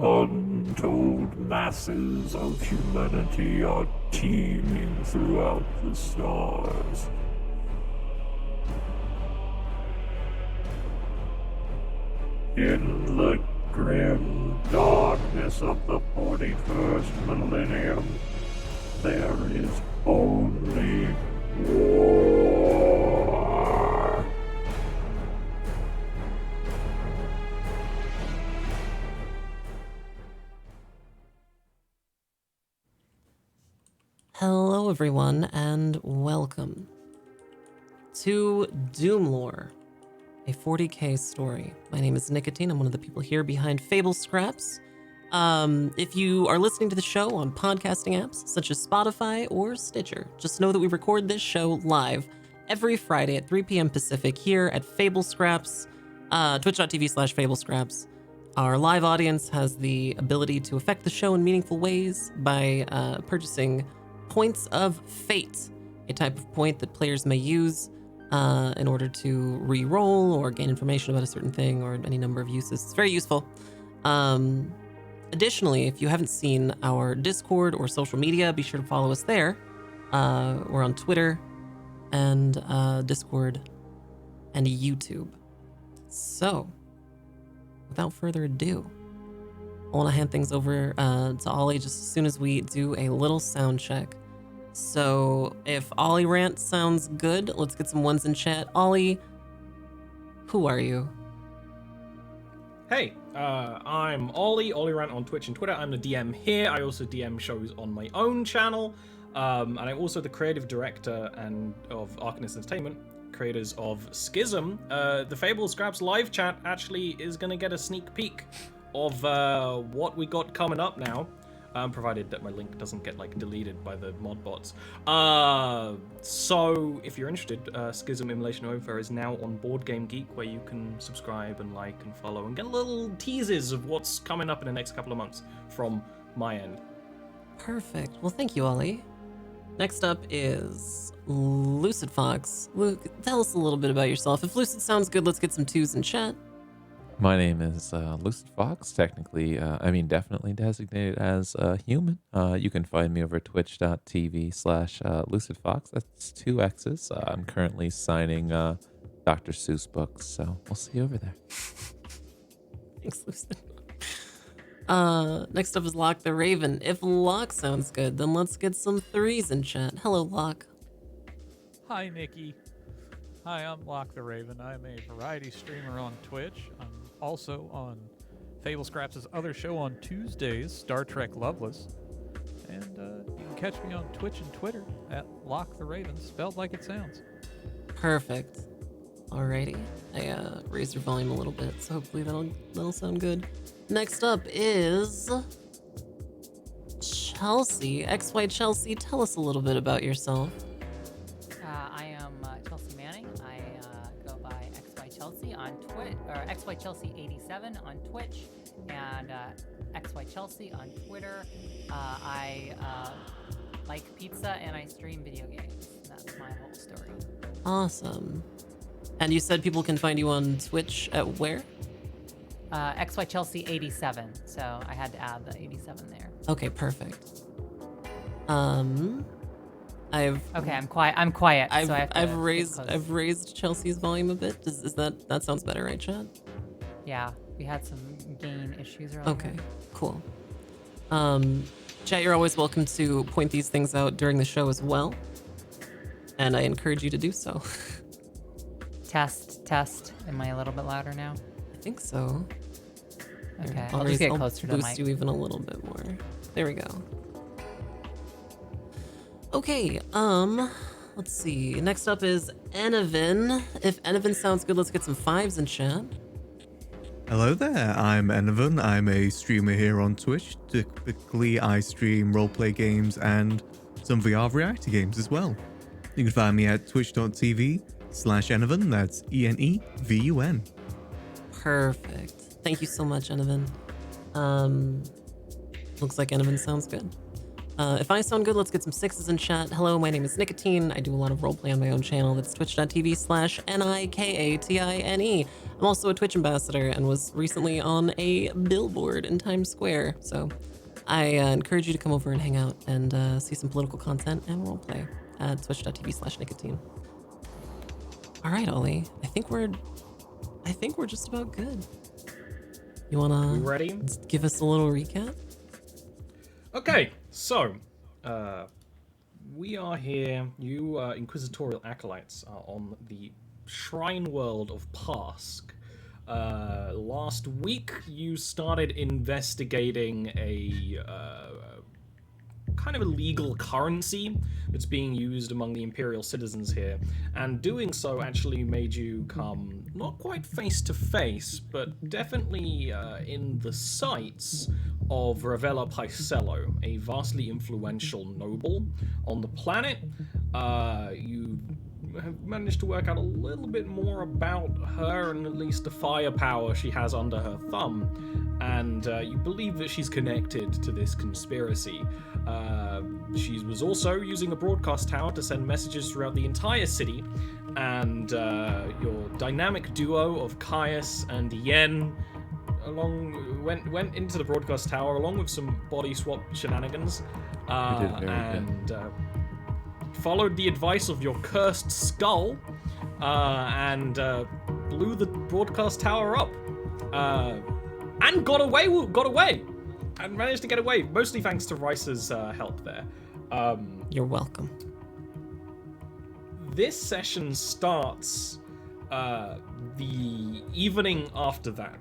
Untold masses of humanity are teeming throughout the stars. In the grim darkness of the 41st millennium, there is only war. Hello everyone, and welcome to DoomLore, a 40k story. My name is Nicotine. I'm one of the people here behind Fable Scraps. If you are listening to the show on podcasting apps such as Spotify or Stitcher, just know that we record this show live every Friday at 3 p.m. Pacific here at Fable Scraps, twitch.tv/Fable Scraps. Our live audience has the ability to affect the show in meaningful ways by purchasing Points of Fate, a type of point that players may use in order to re-roll or gain information about a certain thing or any number of uses. It's very useful. Additionally, if you haven't seen our Discord or social media, be sure to follow us there. We're on Twitter and Discord and YouTube. So, without further ado, I want to hand things over to Ollie just as soon as we do a little sound check. So if Ollie Rant sounds good, let's get some ones in chat. Ollie, who are you? Hey, I'm Ollie Rant on Twitch and Twitter. I'm the DM here. I also DM shows on my own channel. And I'm also the creative director of Arcanist Entertainment, creators of Schism. The Fable Scraps live chat actually is going to get a sneak peek of what we got coming up now, provided that my link doesn't get deleted by the mod bots. So if you're interested, Schism Immolation Over is now on Board Game Geek, where you can subscribe and like and follow and get little teases of what's coming up in the next couple of months from my end. Perfect. Well, thank you, Ollie. Next up is Lucid Fox. Luke, tell us a little bit about yourself. If Lucid sounds good, let's get some twos in chat. My name is Lucid Fox, definitely designated as human. You can find me over twitch.tv/Lucid Fox. That's 2 X's. I'm currently signing Dr. Seuss books, so we'll see you over there. Thanks, Lucid. Next up is Locke the Raven. If Locke sounds good, then let's get some threes in chat. Hello, Locke. Hi, Nikki. Hi, I'm Locke the Raven. I'm a variety streamer on Twitch. I'm also on Fable Scraps' other show on Tuesdays, Star Trek Loveless. And you can catch me on Twitch and Twitter at Locke the Raven, spelled like it sounds. Perfect. Alrighty. I raised your volume a little bit, so hopefully that'll sound good. Next up is Chelsea. XY Chelsea, tell us a little bit about yourself. I am Chelsea Manning. I go by XY Chelsea on Twitch, or XY Chelsea 87 on Twitch, and XY Chelsea on Twitter. I like pizza and I stream video games. That's my whole story. Awesome. And you said people can find you on Twitch at where? XY Chelsea 87. So I had to add the 87 there. Okay, perfect. I'm quiet. I've raised Chelsea's volume a bit. Is that sounds better, right, Chad? Yeah, we had some gain issues earlier. Okay, cool. Chat, you're always welcome to point these things out during the show as well, and I encourage you to do so. Test. Am I a little bit louder now? I think so. Okay, I'll just get closer to the boost mic. you even a little bit more. There we go. Okay, let's see. Next up is Enevin. If Enevin sounds good, let's get some fives in chat. Hello there, I'm Enevin. I'm a streamer here on Twitch. Typically, I stream roleplay games and some VR variety games as well. You can find me at twitch.tv/Enevin. That's ENEVUN. Perfect. Thank you so much, Enevin. Looks like Enevin sounds good. If I sound good, let's get some sixes in chat. Hello, my name is Nicotine. I do a lot of roleplay on my own channel. That's twitch.tv/NIKATINE. I'm also a Twitch ambassador and was recently on a billboard in Times Square. So I encourage you to come over and hang out and see some political content and roleplay at twitch.tv/Nicotine. All right, Ollie. I think we're just about good. You wanna We ready? give us a little recap? Okay, so we are here. You inquisitorial acolytes are on the shrine world of Pask. Last week, you started investigating a kind of illegal currency that's being used among the Imperial citizens here, and doing so actually made you come not quite face to face, but definitely in the sights of Ravella Paicello, a vastly influential noble on the planet. You have managed to work out a little bit more about her and at least the firepower she has under her thumb, and you believe that she's connected to this conspiracy. She was also using a broadcast tower to send messages throughout the entire city, and your dynamic duo of Caius and Yen went into the broadcast tower along with some body swap shenanigans, and followed the advice of your cursed skull, and blew the broadcast tower up, and got away, and managed to get away, mostly thanks to Rice's help there. You're welcome. This session starts the evening after that,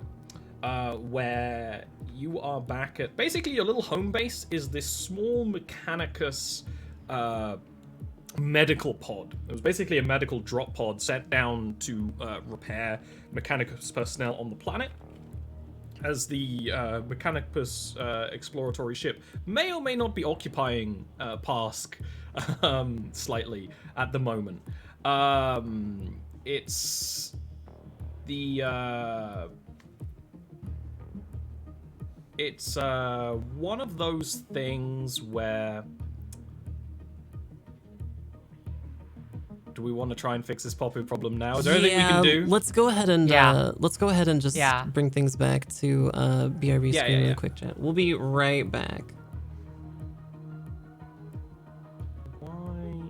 where you are back at basically your little home base is this small Mechanicus medical pod. It was basically a medical drop pod sent down to repair Mechanicus personnel on the planet, as the Mechanicus exploratory ship may or may not be occupying Pask slightly at the moment. It's the it's one of those things where, do we want to try and fix this popping problem now? Is there anything we can do? Let's go ahead and just Yeah. bring things back to BRB Yeah, screen yeah. real quick chat. We'll be right back. Why?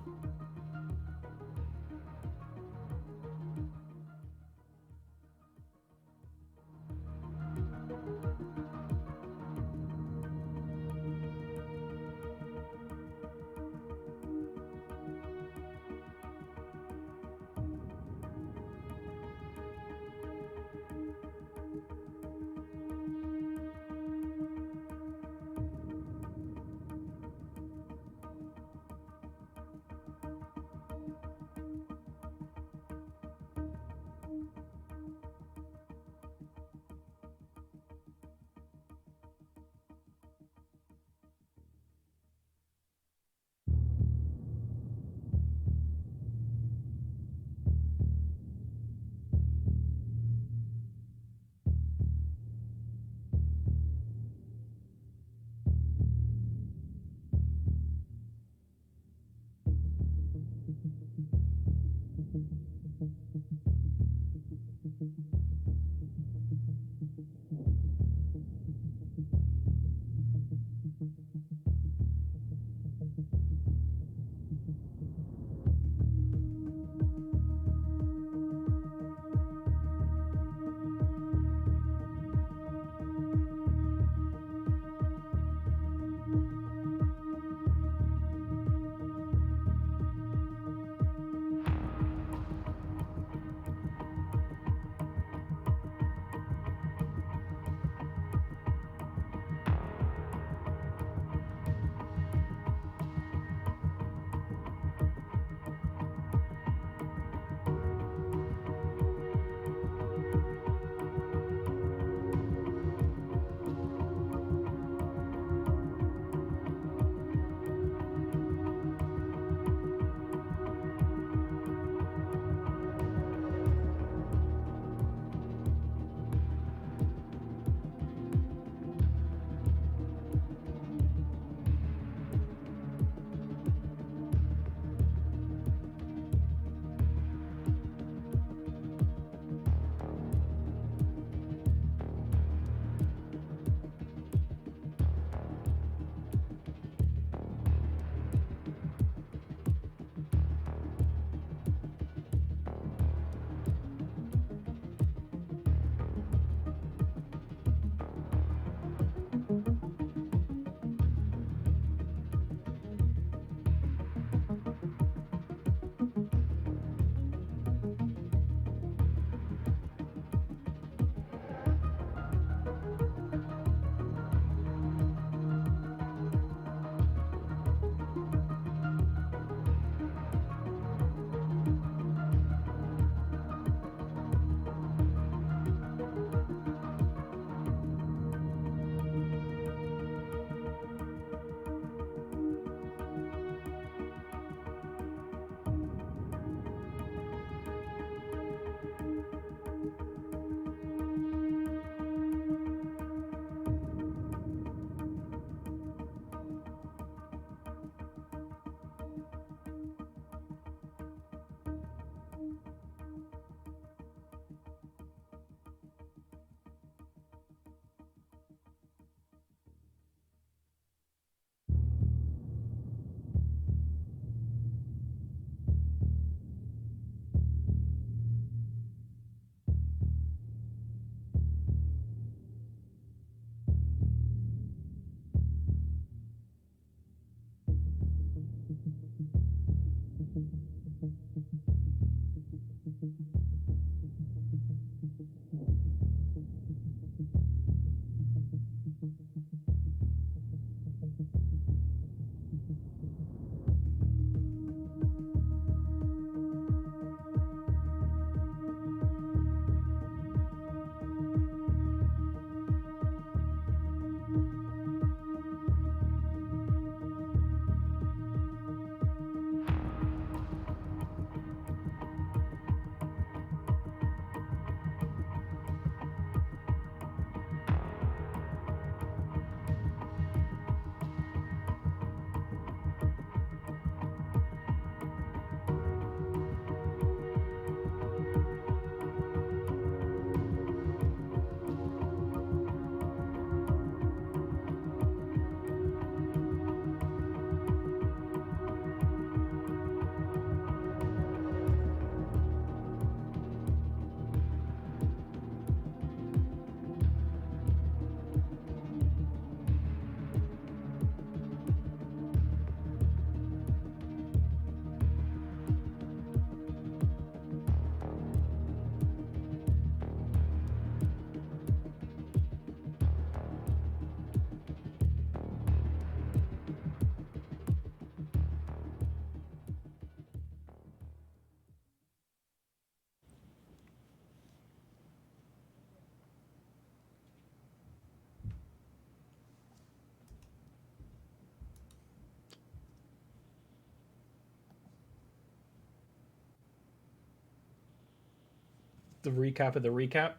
the recap of the recap.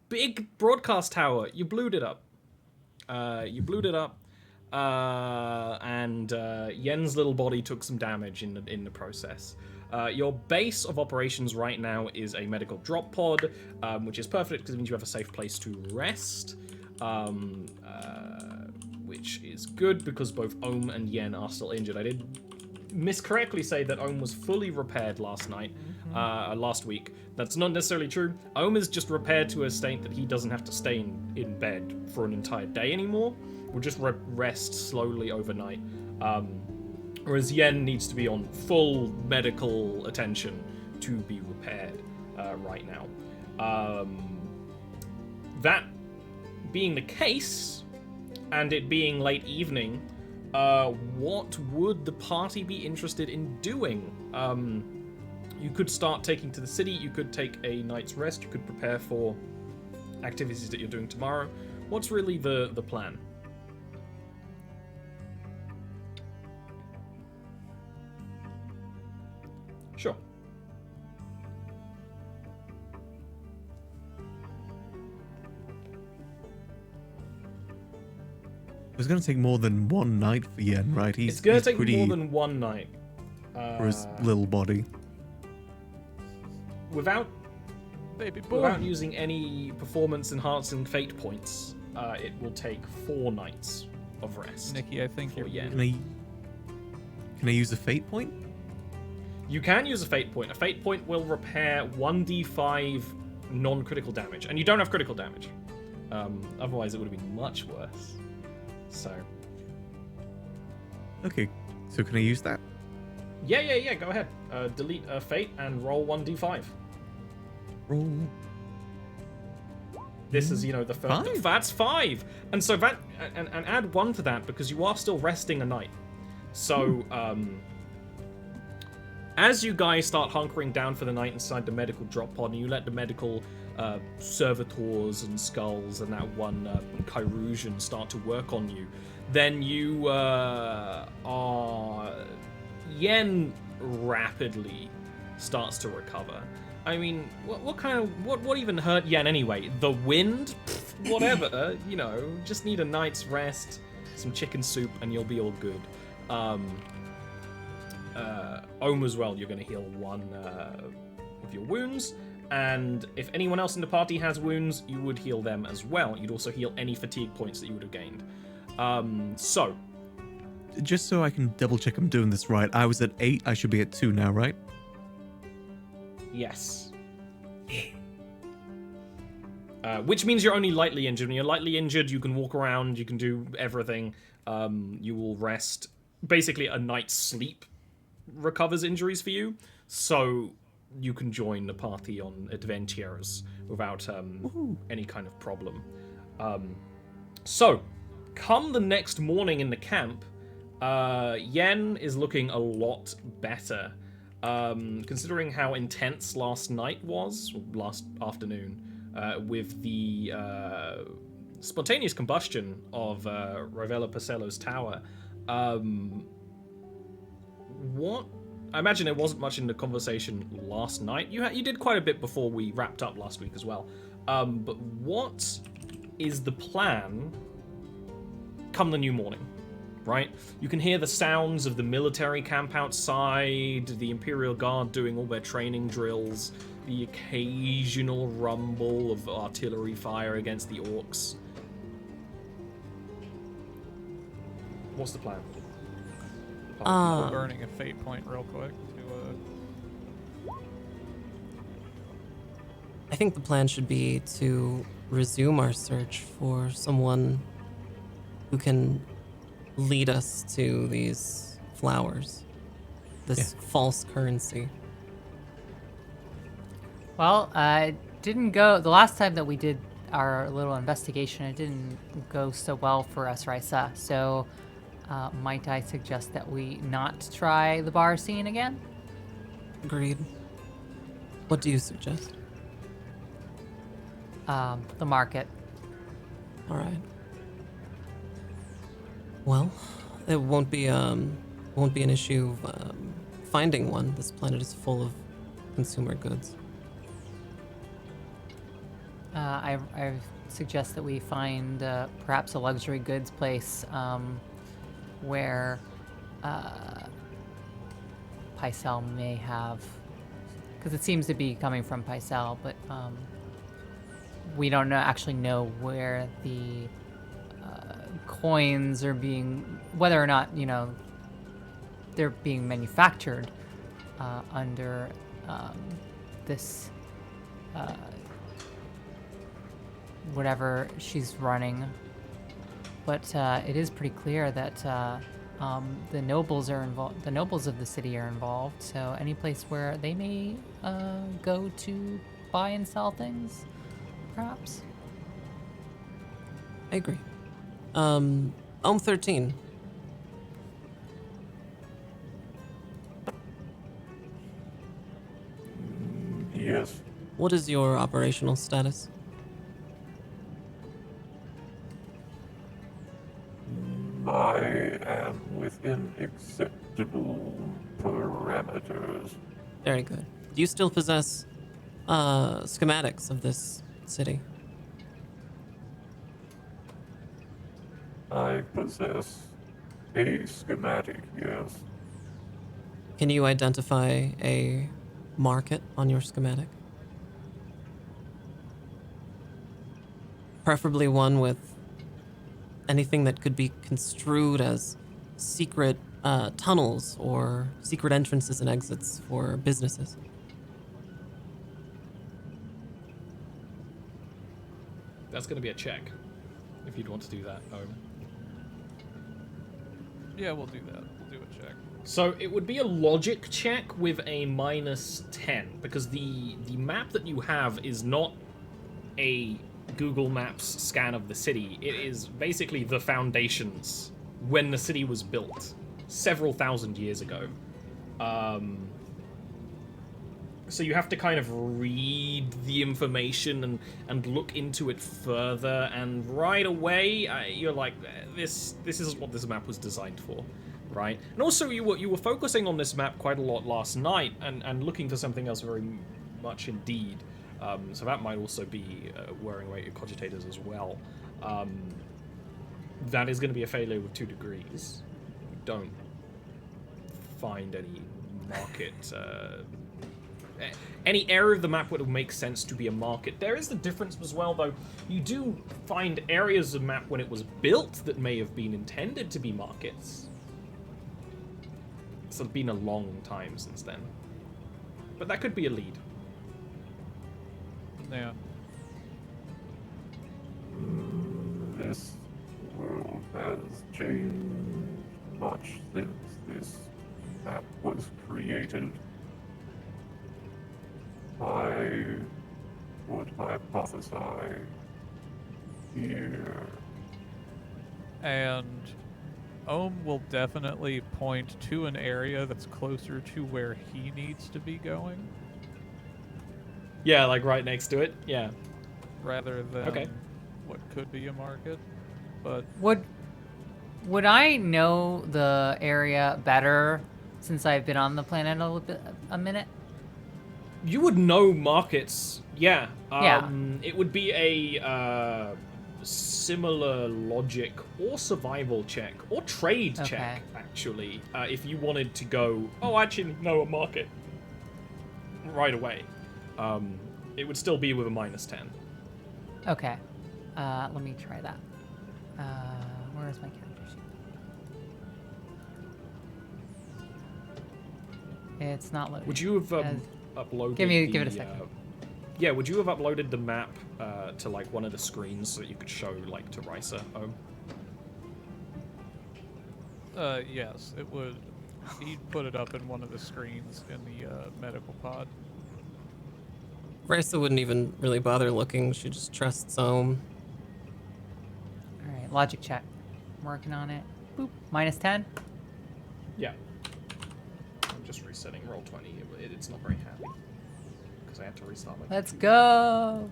Big broadcast tower. You blew it up. And Yen's little body took some damage in the process. Your base of operations right now is a medical drop pod, which is perfect because it means you have a safe place to rest. Which is good because both Ohm and Yen are still injured. I did miscorrectly say that Ohm was fully repaired last week. That's not necessarily true. Ohm is just repaired to a state that he doesn't have to stay in bed for an entire day anymore. We'll just rest slowly overnight. Whereas Yen needs to be on full medical attention to be repaired right now. That being the case, and it being late evening, what would the party be interested in doing? You could start taking to the city, you could take a night's rest, you could prepare for activities that you're doing tomorrow. What's really the plan? Sure. It's going to take more than one night for Yen, right? It's going to take pretty more than one night. for his little body. Without Baby boy. Without using any performance enhancing fate points, it will take 4 nights of rest. Nikki, I think you're Yen. Can I use a fate point? You can use a fate point. A fate point will repair 1d5 non-critical damage, and you don't have critical damage. Otherwise, it would have been much worse. So. Okay, so can I use that? Yeah. Go ahead. Delete a fate and roll 1d5. Roll. This is, the first. 5? That's 5, and so that and add 1 to that because you are still resting a night. So, as you guys start hunkering down for the night inside the medical drop pod, and you let the medical servitors and skulls and that one Chirurgian start to work on you, then you Yen rapidly starts to recover. I mean, what even hurt Yen anyway? The wind? Pfft, whatever, just need a night's rest, some chicken soup, and you'll be all good. Ohm as well, you're going to heal 1 of your wounds, and if anyone else in the party has wounds, you would heal them as well. You'd also heal any fatigue points that you would have gained. So. Just so I can double check I'm doing this right, I was at 8, I should be at 2 now, right? Yes. Which means you're only lightly injured. When you're lightly injured, you can walk around, you can do everything. You will rest. Basically, a night's sleep recovers injuries for you, so you can join the party on adventures without any kind of problem. So, come the next morning in the camp, Yen is looking a lot better. Considering how intense last night was, last afternoon, with the spontaneous combustion of Ravella Pacello's tower, I imagine there wasn't much in the conversation last night. You did quite a bit before we wrapped up last week as well. But what is the plan come the new morning? Right? You can hear the sounds of the military camp outside, the Imperial Guard doing all their training drills, the occasional rumble of artillery fire against the orcs. What's the plan? Burning a fate point real quick to I think the plan should be to resume our search for someone who can lead us to these flowers, this false currency. Well, didn't go the last time that we did our little investigation. It didn't go so well for us, Raisa. So, might I suggest that we not try the bar scene again? Agreed. What do you suggest? The market. All right. Well, it won't be an issue finding one. This planet is full of consumer goods. I suggest that we find perhaps a luxury goods place where Pycelle may have, because it seems to be coming from Pycelle, but we don't actually know where the coins are being, whether or not, they're being manufactured under this whatever she's running. But it is pretty clear that the nobles are involved. The nobles of the city are involved. So any place where they may go to buy and sell things, perhaps. I agree. 13. Yes. What is your operational status? I am within acceptable parameters. Very good. Do you still possess schematics of this city? I possess a schematic, yes. Can you identify a market on your schematic? Preferably one with anything that could be construed as secret tunnels or secret entrances and exits for businesses. That's going to be a check, if you'd want to do that, Ohm. Yeah, we'll do that. We'll do a check. So it would be a logic check with a -10, because the map that you have is not a Google Maps scan of the city. It is basically the foundations when the city was built several thousand years ago. So you have to kind of read the information and look into it further, and right away you're like, this is what this map was designed for, right? And also you were focusing on this map quite a lot last night and looking for something else very much indeed. So that might also be wearing away your cogitators as well. That is going to be a failure with 2 degrees. You don't find any market, any area of the map where it would make sense to be a market. There is the difference as well, though. You do find areas of the map when it was built that may have been intended to be markets. It's been a long time since then. But that could be a lead. Yeah. This world has changed much since this map was created. I would hypothesize here. And Ohm will definitely point to an area that's closer to where he needs to be going, Yeah, like right next to it. Yeah. rather than Okay. what could be a market. But Would I know the area better since I've been on the planet a minute? You would know markets, yeah. Yeah. It would be a similar logic or survival check or trade Okay. check, actually, if you wanted to go, oh, I actually know a market right away. It would still be with a -10. Okay. Let me try that. Where is my character sheet? It's not loading. Would you have As- uploaded Give it a the, second. yeah, would you have uploaded the map to like one of the screens so that you could show like to Risa? yes, it would. He'd put it up in one of the screens in the medical pod. Risa wouldn't even really bother looking. She just trusts Ohm. All right, logic check. I'm working on it. Boop. -10. Yeah. I'm just resetting roll 20. It's not very happy because I had to restart my. Let's go.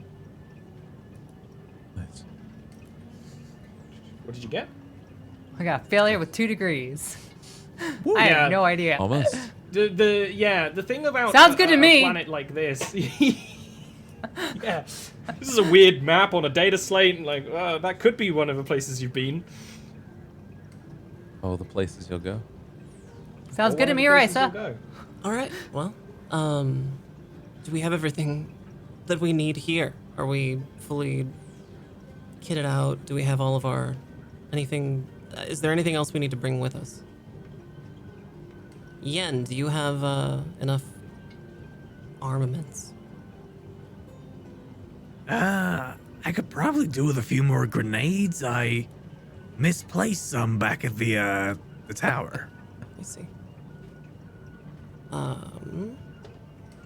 Nice. What did you get? I got failure with 2 degrees. I Yeah. have no idea. Almost. The thing about Sounds good to me. A planet like this. Yeah, this is a weird map on a data slate. Like that could be one of the places you've been. Oh, the places you'll go. Sounds Or good to one of me, the places you'll Raisa. go. All right. Well, do we have everything that we need here? Are we fully kitted out? Do we have all of our anything? Is there anything else we need to bring with us? Yen, do you have enough armaments? I could probably do with a few more grenades. I misplaced some back at the tower. I see. All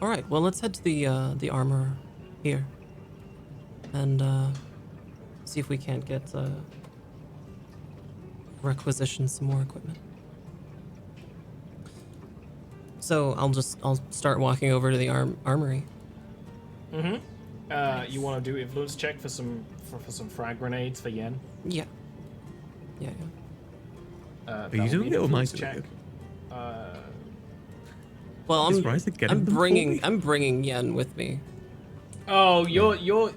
right. Well, let's head to the armor here, and see if we can't get requisition some more equipment. So I'll start walking over to the armory. Mm-hmm. You want to do influence check for some frag grenades for Yen? Yeah. Yeah. Are you doing it or am I doing it? Well, Is Ryza getting I'm them for me? bringing Yen with me. Oh, you're.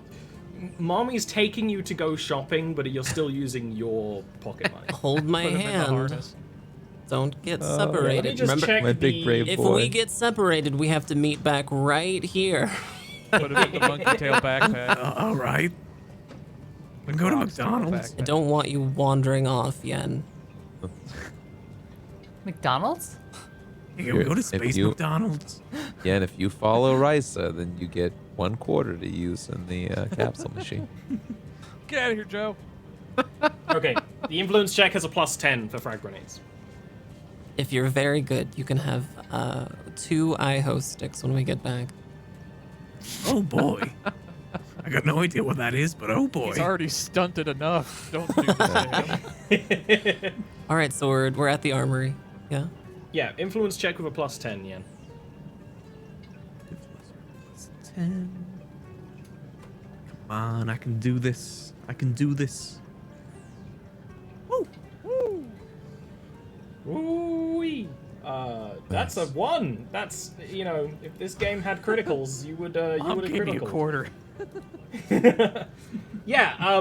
Mommy's taking you to go shopping, but you're still using your pocket money. Hold my Put him in the hand. harness. Don't get Let me separated. just Remember, check my big brave if boy. we get separated, we have to meet back right here. Put him in the monkey tail backpack. All right. We can go to Crocs tail McDonald's. I don't want you wandering off, Yen. McDonald's? Yeah, we go to Space you- McDonald's. Yeah, and if you follow Ryza, then you get 1/4 to use in the capsule machine. Get out of here, Joe. Okay, the influence check has a +10 for frag grenades. If you're very good, you can have 2 IHO sticks when we get back. Oh boy. I got no idea what that is, but oh boy. He's already stunted enough. Don't do this to him. All right, so we're at the armory. Yeah. Yeah, influence check with a +10, Yen. 10. Come on, I can do this. I can do this. Woo! Woo! Ooh-wee. That's a 1. That's, if this game had criticals, you would Mom have gave me a critical. quarter. Yeah,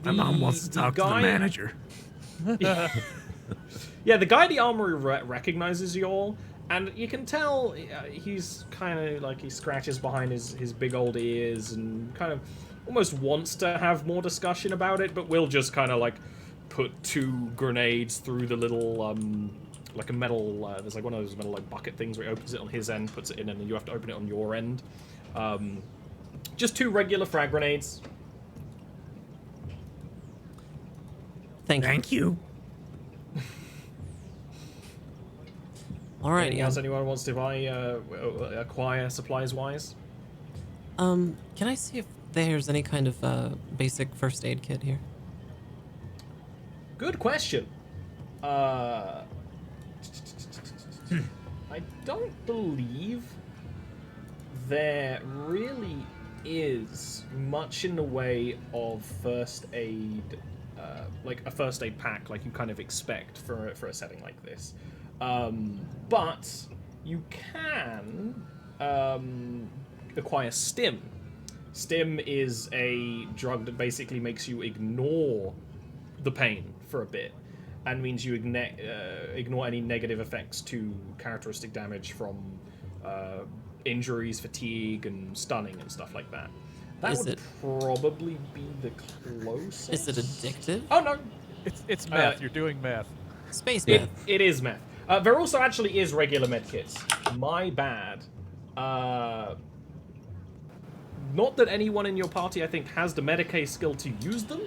My mom wants to talk to the manager. Yeah, the guy at the armory recognizes you all, and you can tell he's kind of like he scratches behind his big old ears and kind of almost wants to have more discussion about it, but will just kind of like put 2 grenades through the little like a metal there's like one of those metal like bucket things where he opens it on his end, puts it in, and then you have to open it on your end. Just 2 regular frag grenades. Thank you. Thank you. All right, Anything Yen. else anyone wants to buy, acquire supplies-wise? Can I see if there's any kind of basic first aid kit here? Good question. I don't believe there really is much in the way of first aid, like a first aid pack, like you kind of expect for a setting like this. But you can acquire Stim. Stim is a drug that basically makes you ignore the pain for a bit, and means you ignore any negative effects to characteristic damage from injuries, fatigue, and stunning and stuff like that. That Is would it- probably be the closest. Is it addictive? Oh no, It's meth. You're doing meth. Space it, meth. it is meth. There also actually is regular medkits. My bad. Not that anyone in your party, I think, has the Medicae skill to use them,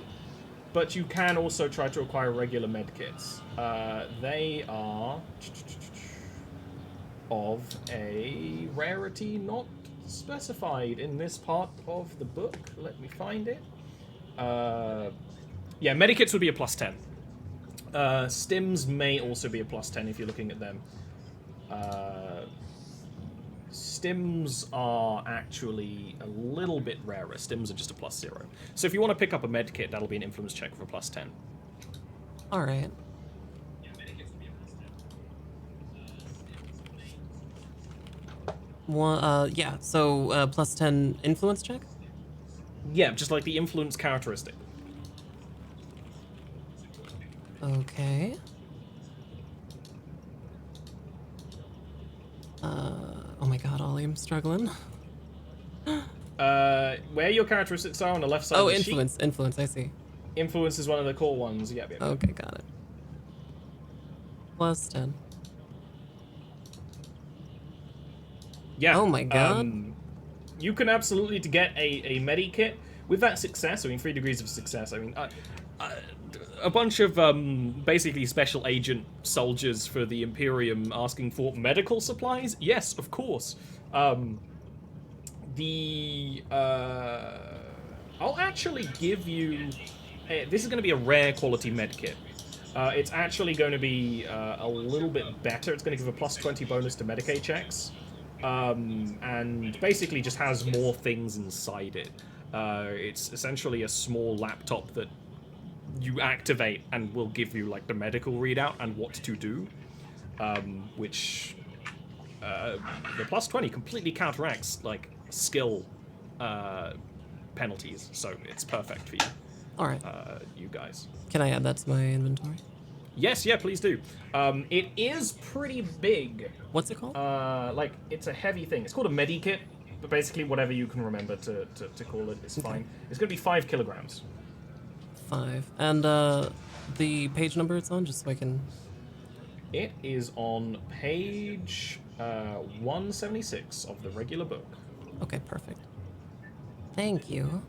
but you can also try to acquire regular medkits. They are of a rarity not specified in this part of the book. Let me find it. Yeah, medikits would be a +10. Stims may also be a +10 if you're looking at them. Stims are actually a little bit rarer. Stims are just a +0. So if you want to pick up a med kit, that'll be an influence check for a +10. All right. One, yeah. So plus 10 influence check. Yeah, just like the influence characteristic. Okay. Oh my God, Ollie, I'm struggling. Where your characteristics are on the left side Oh, of the sheet. influence. I see. Influence is one of the core ones. Yep. Okay, got it. Plus 10. Yeah. Oh my God. You can absolutely to get a medi kit with that success. I mean, 3 degrees of success. I mean, a bunch of basically special agent soldiers for the Imperium asking for medical supplies. Yes, of course. I'll actually give you. This is going to be a rare quality med kit. It's actually going to be a little bit better. It's going to give a plus 20 bonus to Medicaid checks. And basically just has more things inside it. It's essentially a small laptop that you activate and will give you like the medical readout and what to do, which the plus 20 completely counteracts like skill penalties, so it's perfect for you. All right. You guys. Can I add that to my inventory? Yes, yeah, please do. It is pretty big. What's it called? Like, it's a heavy thing. It's called a medi-kit, but basically whatever you can remember to call it is fine. It's going to be 5 kilograms. 5. And the page number it's on, just so I can... It is on page 176 of the regular book. Okay, perfect. Thank you.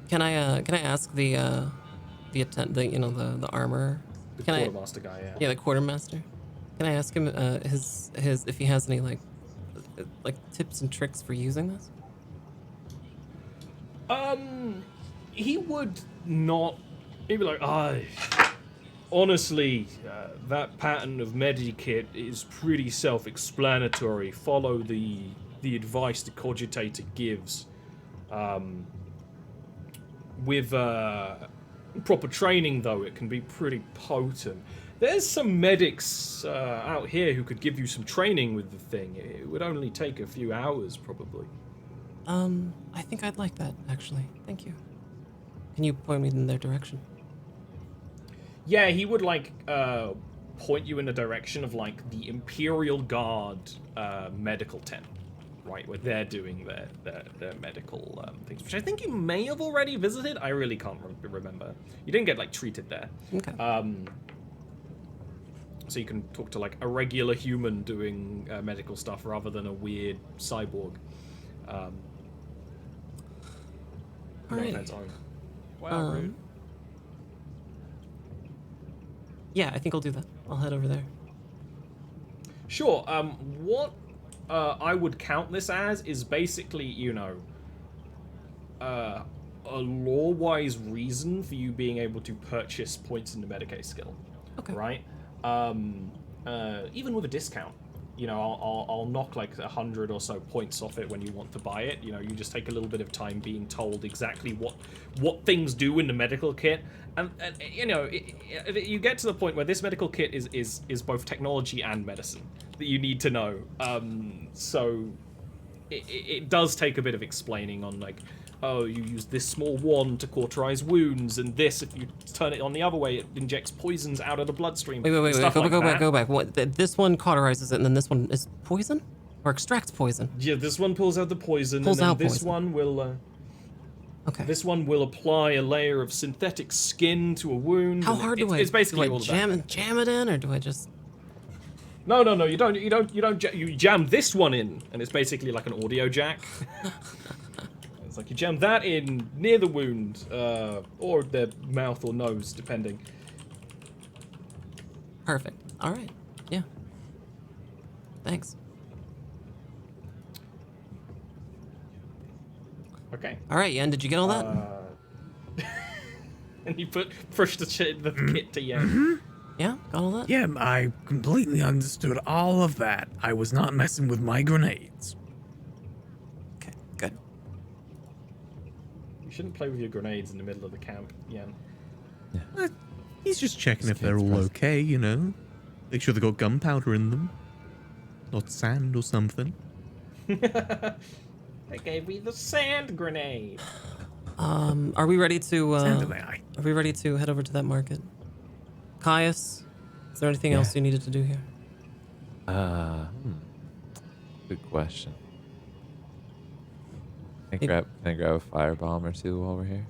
Can I ask the armor? The Can quartermaster guy, yeah. Yeah, the quartermaster. Can I ask him his if he has any like tips and tricks for using this? He would not. He'd be like, honestly, that pattern of medikit is pretty self-explanatory. Follow the advice the cogitator gives. With proper training, though, it can be pretty potent. There's some medics out here who could give you some training with the thing. It would only take a few hours, probably. I think I'd like that, actually. Thank you. Can you point me in their direction? Yeah, he would, point you in the direction of, the Imperial Guard medical tent, right? Where they're doing their medical things, which I think you may have already visited. I really can't remember. You didn't get, treated there. Okay. So you can talk to, a regular human doing medical stuff rather than a weird cyborg. Alright. Wow, rude. Yeah, I think I'll do that. I'll head over there. Sure. What I would count this as is basically, a law-wise reason for you being able to purchase points in the Medicaid skill. Okay. Right? Even with a discount. I'll knock 100 or so points off it when you want to buy it. You just take a little bit of time being told exactly what things do in the medical kit, and you get to the point where this medical kit is both technology and medicine that you need to know. So it does take a bit of explaining on you use this small wand to cauterize wounds, and this, if you turn it on the other way, it injects poisons out of the bloodstream. Wait, go back. What? This one cauterizes it, and then this one is poison? Or extracts poison? Yeah, this one pulls out the poison, Pulls and then out this poison. one will... Okay. This one will apply a layer of synthetic skin to a wound. How and hard it's basically do I all of that. jam it in, or do I just... No, you don't. You jam this one in, and it's basically like an audio jack. It's you jam that in near the wound, or their mouth or nose, depending. Perfect. All right. Yeah. Thanks. Okay. All right, Yen, did you get all that? And you push the kit to Yen. Yeah, got all that? Yeah, I completely understood all of that. I was not messing with my grenades. Okay, good. You shouldn't play with your grenades in the middle of the camp, Yen. He's just checking if This they're kid's all present. okay, Make sure they got gunpowder in them. Not sand or something. They gave me the sand grenade. Are we ready to Sand of AI. are we ready to head over to that market? Caius, is there anything else you needed to do here? Good question. Can I grab a firebomb or two while we're here?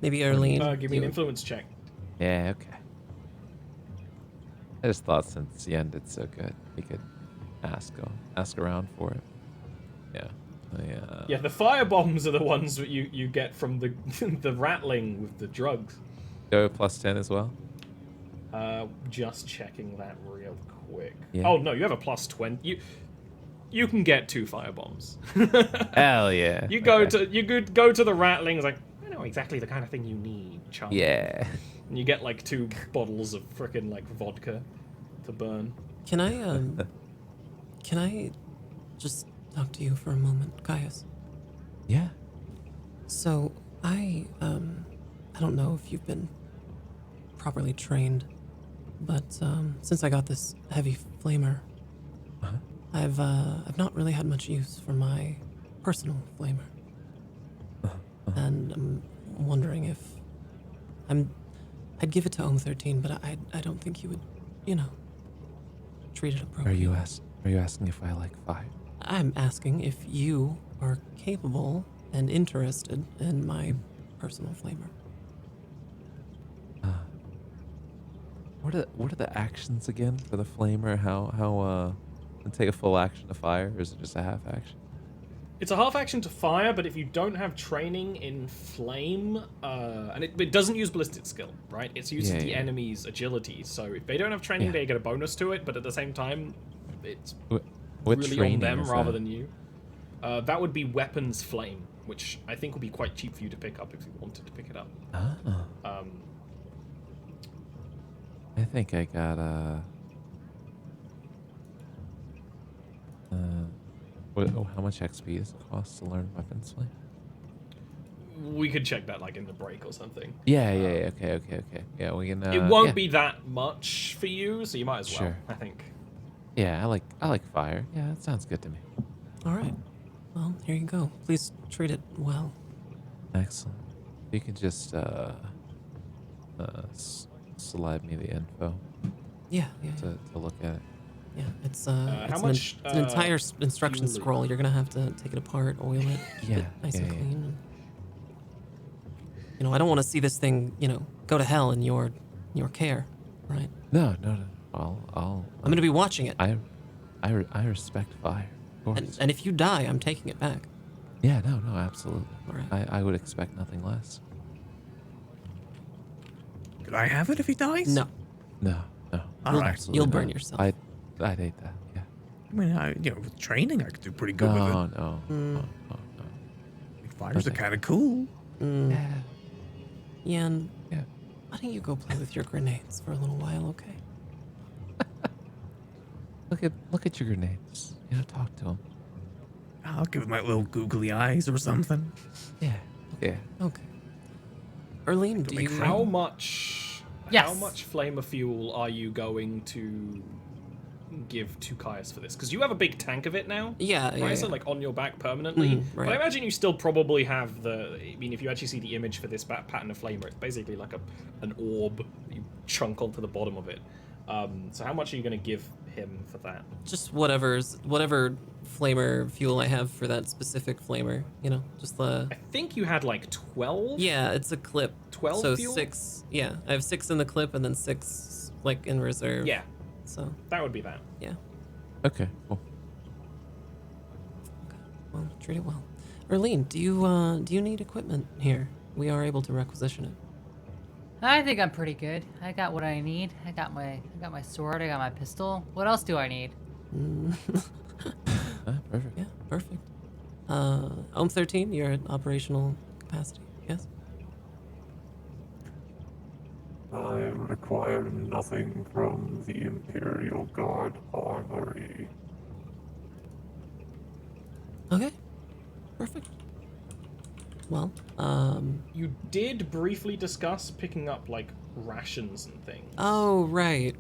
Maybe Erlene? Give me an influence check. Yeah, okay. I just thought since the end did so good, we could ask around for it. Yeah. Yeah, the fire bombs are the ones that you get from the the rattling with the drugs. Go plus 10 as well? Just checking that real quick. Yeah. Oh no, you have a plus 20. You can get 2 fire bombs. Hell yeah. You go to the rattling. It's like, I know exactly the kind of thing you need, child. Yeah. And you get like 2 bottles of frickin' like vodka to burn. Can I just talk to you for a moment, Caius? Yeah. So I don't know if you've been properly trained, but since I got this heavy flamer, I've not really had much use for my personal flamer, and I'm wondering if I'd give it to Ohm13, but I don't think you would, treat it appropriately. Are you asking if I like fire? I'm asking if you are capable and interested in my personal flamer. What are the actions again for the flamer? How take a full action to fire, or is it just a half action? It's a half action to fire, but if you don't have training in flame, and it doesn't use ballistic skill, right? It's using the enemy's agility. So if they don't have training, they get a bonus to it. But at the same time, it's What really on training them is rather that? than you. That would be weapons flame, which I think would be quite cheap for you to pick up if you wanted to pick it up. I think I got how much XP does it cost to learn weapons flame? We could check that like in the break or something. Yeah. Okay. Yeah, we can. It won't be that much for you, so you might as well. Sure. I think. Yeah, I like fire. Yeah, that sounds good to me. All right. Well, here you go. Please treat it well. Excellent. You can just slide me the info Yeah. to look at it. Yeah, it's how much, it's an entire instruction fuel scroll. You're gonna have to take it apart, oil it, keep Yeah, it nice and yeah. clean. I don't want to see this thing, go to hell in your care, right? No. I'll I'm gonna be watching it, I respect fire. Of course. and if you die, I'm taking it back. Yeah, no, absolutely. All right. I would expect nothing less. Could I have it if he dies? No, No. All right. absolutely you'll burn not. yourself. I'd hate that. Yeah. I mean, with training, I could do pretty good with it. No. Fires are Okay. kind of cool. Yeah. Yan, Yeah. why don't you go play with your grenades for a little while, okay? Look at your grenades. Talk to them. I'll give it my little googly eyes or something. Yeah. Okay. Erlene, do you... How much? Yes. How much flamer fuel are you going to give to Caius for this? Because you have a big tank of it now. Yeah, Right, so yeah. like on your back permanently. right. But I imagine you still probably have I mean, if you actually see the image for this pattern of flamer, it's basically like an orb that you chunk onto the bottom of it. So how much are you going to give him for that? Just whatever flamer fuel I have for that specific flamer, just the... I think you had like 12. Yeah, it's a clip. 12 so fuel? 6, yeah. I have 6 in the clip and then 6, like, in reserve. Yeah, So, that would be that. yeah. Okay. Cool. Well, treat it well. Erlene, do you need equipment here? We are able to requisition it. I think I'm pretty good. I got what I need. I got my sword. I got my pistol. What else do I need? Perfect. Yeah, perfect. Ohm13, you're at operational capacity, yes? I require nothing from the Imperial Guard Armory. Okay, perfect. Well, You did briefly discuss picking up like rations and things. oh, right.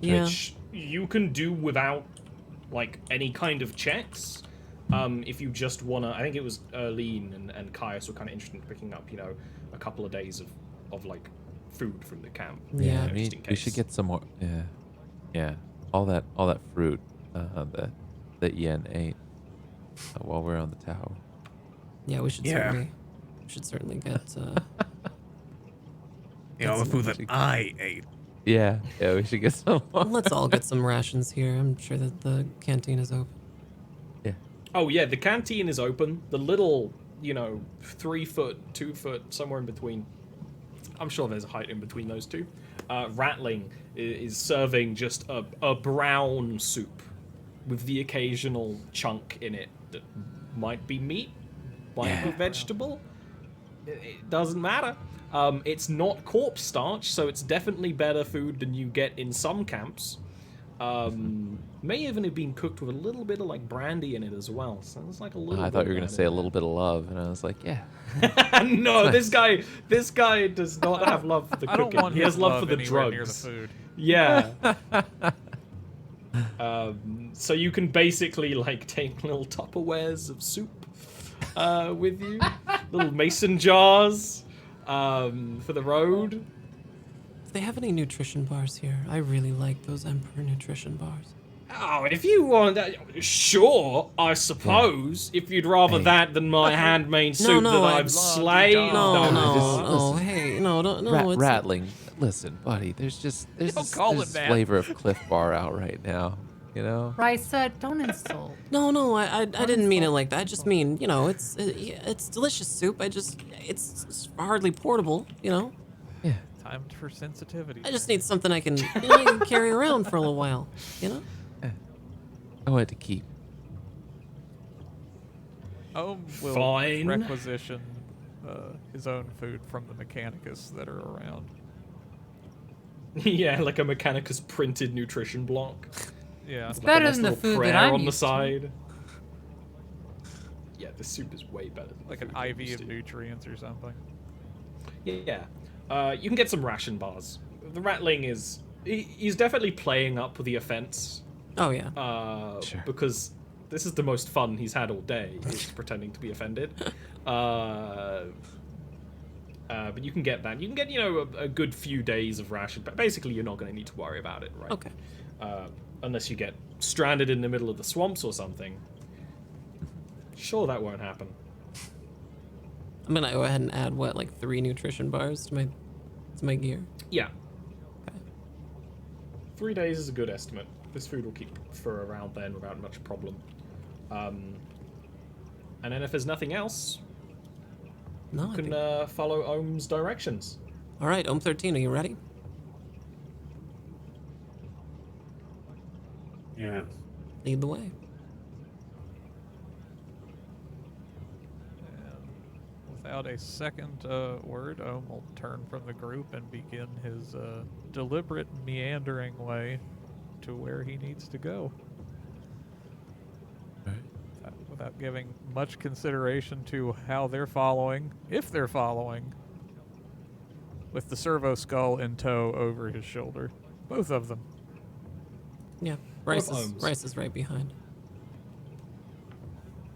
Yeah. which you can do without like any kind of checks. If you just wanna, I think it was Erlene and Caius were kind of interested in picking up, a couple of days of like food from the camp. Yeah. Just in We should case. get some more. Yeah. All that fruit that Yen ate while we're on the tower. Yeah, we should Yeah. certainly get All the food that I ate. Yeah, we should get some more. let's all get some rations here. I'm sure that the canteen is open. Yeah. Oh yeah, the canteen is open. The little, 3 foot, 2 foot, somewhere in between. I'm sure there's a height in between those two. Rattling is serving just a brown soup with the occasional chunk in it that might be meat, might be vegetable. It doesn't matter. It's not corpse starch, so it's definitely better food than you get in some camps. May even have been cooked with a little bit of like brandy in it as well. So it's like a little. I thought you were gonna say a little bit of love, and I was like, yeah. No, this guy does not have love for the I cooking. don't want He his has love for the anywhere drugs. near the food. Yeah. So you can basically like take little Tupperwares of soup with you, little mason jars for the road. Do they have any nutrition bars here? I really like those Emperor nutrition bars. Oh, if you want that, sure, I suppose. If you'd rather Hey. that than my handmade soup no, that I'd I've love slaved to No, on. no, just no. listen. Hey, no, no. It's Rattling. Listen, buddy. There's Don't this call there's it that. flavor of Cliff Bar out right now. You know. Risa, don't insult. No, I didn't mean it like that. I just mean, it's delicious soup. It's hardly portable, Yeah. Time for sensitivity. I just need something I can, I can carry around for a little while, I wanted to keep. Ohm will Fine. requisition his own food from the Mechanicus that are around. Yeah, like a Mechanicus printed nutrition block. Yeah. Like a better nice than the little food that prayer I'm on the used to. side. Yeah, the soup is way better than the Like food an I'm IV used of to. nutrients or something. Yeah. You can get some ration bars. The Rattling is... He's definitely playing up the offense. Oh yeah. Sure. Because this is the most fun he's had all day, is pretending to be offended. But you can get that. You can get, a good few days of ration, but basically you're not going to need to worry about it, right? Okay. Unless you get stranded in the middle of the swamps or something. Sure, that won't happen. I'm gonna go ahead and add 3 nutrition bars to my gear. Yeah. Okay. 3 days is a good estimate. This food will keep for around then without much problem. And then if there's nothing else, No, you I can think... follow Ohm's directions. All right, Ohm 13, are you ready? Yes. Lead the way. And without a second word, Ohm will turn from the group and begin his deliberate meandering way to where he needs to go. Without giving much consideration to how they're following, if they're following, with the servo skull in tow over his shoulder. Both of them. Yeah, Rice Ohms. is right behind.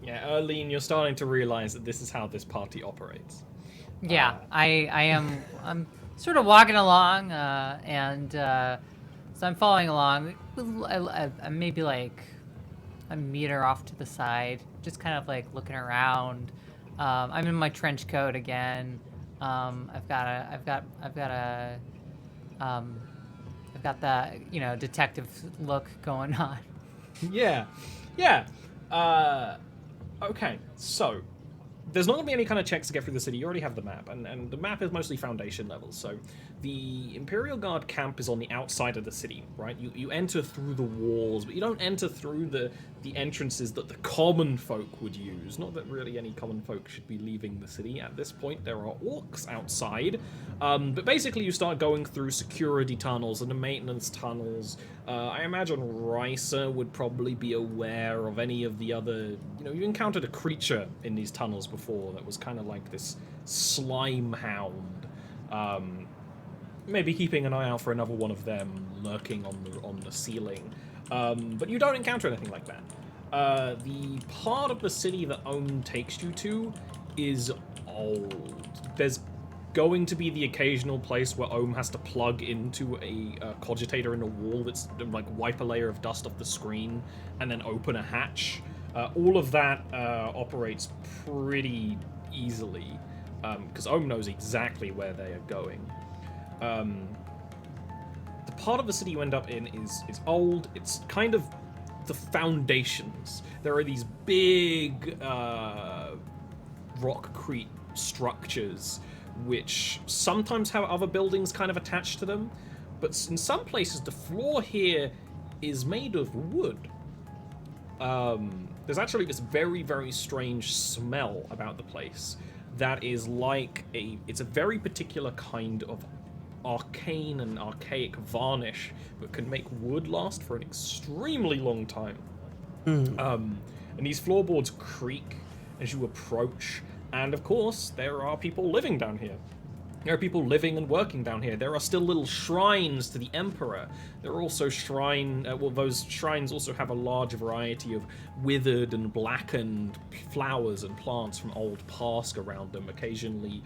Yeah, Erlene, you're starting to realize that this is how this party operates. Yeah, I'm sort of walking along, and so I'm following along. I'm maybe like a meter off to the side, just kind of like looking around. I'm in my trench coat again. I've got the detective look going on. Yeah. Okay, so there's not going to be any kind of checks to get through the city. You already have the map, and the map is mostly foundation level. So the Imperial Guard camp is on the outside of the city, right? You enter through the walls, but you don't enter through the entrances that the common folk would use. Not that really any common folk should be leaving the city at this point. There are orcs outside, but basically you start going through security tunnels and the maintenance tunnels. I imagine Risa would probably be aware of any of the other... you encountered a creature in these tunnels before that was kind of like this slime hound. maybe keeping an eye out for another one of them lurking on the ceiling. But you don't encounter anything like that. The part of the city that Ohm takes you to is old. There's going to be the occasional place where Ohm has to plug into a cogitator in a wall that's like wipe a layer of dust off the screen and then open a hatch. All of that operates pretty easily because Ohm knows exactly where they are going. The part of the city you end up in is old. It's kind of the foundations. There are these big rockcrete structures which sometimes have other buildings kind of attached to them, but in some places the floor here is made of wood. There's actually this very, very strange smell about the place that is like it's a very particular kind of arcane and archaic varnish that can make wood last for an extremely long time. And these floorboards creak as you approach, and of course there are people living down here. There are people living and working down here. There are still little shrines to the Emperor. There are also those shrines also have a large variety of withered and blackened flowers and plants from old past around them, occasionally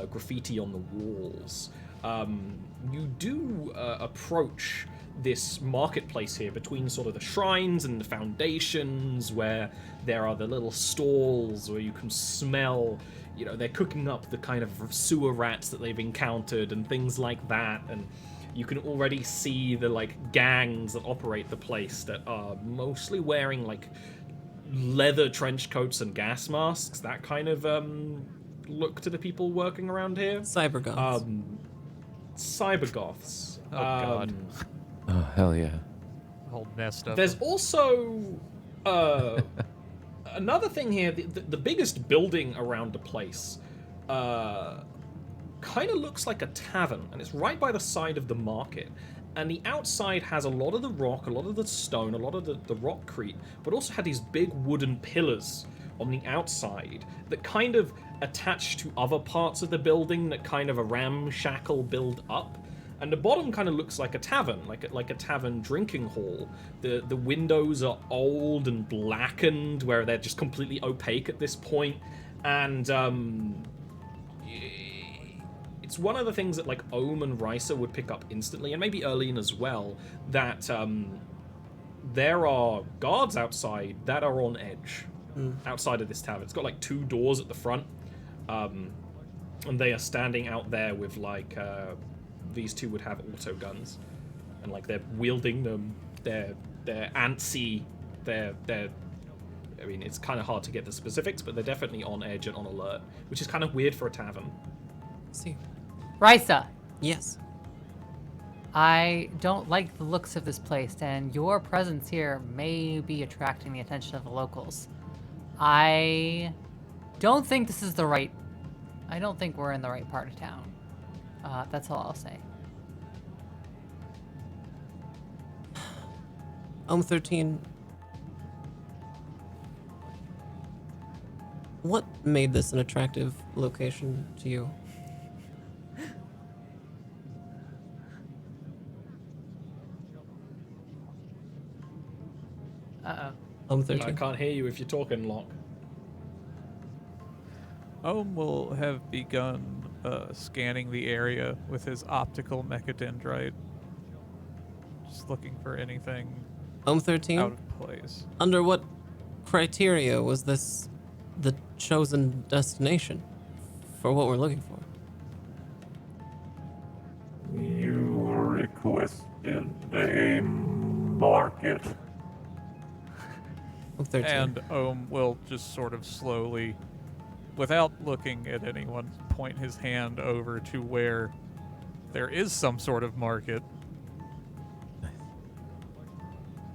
graffiti on the walls. You do approach this marketplace here between sort of the shrines and the foundations, where there are the little stalls where you can smell, they're cooking up the kind of sewer rats that they've encountered and things like that, and you can already see the gangs that operate the place that are mostly wearing leather trench coats and gas masks, that kind of look to the people working around here. Cybergoths. Cybergoths. Oh, God. Oh, hell yeah. Whole nest of There's them. also another thing here. The biggest building around the place kind of looks like a tavern, and it's right by the side of the market. And the outside has a lot of the rock, a lot of the stone, a lot of the rockcrete, but also had these big wooden pillars on the outside that kind of attach to other parts of the building that kind of a ramshackle build up. And the bottom kind of looks like a tavern, like a tavern drinking hall. The windows are old and blackened, where they're just completely opaque at this point. And it's one of the things that Ohm and Risa would pick up instantly, and maybe Erlene as well, that there are guards outside that are on edge outside of this tavern. It's got 2 doors at the front, and they are standing out there with these two would have auto guns, and they're wielding them. They're antsy. I mean, it's kind of hard to get the specifics, but they're definitely on edge and on alert, which is kind of weird for a tavern. See. Risa, Yes. I don't like the looks of this place, and your presence here may be attracting the attention of the locals. I don't think this is I don't think we're in the right part of town. That's all I'll say. Ohm 13. What made this an attractive location to you? Uh-oh. Ohm I 13. can't hear you if you're talking, Locke. Ohm will have begun scanning the area with his optical mechadendrite, just looking for anything Ohm 13. out of place. Under what criteria was this the chosen destination for what we're looking for? You requested a market. Ohm 13. And Ohm will just sort of slowly, without looking at anyone, point his hand over to where there is some sort of market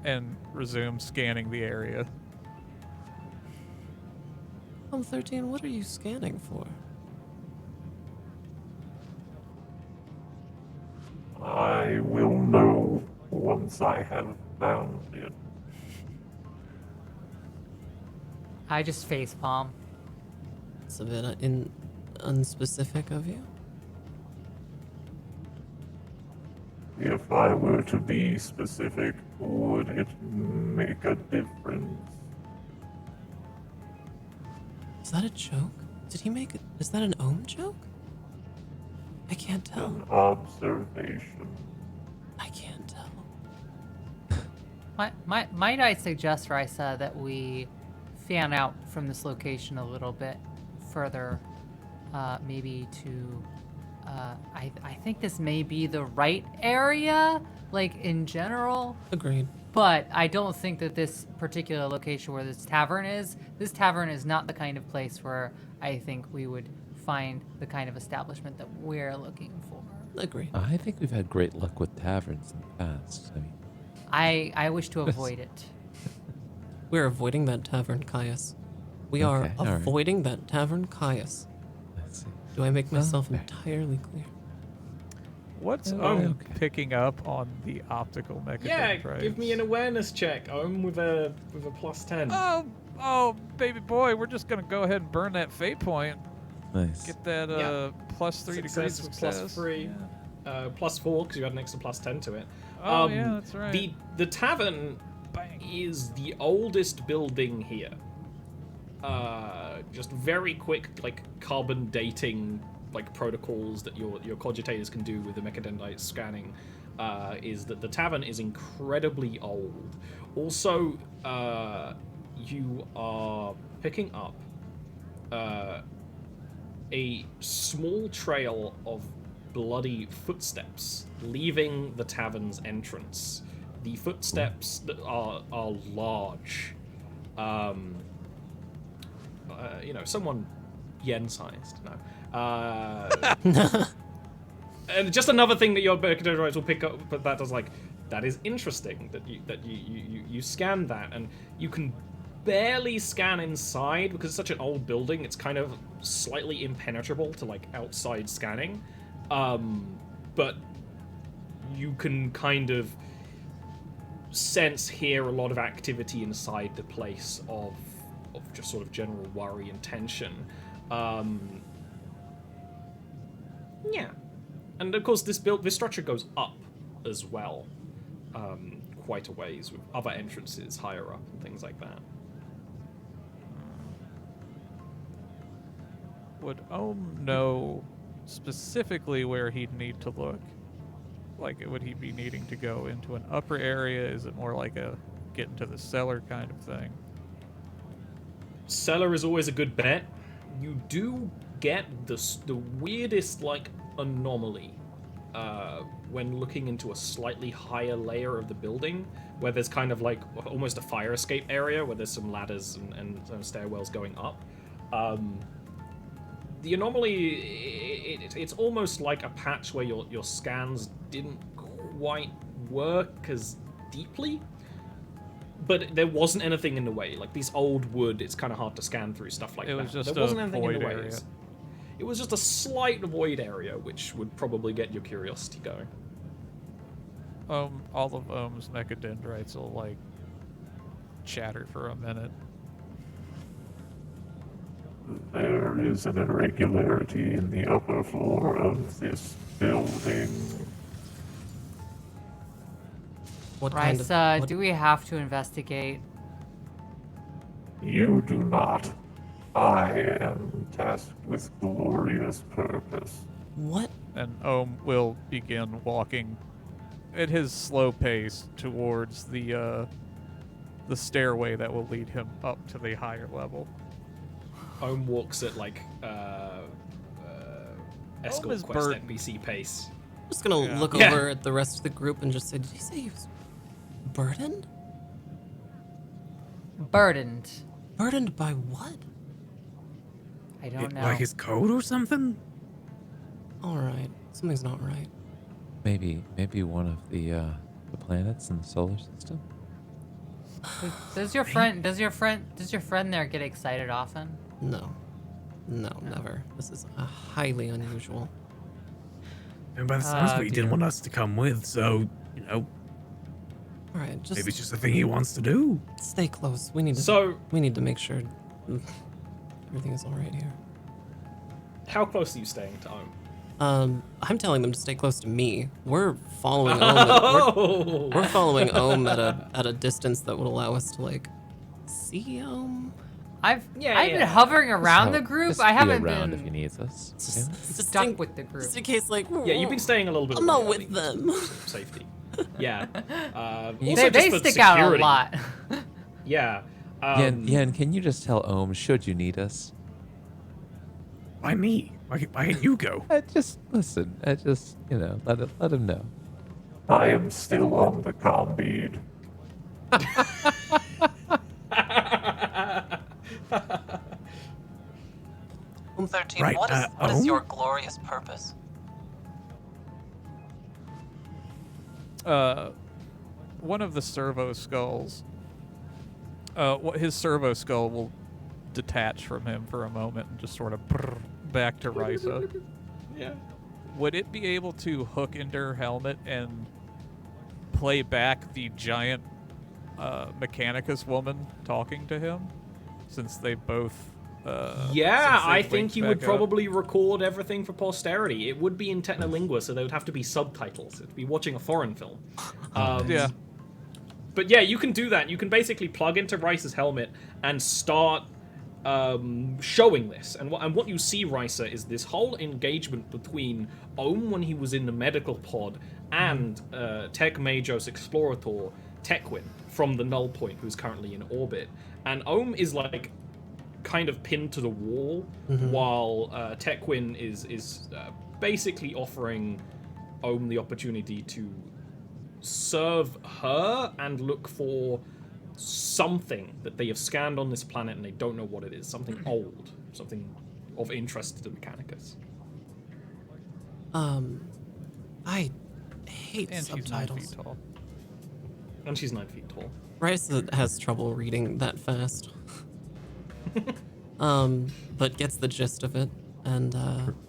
and resume scanning the area. Ohm 13, what are you scanning for? I will know once I have found it. I just facepalm. It's a bit unspecific of you. If I were to be specific, would it make a difference? Is that a joke? Did he make it? Is that an ohm joke? I can't tell. An observation. I can't tell. Might I suggest, Risa, that we fan out from this location a little bit further, maybe to, I think this may be the right area, like in general, Agreed. but I don't think that this particular location where this tavern is not the kind of place where I think we would find the kind of establishment that we're looking for. Agreed. I think we've had great luck with taverns in the past. I mean, I wish to avoid it. We're avoiding that tavern, Caius. We are Okay, all right. avoiding that tavern, Caius. let's see. Do I make myself Okay. entirely clear? What's Oh, Ohm okay. picking up on the optical Yeah, mechadendrites? give me an awareness check. I'm with a +10. Oh, baby boy, we're just gonna go ahead and burn that fate point. Nice. Get that Yeah. +3 degrees Success of with success. +3. Yeah. +4 because you had an extra +10 to it. Oh, yeah, that's right. The tavern Bang. is the oldest building here. Just very quick, like carbon dating, like protocols that your cogitators can do with the mechadendrite scanning. Is that the tavern is incredibly old. Also, you are picking up a small trail of bloody footsteps leaving the tavern's entrance. The footsteps that are large. Someone yen-sized. No. And just another thing that your mechadendrites will pick up, but that is interesting that you scan that, and you can barely scan inside because it's such an old building. It's kind of slightly impenetrable to like outside scanning, but you can kind of sense here a lot of activity inside the place of just sort of general worry and tension. Yeah. And of course, this structure goes up as well, quite a ways, with other entrances higher up and things like that. Would Ohm know specifically where he'd need to look? Like, would he be needing to go into an upper area? Is it more like a get into the cellar kind of thing? Cellar is always a good bet. You do get the weirdest like anomaly when looking into a slightly higher layer of the building, where there's kind of like almost a fire escape area where there's some ladders and some stairwells going up. The anomaly, it's almost like a patch where your scans didn't quite work as deeply, but there wasn't anything in the way. Like these old wood, it's kind of hard to scan through stuff like that. It was just there wasn't a anything in void the way. area. It was just a slight void area, which would probably get your curiosity going. All of Ohm's mechadendrites will like chatter for a minute. There is an irregularity in the upper floor of this building. What kind of? Risa, what- do we have to investigate? You do not. I am tasked with glorious purpose. What? And Ohm will begin walking at his slow pace towards the stairway that will lead him up to the higher level. Ohm walks at like escort is quest burdened. NPC pace. I'm just gonna Yeah. look Yeah. over at the rest of the group and just say, did he say he was burdened? Burdened. Burdened by what? I don't know. Like his code or something? All right, something's not right. Maybe one of the planets in the solar system. Does your friend there get excited often? No, never. This is highly unusual. And by the sounds of Oh, it, he didn't dear. want us to come with, so, All right, just maybe it's just a thing he wants to do. stay close. We need to. So, We need to make sure everything is all right here. how close are you staying to Ohm? I'm telling them to stay close to me. We're following Ohm. We're following Ohm at a distance that would allow us to like see Ohm. I've Yeah, been yeah. hovering around the Just group. be I haven't around if he been needs us. Just stuck in, with the group. just in case, like. Yeah, you've been staying a little bit. I'm not away, with them. Safety. Yeah. Also They just for stick out a security. lot. Yeah. Yen, can you just tell Ohm should you need us? Why me? Why can't you go? Just listen. Just let him know. I am still on the comm bead. 13, Right, what is Ohm? your glorious purpose? One of the servo skulls. His servo skull will detach from him for a moment and just sort of back to Risa. Yeah. Would it be able to hook into her helmet and play back the giant Mechanicus woman talking to him? Since they both. Yeah, since they I linked think you would back up? probably record everything for posterity. It would be in Technolingua, so there would have to be subtitles. It'd be watching a foreign film. Yeah. But yeah, you can do that. You can basically plug into Rice's helmet and start showing this. And what you see, Risa, is this whole engagement between Ohm when he was in the medical pod and Tech Majos Explorator Techwin from the Null Point, who's currently in orbit. And Ohm is like kind of pinned to the wall, while Techwin is basically offering Ohm the opportunity to serve her and look for something that they have scanned on this planet and they don't know what it is. Something old, something of interest to Mechanicus. I hate And she's 9 subtitles. feet tall. And she's 9 feet tall. Rice has trouble reading that fast. But gets the gist of it, and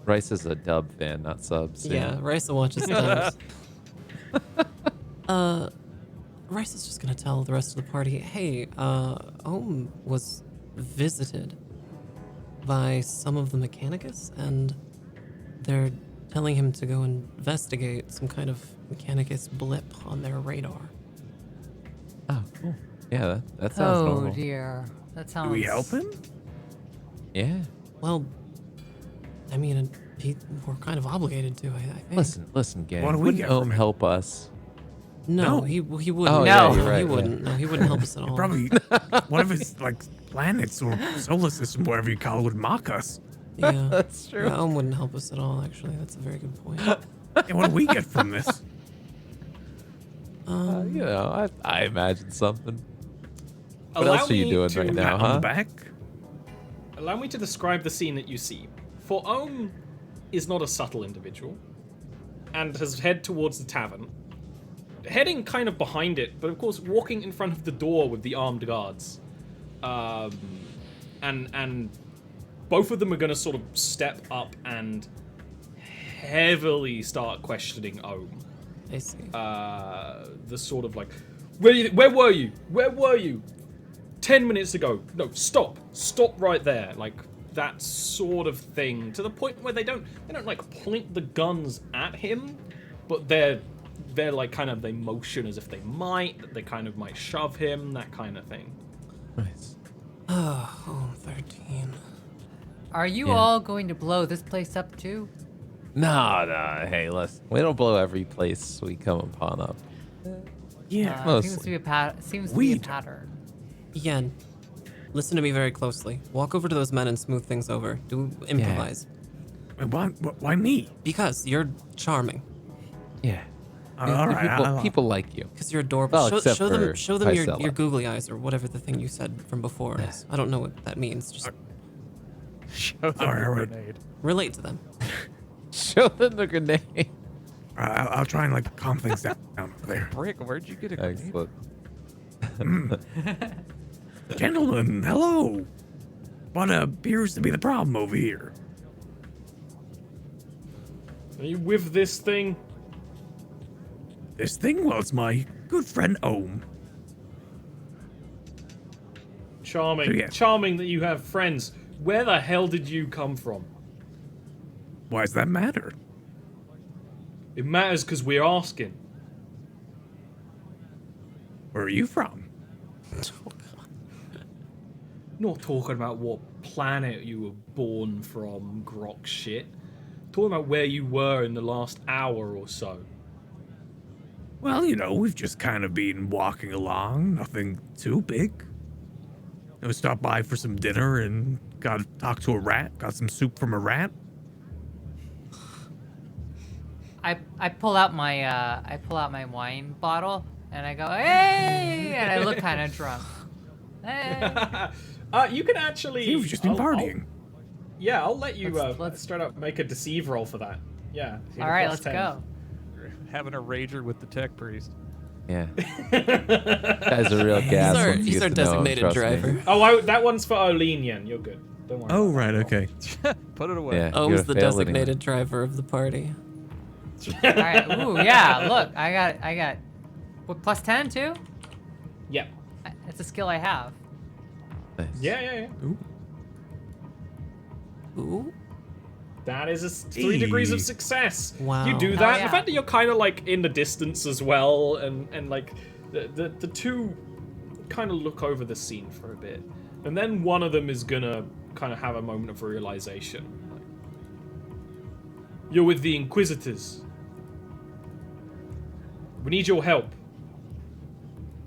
Rice is a dub fan, not subs. yeah, Rice watches dubs. Rice is just gonna tell the rest of the party, hey, Ohm was visited by some of the Mechanicus, and they're telling him to go investigate some kind of Mechanicus blip on their radar. Oh, cool. Yeah, that sounds Oh normal. dear, that sounds. Do we help him? Yeah. Well, I mean, we're kind of obligated to, I think. Listen, gang. What do we Wouldn't get Ohm from it? help us? No, No. he wouldn't. Oh, yeah, no, you're right, he yeah. wouldn't. No, he wouldn't help us at all. Probably one of his like planets or solar system, whatever you call it, would mock us. Yeah, That's true. yeah, Ohm wouldn't help us at all. Actually, that's a very good point. And what do we get from this? I imagine something. What Allow else are you me doing to- right Pat now, on the huh? back? Allow me to describe the scene that you see. For Ohm is not a subtle individual, and has head towards the tavern, heading kind of behind it, but of course walking in front of the door with the armed guards. And both of them are going to sort of step up and heavily start questioning Ohm. I see. The sort of like, where were you? Where were you? 10 minutes ago. No, stop right there. Like that sort of thing, to the point where they don't like point the guns at him, but they're like kind of, they motion as if they kind of might shove him, that kind of thing. Nice. Oh, 13. Are you Yeah. all going to blow this place up too? No. Hey, listen. We don't blow every place we come upon up. Yeah. Mostly. Seems to be seems to We be a don't. pattern. Yen, listen to me very closely. Walk over to those men and smooth things over. Do improvise. Why me? Because you're charming. Yeah. All right. People like you. Because you're adorable. Well, except show them, for show them your Paisella. googly eyes or whatever the thing you said from before is. I don't know what that means. Just Show them All right, the all right. grenade. relate to them. Show them the grenade. I'll try and like calm things down over there. Brick, where'd you get a grenade? Excellent. Gentlemen, hello. What appears to be the problem over here? Are you with this thing? This thing? Well, it's my good friend Ohm. Charming. Yeah. Charming that you have friends. Where the hell did you come from? Why does that matter? It matters because we're asking. Where are you from? Not talking about what planet you were born from, grok shit. Talking about where you were in the last hour or so. Well, you know, we've just kind of been walking along, nothing too big. We stopped by for some dinner and got to talk to a rat, got some soup from a rat. I pull out my wine bottle and I go, hey, and I look kind of drunk. Hey. You can actually. You've just been partying. I'll let you Let's- straight up make a deceive roll for that. Yeah. All right, plus let's 10. go. Having a rager with the tech priest. Yeah. Guy's a real gas. once you He's our get to know him, designated trust me. driver. Oh, that one's for Olenian. You're good. Don't worry. Oh, about right, that. okay. Put it away. Yeah. Ohm's you're the a fail anyway. designated driver of the party. All right. Ooh, yeah. Look, I got. What, plus 10 too? Yeah. It's a skill I have. Nice. Yeah. Ooh. That is 3 degrees of Hey. success. Wow. You do Oh, that. yeah. The fact that you're kind of like in the distance as well, and like the two kind of look over the scene for a bit, and then one of them is gonna kind of have a moment of realization. Like, you're with the Inquisitors. We need your help.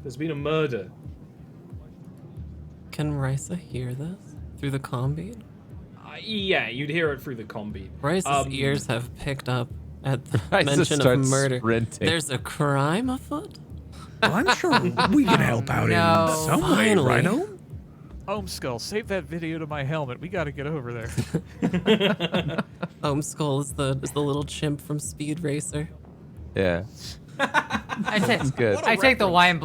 There's been a murder. Can Risa hear this through the comm bead? Yeah, you'd hear it through the combi. Risa's ears have picked up at the Risa mention of starts murder. sprinting. There's a crime afoot? Well, I'm sure we can help out no. in some way, Finally. right, Ohm? Skull, save that video to my helmet. We got to get over there. Ohm Skull is the little chimp from Speed Racer. Yeah. I take good. I take the wine.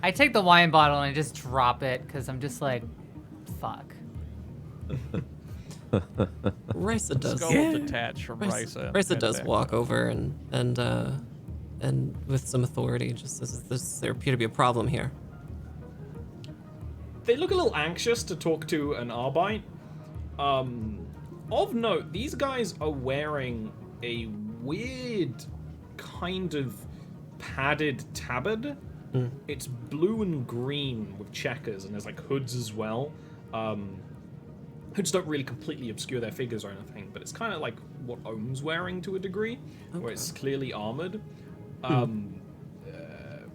I take the wine bottle and I just drop it because I'm just like, fuck. Risa does. Skull will detach from Risa. and Risa head does back. walk over and with some authority just says there appear to be a problem here. They look a little anxious to talk to an Arbite. Of note, these guys are wearing a weird kind of padded tabard. It's blue and green with checkers, and there's like hoods as well. Hoods don't really completely obscure their figures or anything, but it's kind of like what Ohm's wearing to a degree, where it's clearly armored.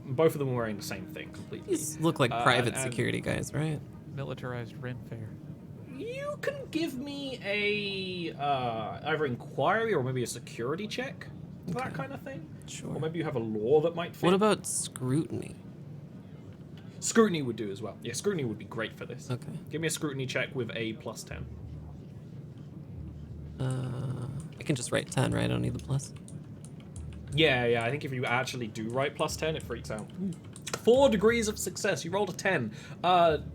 Both of them are wearing the same thing completely. These look like private and- security guys, right? Militarized Ren Fair. You can give me a either inquiry or maybe a security check for that kind of thing. Sure. Or maybe you have a law that might fit. What about scrutiny? Scrutiny would do as well. Yeah, scrutiny would be great for this. Okay. Give me a scrutiny check with a plus 10. I can just write 10, right? I don't need the plus. Yeah, I think if you actually do write plus 10, it freaks out. 4 degrees of success. You rolled a 10.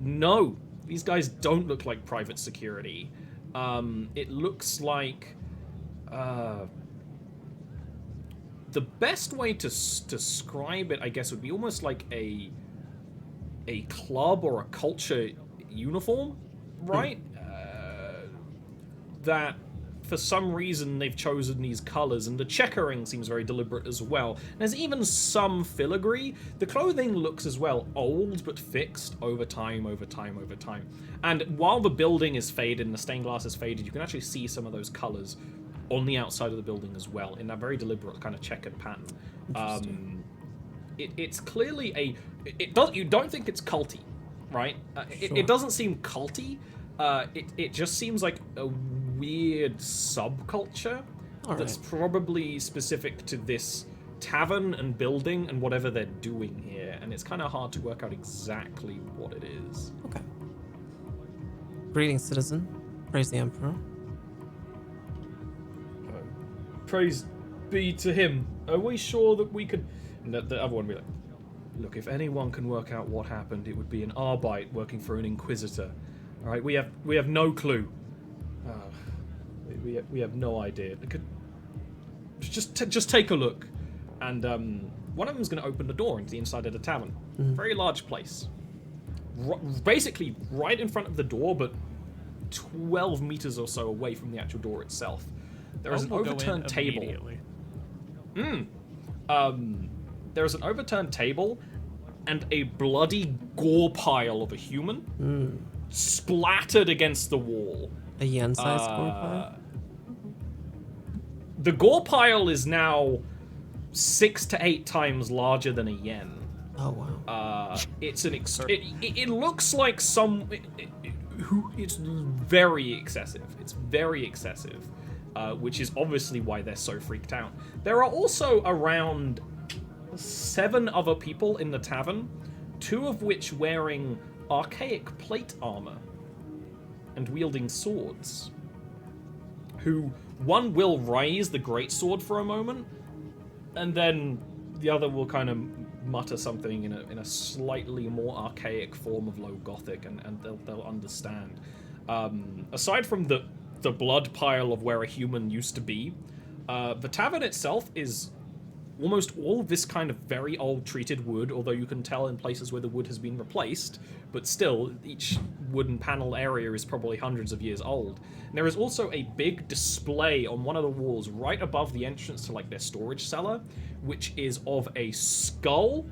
No. These guys don't look like private security. It looks like... the best way to describe it, I guess, would be almost like a club or a culture uniform, right? That for some reason they've chosen these colors, and the checkering seems very deliberate as well. There's even some filigree. The clothing looks as well old but fixed over time. And while the building is faded and the stained glass is faded, you can actually see some of those colors on the outside of the building as well, in that very deliberate kind of checkered pattern. It's clearly you don't think it's culty, right? It doesn't seem culty. It just seems like a weird subculture that's probably specific to this tavern and building and whatever they're doing here, and it's kind of hard to work out exactly what it is. Okay. Greetings, citizen. Praise the Emperor. Praise be to him. Are we sure that we could... And the other one would be like, look, if anyone can work out what happened, it would be an Arbite working for an Inquisitor. All right, we have no clue. We have no idea. Just take a look. And one of them's going to open the door into the inside of the tavern. Very large place. Basically right in front of the door, but 12 meters or so away from the actual door itself. There is an We'll go in overturned table. immediately. There's an overturned table and a bloody gore pile of a human splattered against the wall. A yen-sized gore pile? The gore pile is now 6 to 8 times larger than a yen. Oh, wow. It's an it looks like it's very excessive. It's very excessive, which is obviously why they're so freaked out. There are also around 7 other people in the tavern, 2 of which wearing archaic plate armor and wielding swords, who one will raise the greatsword for a moment, and then the other will kind of mutter something in a slightly more archaic form of low gothic, and they'll understand. Aside from the blood pile of where a human used to be, the tavern itself is almost all this kind of very old treated wood, although you can tell in places where the wood has been replaced, but still, each wooden panel area is probably hundreds of years old. And there is also a big display on one of the walls right above the entrance to like their storage cellar, which is of a skull,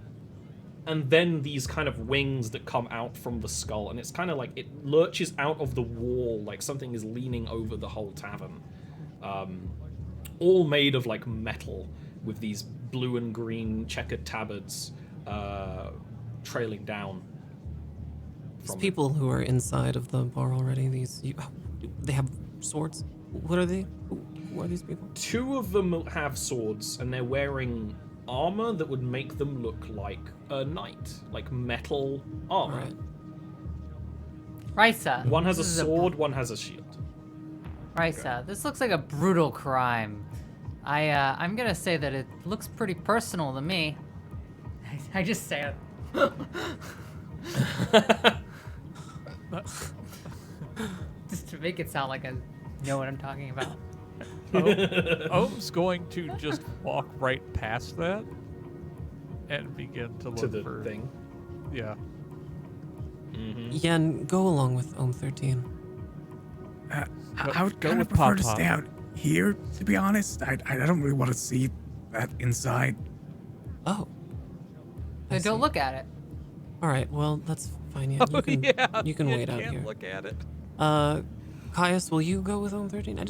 and then these kind of wings that come out from the skull, and it's kind of like it lurches out of the wall like something is leaning over the whole tavern. All made of like metal, with these blue and green checkered tabards trailing down. These people who are inside of the bar already, they have swords? What are they? Who are these people? 2 of them have swords, and they're wearing armor that would make them look like a knight, like metal armor. Right. Risa. One has a sword, one has a shield. Risa, this looks like a brutal crime. I'm gonna say that it looks pretty personal to me. I just say it. Just to make it sound like I know what I'm talking about. Ohm's going to just walk right past that and begin to look To the for thing. Yeah. Yen, go along with Ohm 13. I would go kind of with prefer to Pop-Pop. stay out here, to be honest. I don't really want to see that inside. Oh. Then don't look at it. All right, well, that's fine. Yen. You can wait out here. Look at it. Caius, will you go with Ohm 13? He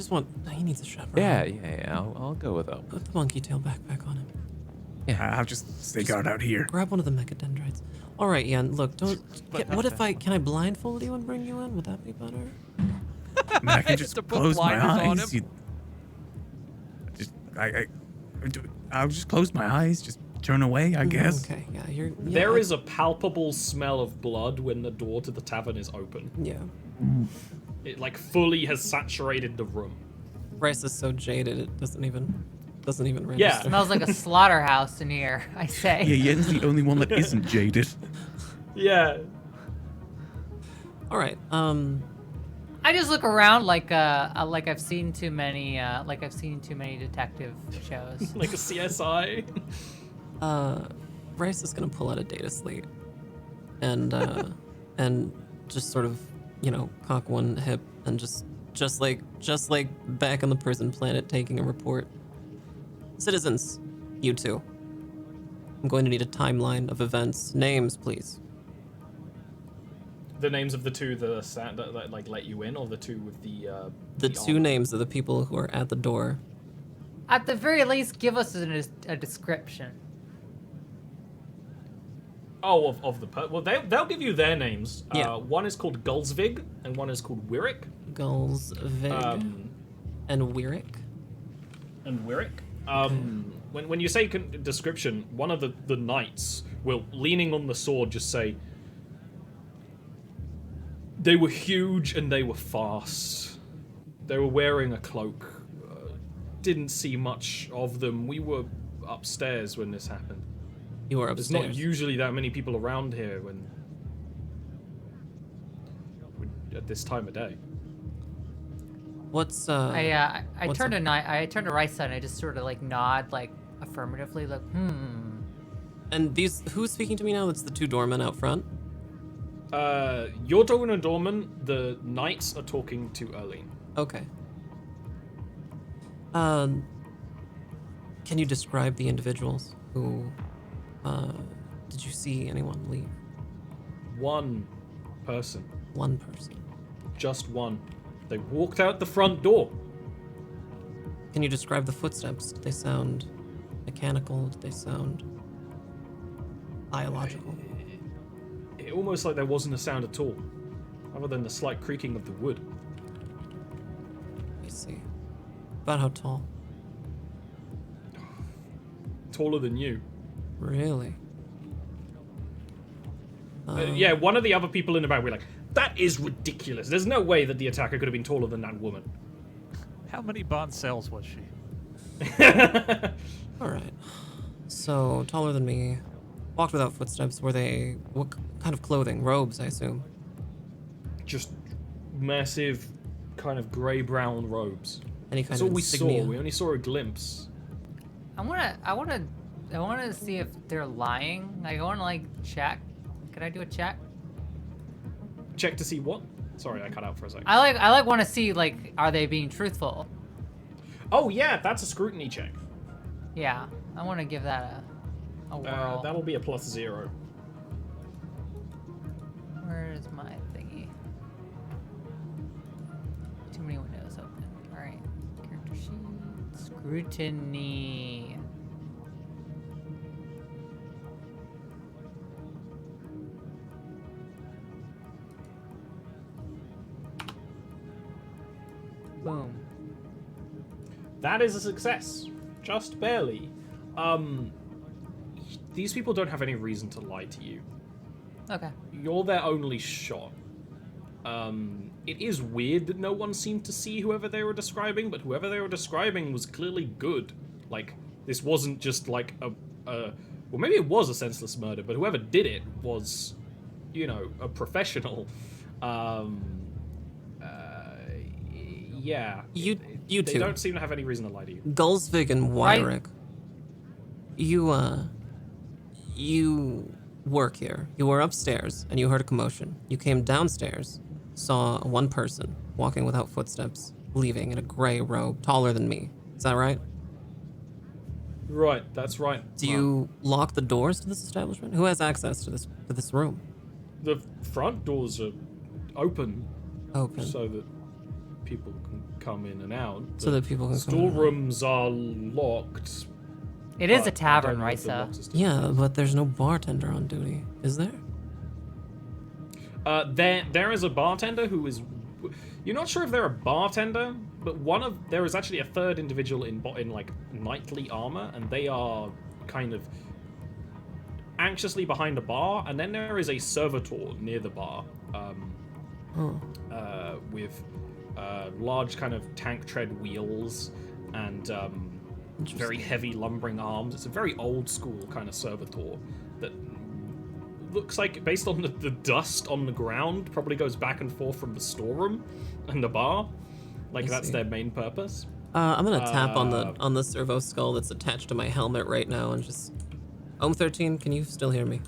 needs a chaperone. Yeah. I'll go with Ohm. Put the monkey tail backpack on him. I'll just stay guard out here. Grab one of the mechadendrites. All right, Yen, look, can I blindfold you and bring you in? Would that be better? I can just To put close my blinders on eyes. I'll just close my eyes, just turn away, I guess. Okay, yeah, There is a palpable smell of blood when the door to the tavern is open. Yeah. It like fully has saturated the room. Bryce is so jaded it doesn't even register. Yeah. Smells like a slaughterhouse in here, I say. Yeah, Yen's the only one that isn't jaded. Yeah. All right. I just look around like I've seen too many detective shows. Like a CSI. Bryce is gonna pull out a data slate, and just sort of, cock one hip and just like back on the prison planet taking a report. Citizens, you two. I'm going to need a timeline of events. Names, please. The names of the 2 that like let you in, or the 2 with the The 2 names of the people who are at the door. At the very least, give us a description. Oh, of the well, they'll give you their names. Yeah. One is called Gulsvig, and one is called Wirrick. Gulsvig and Wirrick. When you say description, one of the knights will, leaning on the sword, just say, they were huge and they were fast. They were wearing a cloak. Didn't see much of them. We were upstairs when this happened. You were upstairs. There's not usually that many people around here at this time of day. What's I what's turned up? I turned to Risa and I just sort of like nod like affirmatively, like And who's speaking to me now? That's the 2 doormen out front. You're talking to Dorman. The knights are talking to Erlene. Okay. Can you describe the individuals who, did you see anyone leave? One person. One person. Just one. They walked out the front door. Can you describe the footsteps? Did they sound mechanical? Did they sound biological? It almost like there wasn't a sound at all, other than the slight creaking of the wood. I see. About how tall? Taller than you. Really? Yeah, one of the other people in the back were like, that is ridiculous. There's no way that the attacker could have been taller than that woman. How many bond cells was she? Alright. So, taller than me. Walked without footsteps. Were they... What kind of clothing? Robes, I assume. Just massive, kind of grey-brown robes. Any kind That's of all we insignia? saw. We only saw a glimpse. I wanna see if they're lying. I wanna like check. Can I do a check? Check to see what? Sorry, I cut out for a second. I want to see like, are they being truthful? Oh yeah, that's a scrutiny check. Yeah, I want to give that a whirl. That'll be a +0. Where's my thingy? Too many windows open. All right, character sheet, scrutiny. Boom. That is a success. Just barely. These people don't have any reason to lie to you. Okay. You're their only shot. It is weird that no one seemed to see whoever they were describing, but whoever they were describing was clearly good. Like, this wasn't just like well, maybe it was a senseless murder, but whoever did it was, you know, a professional. Yeah. You They two. don't seem to have any reason to lie to you. Gulsvig and Wyrick. You work here. You were upstairs and you heard a commotion. You came downstairs, saw one person walking without footsteps, leaving in a gray robe, taller than me. Is that right? Right, that's right. Do you lock the doors to this establishment? Who has access to this room? The front doors are open Open. so that people can come in and out. So that people can come in and out. Storerooms are locked. It is but a I tavern, don't know right, if the sir? lock system- Yeah, but there's no bartender on duty, is there? There is a bartender who is. You're not sure if they're a bartender, but there is actually a third individual in like knightly armor, and they are kind of anxiously behind a bar, and then there is a servitor near the bar, with large kind of tank tread wheels and very heavy lumbering arms. It's a very old school kind of servitor that looks like, based on the dust on the ground, probably goes back and forth from the storeroom and the bar. Like, that's their main purpose. I'm gonna tap on the servo skull that's attached to my helmet right now and just... Ohm13, can you still hear me?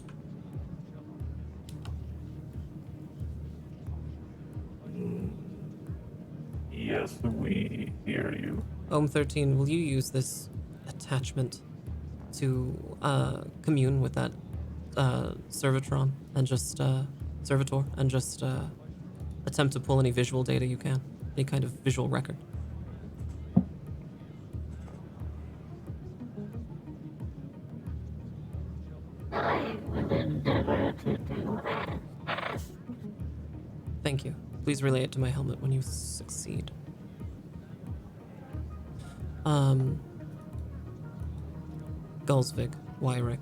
Yes, we hear you. Ohm13, will you use this attachment to commune with that servitor and just attempt to pull any visual data you can, any kind of visual record? Thank you. Please relay it to my helmet when you succeed. Gulsvig, Wyrick.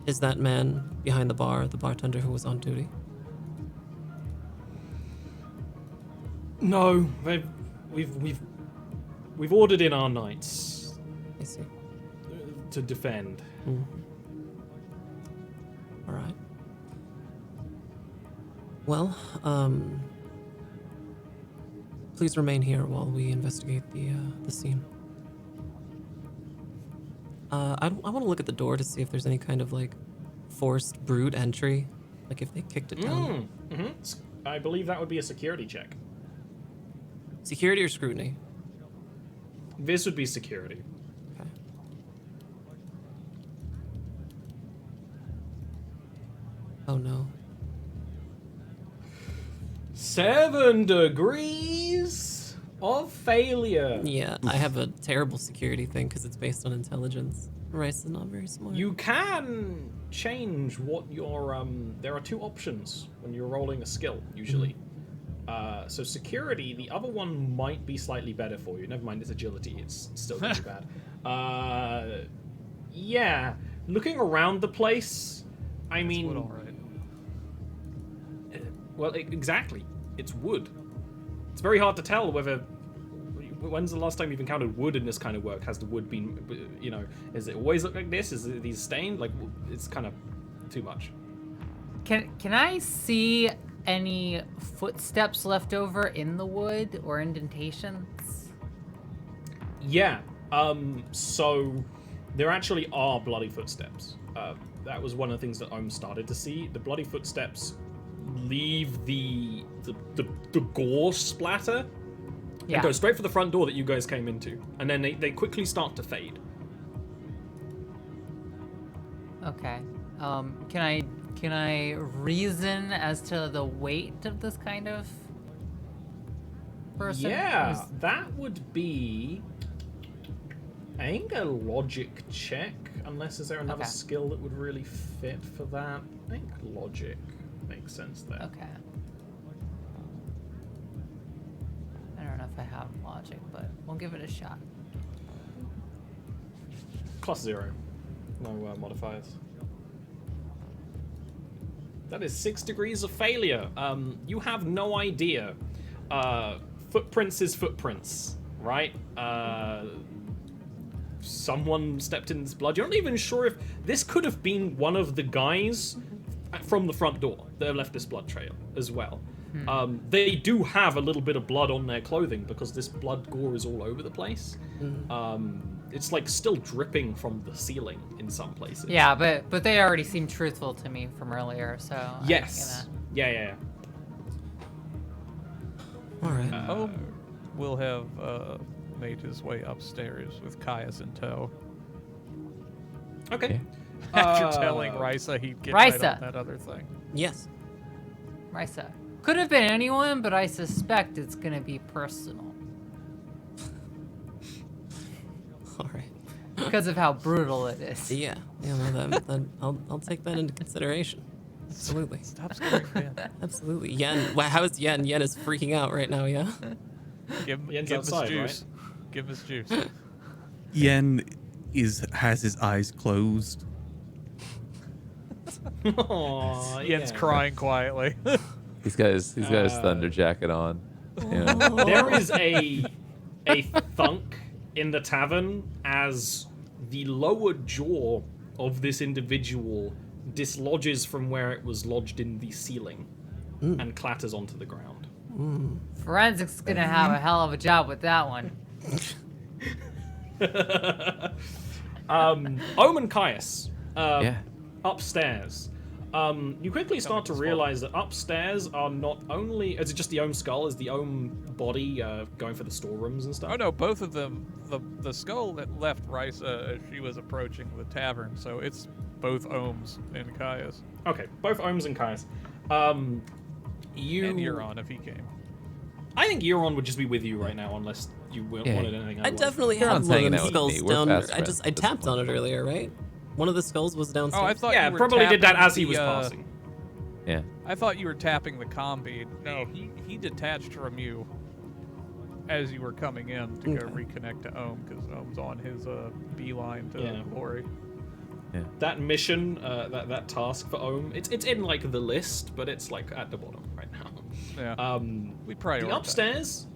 Is that man behind the bar the bartender who was on duty? No, we've ordered in our knights I see. to defend. All right. Well, please remain here while we investigate the scene. I want to look at the door to see if there's any kind of like forced brute entry, like if they kicked it down. I believe that would be a security check. Security or scrutiny? This would be security. Oh no. 7 degrees of failure. Yeah, I have a terrible security thing because it's based on intelligence. Rice is not very smart. You can change what your there are 2 options when you're rolling a skill usually. So security, the other one might be slightly better for you. Never mind, it's agility. It's still really bad. Yeah, looking around the place, I mean, Wood, all right. well, exactly. It's wood. It's very hard to tell whether. When's the last time you've encountered wood in this kind of work? Has the wood been, you know, is it always look like this? Is it these stained? Like, it's kind of too much. Can I see any footsteps left over in the wood or indentations? Yeah. So there actually are bloody footsteps. That was one of the things that Ohm started to see. The bloody footsteps leave the gore splatter Yeah. and go straight for the front door that you guys came into, and then they quickly start to fade. Okay. Can I reason as to the weight of this kind of person? Yeah, that would be, I think, a logic check. Unless is there another Okay. skill that would really fit for that? I think logic makes sense there. Okay. I don't know if I have logic, but we'll give it a shot. +0. No modifiers. That is 6 degrees of failure. You have no idea. Footprints is footprints, right? Someone stepped in this blood. You're not even sure if this could have been one of the guys from the front door that have left this blood trail as well. They do have a little bit of blood on their clothing because this blood gore is all over the place. It's like still dripping from the ceiling in some places. Yeah, but they already seemed truthful to me from earlier, so Yes. I'm Yeah. All right. Will have made his way upstairs with Caius in tow. Okay. After telling Risa he'd get right Risa. on that other thing. Yes. gonna Risa. Could have been anyone, but I suspect it's gonna be personal All right. because of how brutal it is. Yeah. Yeah. No, that I'll take that into consideration. Absolutely. Stop scaring Ben. Absolutely. Yen. How is Yen? Yen is freaking out right now. Yeah. Give him Yen's his outside, juice. Give him his juice. Yen has his eyes closed. Aww, Yen's crying quietly. He's got his thunder jacket on. Yeah. There is a thunk in the tavern as the lower jaw of this individual dislodges from where it was lodged in the ceiling and clatters onto the ground. Forensics gonna have a hell of a job with that one. Omen Caius, Yeah. upstairs. You quickly start to realize that upstairs are not only... Is it just the Ohm skull? Is the Ohm body going for the storerooms and stuff? Oh no, both of them. The skull that left Risa as she was approaching the tavern, so it's both Ohms and Caius. Okay, both Ohms and Caius. You... And Euron if he came. I think Euron would just be with you right now, unless you wanted anything. I otherwise. definitely You're have not one hanging of the out with skulls me. We're down. fast I friends at this tapped on point. it earlier, right? One of the skulls was downstairs. Oh, I thought Yeah, you were probably did that tapping as he was the, passing. Yeah. I thought you were tapping the comm bead. No, he detached from you as you were coming in to go reconnect to Ohm because Ohm's on his beeline to Glory. That mission, that task for Ohm, it's in like the list, but it's like at the bottom right now. Yeah. We prioritize. The upstairs,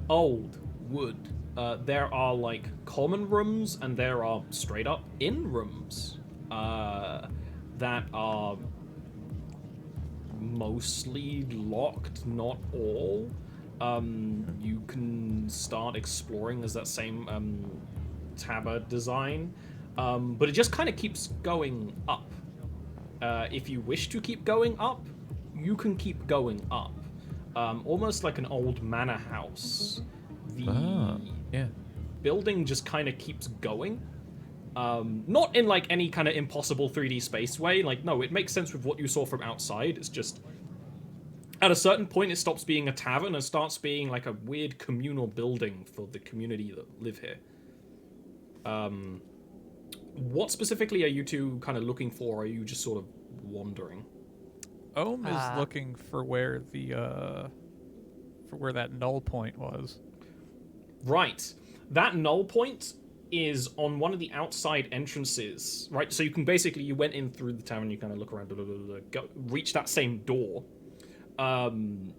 old wood. There are like common rooms and there are straight up in rooms that are mostly locked, not all. You can start exploring as that same tabard design, but it just kind of keeps going up. If you wish to keep going up, you can keep going up. Almost like an old manor house. The Yeah. building just kind of keeps going. Not in like any kind of impossible 3D space way. Like, no, it makes sense with what you saw from outside. It's just at a certain point it stops being a tavern and starts being like a weird communal building for the community that live here. What specifically are you two kind of looking for? Or are you just sort of wandering? Ohm is looking for where that null point was. Right. That null point is on one of the outside entrances, right? So you went in through the tavern, you kind of look around, reach that same door, and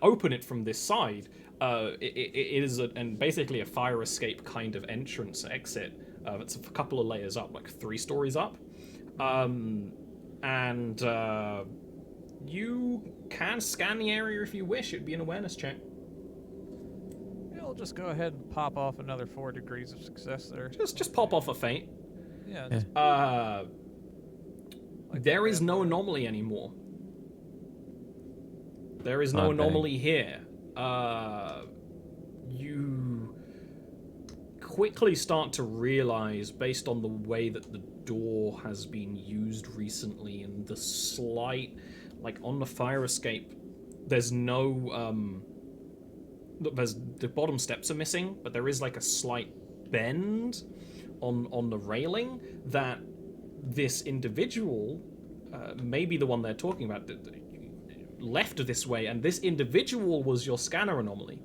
open it from this side. It is basically a fire escape kind of entrance exit. It's a couple of layers up, like 3 stories up. You can scan the area if you wish. It'd be an awareness check. I'll just go ahead and pop off another 4 degrees of success there. Just pop off a feint. Yeah. There is no anomaly anymore. There is no anomaly here. You quickly start to realize, based on the way that the door has been used recently and the slight, like on the fire escape, there's no, the bottom steps are missing, but there is like a slight bend on the railing that this individual, maybe the one they're talking about, left this way, and this individual was your scanner anomaly.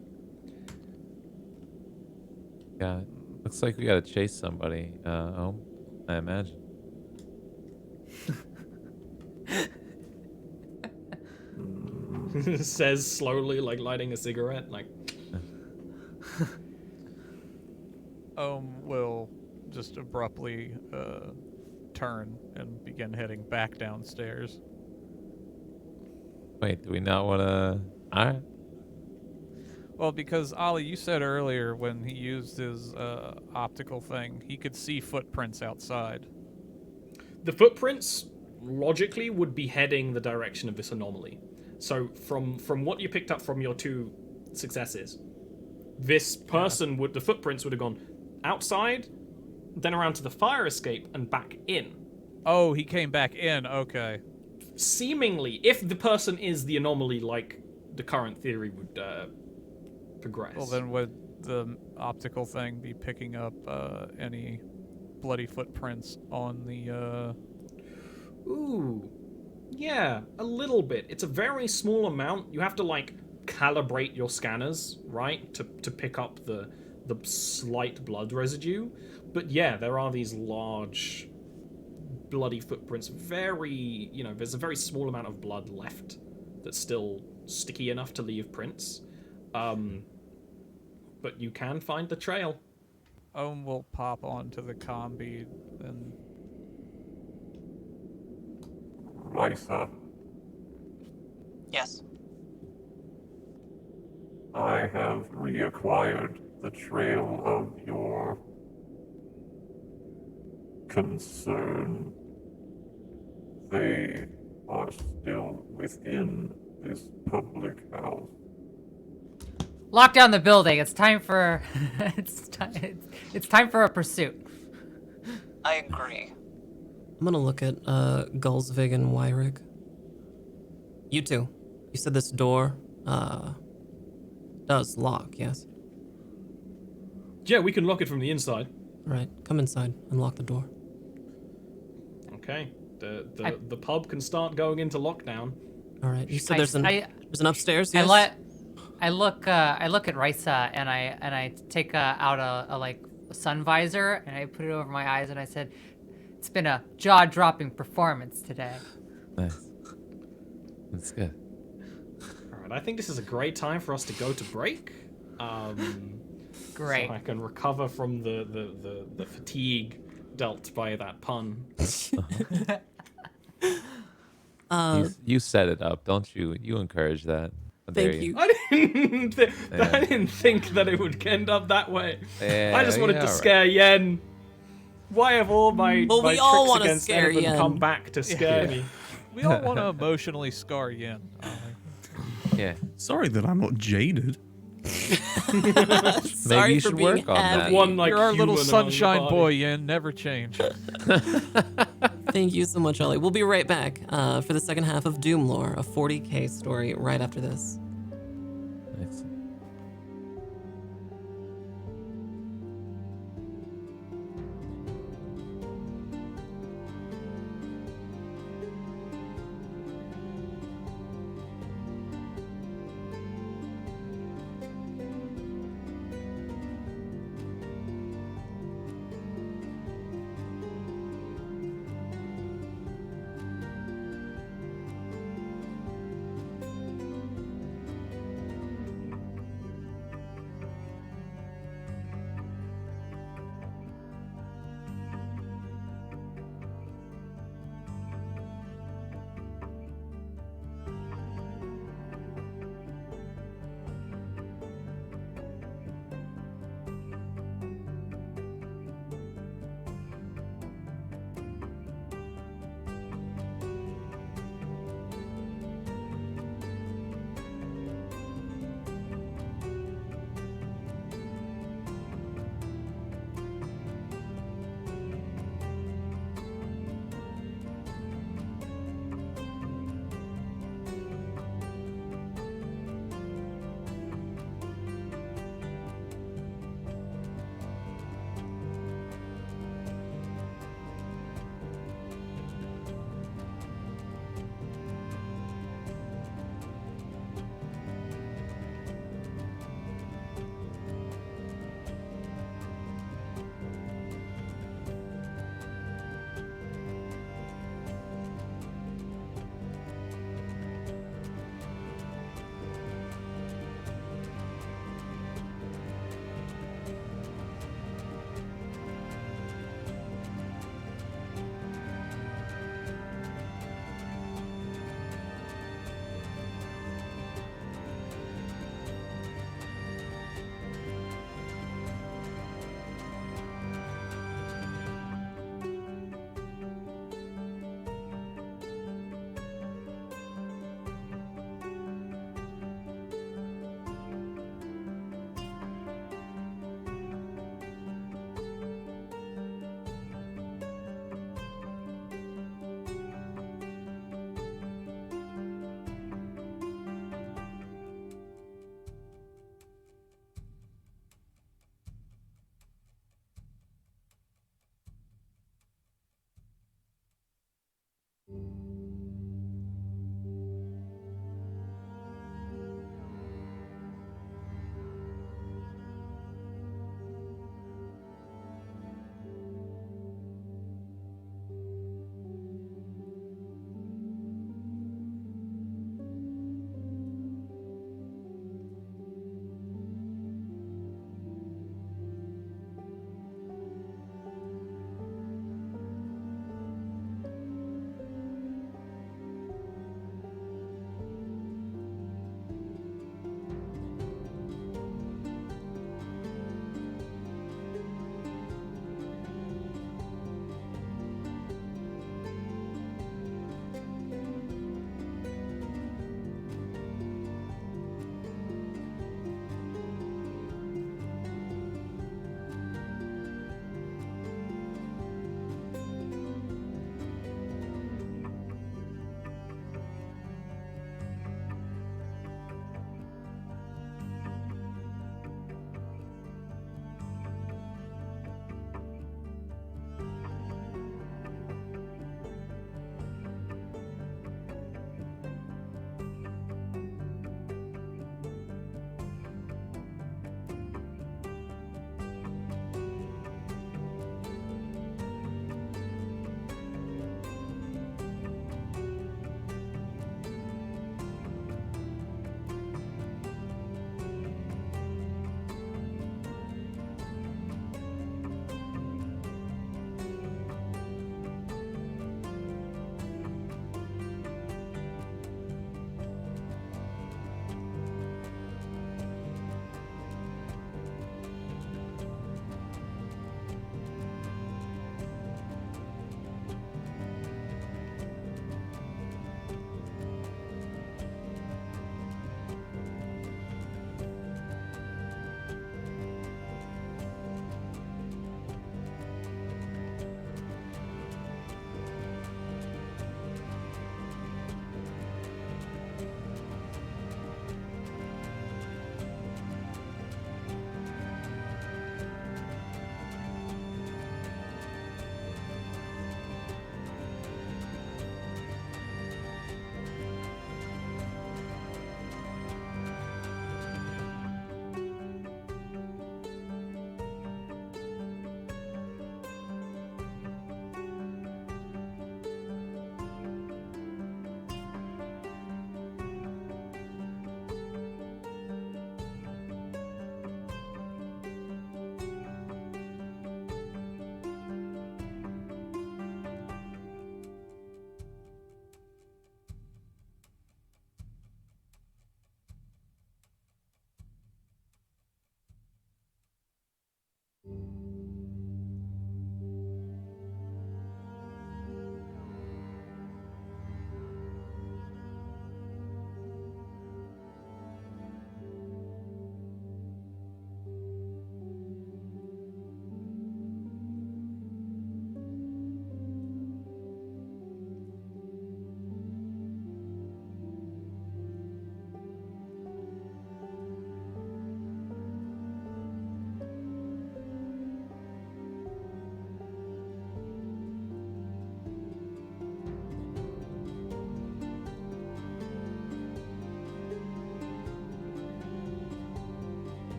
Yeah, looks like we gotta chase somebody. I imagine. Says slowly, like lighting a cigarette, like. Will just abruptly turn and begin heading back downstairs. Wait, do we not want to? All right. Well, because Ollie, you said earlier when he used his optical thing, he could see footprints outside. The footprints, logically, would be heading the direction of this anomaly. So from what you picked up from your 2 successes, this person the footprints would have gone outside, then around to the fire escape, and back in. Oh, he came back in, okay. Seemingly, if the person is the anomaly like the current theory would progress. Well, then would the optical thing be picking up any bloody footprints on the... Ooh. Yeah, a little bit. It's a very small amount. You have to, like, calibrate your scanners, right? To pick up the slight blood residue. But yeah, there are these large bloody footprints. Very, there's a very small amount of blood left that's still sticky enough to leave prints. But you can find the trail. Will pop onto the combi and... Lysa, Yes. I have reacquired the trail of your concern. They are still within this public house. Lock down the building. It's time for it's time for a pursuit. I agree. I'm gonna look at Gulsvig and Wyrig. You two. You said this door does lock, yes? Yeah, we can lock it from the inside. All right, come inside. Unlock the door. Okay. The pub can start going into lockdown. All right. You said there's an upstairs. Yes. I look at Risa and I take out a like sun visor and I put it over my eyes and I said, "It's been a jaw-dropping performance today." Nice. That's good. All right, I think this is a great time for us to go to break. Great. So I can recover from the fatigue dealt by that pun. You set it up, don't you? You encourage that. Thank you. I didn't think that it would end up that way. Yeah, I just wanted to scare Yen. Why have all my Well, my we all tricks wanna against scare Evan Yen. come back to scare me? We all want to emotionally scar Yin. Yeah. Sorry that I'm not jaded. Sorry you for should being work on that. heavy. One like You're our little human among the sunshine party. boy, Yin. Never change. Thank you so much, Ollie. We'll be right back for the second half of DoomLore, a 40k story, right after this. Excellent.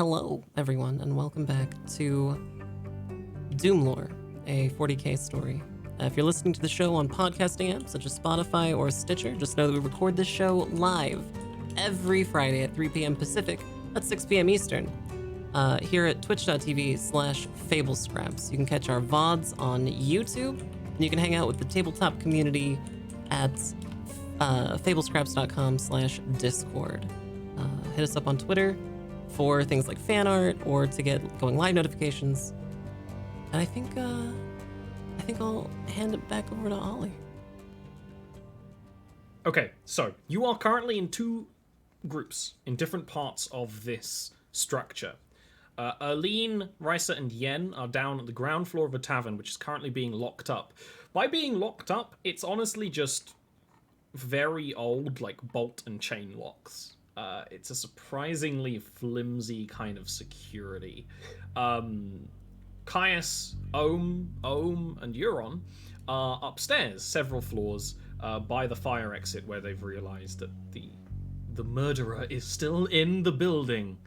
hello, everyone, and welcome back to DoomLore, a 40k story. If you're listening to the show on podcasting apps such as Spotify or Stitcher, just know that we record this show live every Friday at 3 p.m. Pacific, at 6 p.m. Eastern, here at twitch.tv/FableScraps. You can catch our VODs on YouTube, and you can hang out with the tabletop community at fablescraps.com/Discord. Hit us up on Twitter for things like fan art or to get going live notifications. And I think I'll hand it back over to Ollie. Okay, so you are currently in two groups in different parts of this structure. Erlene, Risa, and Yen are down at the ground floor of a tavern, which is currently being locked up. By being locked up, it's honestly just very old, like bolt and chain locks. It's a surprisingly flimsy kind of security. Caius, Ohm, and Euron are upstairs, several floors, by the fire exit, where they've realized that the murderer is still in the building,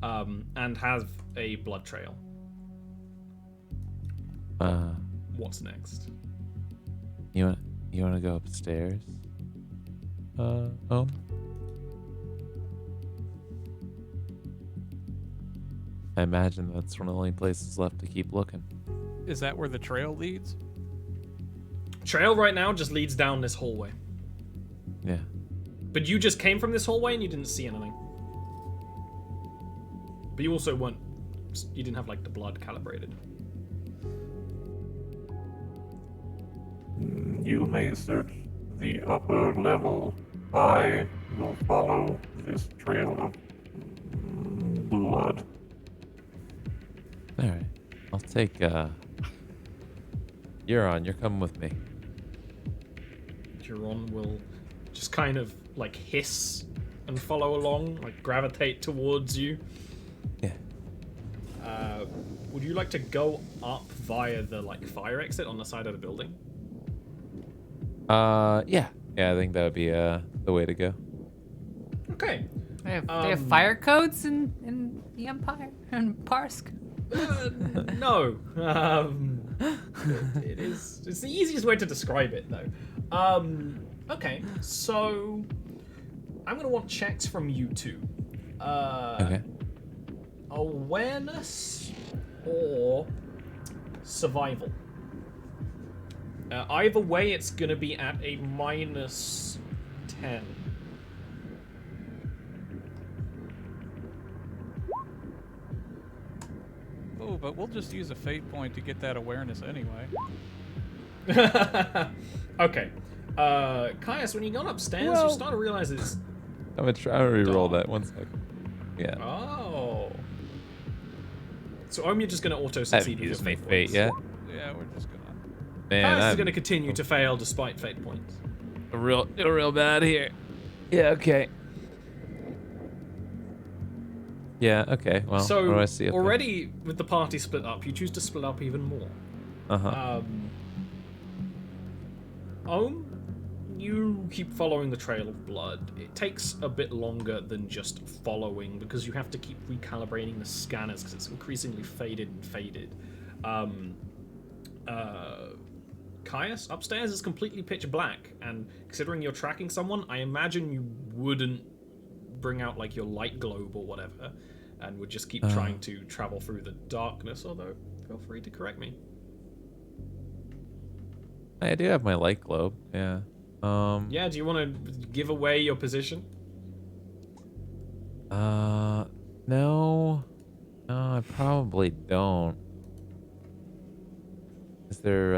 and have a blood trail. What's next? You want to go upstairs? I imagine that's one of the only places left to keep looking. Is that where the trail leads? Trail right now just leads down this hallway. Yeah. But you just came from this hallway and you didn't see anything. But you also you didn't have like the blood calibrated. You may search the upper level. I will follow this trail of blood. All right. I'll take. Euron, you're coming with me. Euron will just kind of like hiss and follow along, like gravitate towards you. Yeah. Would you like to go up via the like fire exit on the side of the building? Yeah. Yeah, I think that would be the way to go. Okay. They have fire codes in the Empire and Parsk. No. It's the easiest way to describe it, though. Okay, so I'm gonna want checks from you two. Okay. Awareness or survival. Either way, it's gonna be at a -10. Oh, but we'll just use a fate point to get that awareness anyway. Okay. Caius, when you got upstairs, you start to realize it's... I'm gonna try to reroll that 1 second. Yeah. Oh. So you're just gonna auto I succeed haven't with your used my fate fate points. yet. Yeah, we're just gonna. Man, Caius is I'm gonna continue to fail despite fate points. real bad here. Yeah. Okay. Yeah. Okay. Well, what do I see So up there? already with the party split up, you choose to split up even more. Uh-huh. You keep following the trail of blood. It takes a bit longer than just following because you have to keep recalibrating the scanners because it's increasingly faded and faded. Caius, upstairs is completely pitch black, and considering you're tracking someone, I imagine you wouldn't bring out like your light globe or whatever, and would just keep trying to travel through the darkness, although feel free to correct me. I do have my light globe. Yeah. Yeah, do you want to give away your position? No, I probably don't. Is there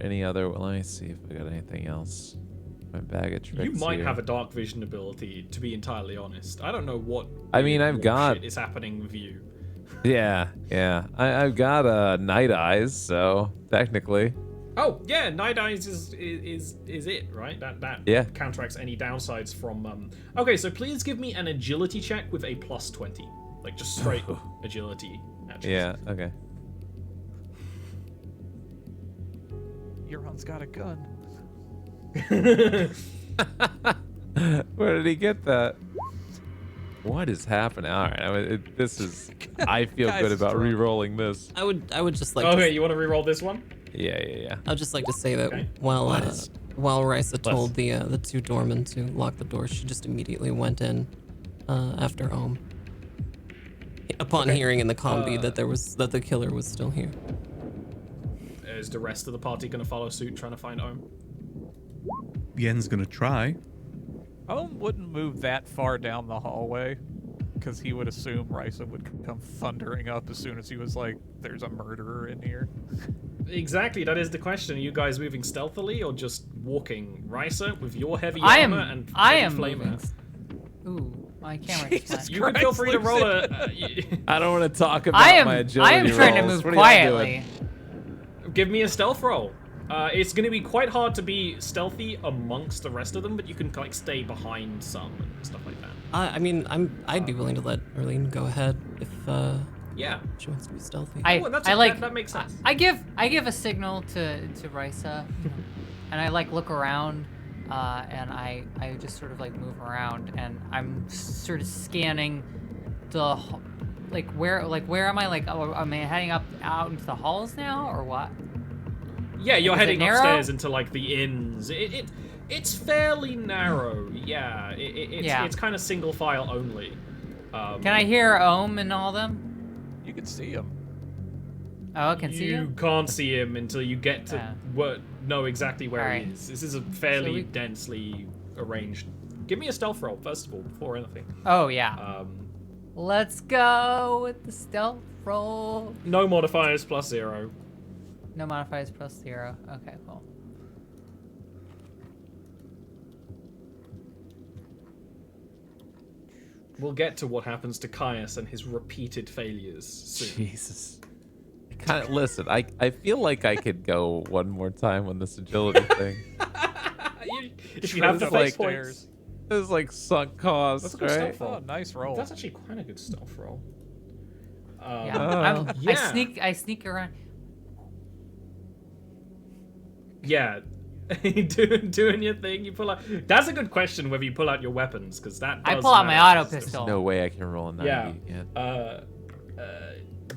any other? Well, let me see if I got anything else. My bag of tricks. You might here. have a dark vision ability, to be entirely honest. I don't know what. I mean, I've weird got- shit is happening with you. Yeah. I've got night eyes, so technically. Oh yeah, Night Eyes is it, right? That Yeah. counteracts any downsides from. Okay, so please give me an agility check with a +20, like just straight agility. Actually. Yeah. Okay. Euron's got a gun. Where did he get that? What is happening? All right, I feel Guys good is about drunk. re-rolling this. I would just like. Okay, To, you want to re-roll this one? Yeah. I'd just like to say that Okay. while What? while Risa told the two doormen to lock the door, she just immediately went in after Ohm. Upon hearing in the combi that the killer was still here. Is the rest of the party going to follow suit, trying to find Ohm? Yen's gonna try. Ohm wouldn't move that far down the hallway, because he would assume Risa would come thundering up as soon as he was like, "There's a murderer in here." Exactly, that is the question. Are you guys moving stealthily or just walking? Risa, with your heavy I am. armor and I heavy am flamer. moving. Ooh, my camera just went. You can feel free to roll a. I don't want to talk about I my am. agility I am trying to rolls. move What are y'all doing? quietly. Give me a stealth roll. It's going to be quite hard to be stealthy amongst the rest of them, but you can like stay behind some and stuff like that. I mean, I'd be willing to let Erlene go ahead if Yeah. she wants to be stealthy. Oh, that makes sense. I give a signal to Risa, and I like look around, and I just sort of like move around, and I'm sort of scanning the where am I, like, am I heading out into the halls now or what? Yeah, you're Is it heading narrow? upstairs into like the inns. It's fairly narrow. Yeah, it's kind of single file only. Can I hear Ohm and all them? You can see him. Oh, I can see You him. can't see him until you get to know exactly where Alright. he is. This is a fairly So we- densely arranged. Give me a stealth roll first of all, before anything. Oh yeah. Let's go with the stealth roll. No modifiers, +0. No modifiers, +0. Okay, cool. We'll get to what happens to Caius and his repeated failures soon. Jesus. Listen, I feel like I could go one more time on this agility thing. If you have the It's fate like- points. This is like sunk cost, That's a good right? stealth roll. Oh, nice roll. That's actually quite a good stealth roll. Yeah. yeah. I sneak around. Yeah. doing your thing. You pull out. That's a good question whether you pull out your weapons, because that. I does pull out my matter. auto pistol. No way I can roll a 90 Yeah.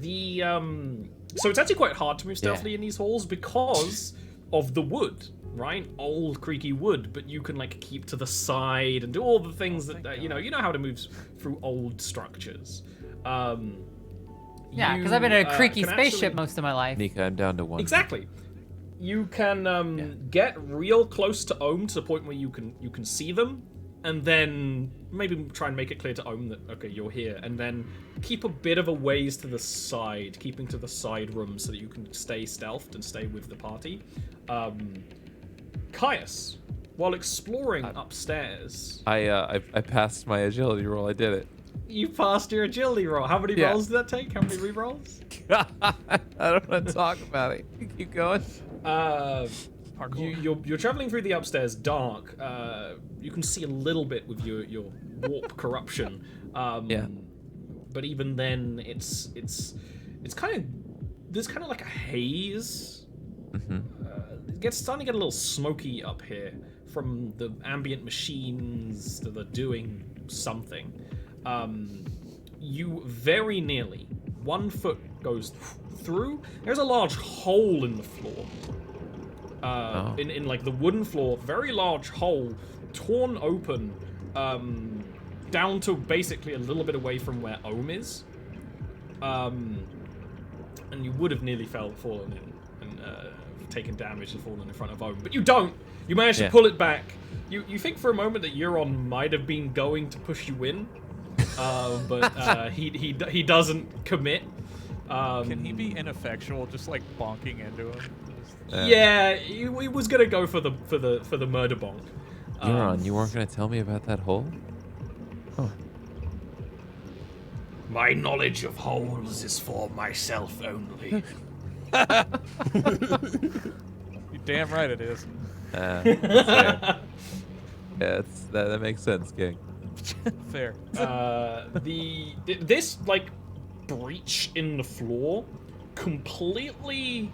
again. So it's actually quite hard to move stealthily in these halls because of the wood, right? Old creaky wood, but you can like keep to the side and do all the things that you know how to move through old structures. Yeah, because I've been in a creaky can spaceship actually- most of my life. Nika, I'm down to 1. Exactly. You can get real close to Ohm to the point where you can see them, and then maybe try and make it clear to Ohm that okay, you're here, and then keep a bit of a ways to the side, keeping to the side room so that you can stay stealthed and stay with the party. Caius, while exploring upstairs, I passed my agility roll. I did it. you passed your agility roll. How many Yeah. rolls did that take? How many re-rolls? I don't want to talk about it. Keep going. You're traveling through the upstairs, dark. You can see a little bit with your warp corruption. Yeah. But even then, it's kind of there's kind of like a haze. It's starting to get a little smoky up here from the ambient machines that are doing something. You very nearly 1 foot goes through. There's a large hole in the floor. In like the wooden floor, very large hole, torn open, down to basically a little bit away from where Ohm is. And you would have nearly fallen in and taken damage and fallen in front of Ohm, but you don't. You manage to pull it back. You think for a moment that Euron might have been going to push you in, but he doesn't commit. Can he be ineffectual, just like bonking into him? Yeah, he was gonna go for the murder bonk. Euron, you weren't going to tell me about that hole? Oh. My knowledge of holes is for myself only. You're damn right it is. That's fair. Yeah, that makes sense, King. Fair. This like breach in the floor completely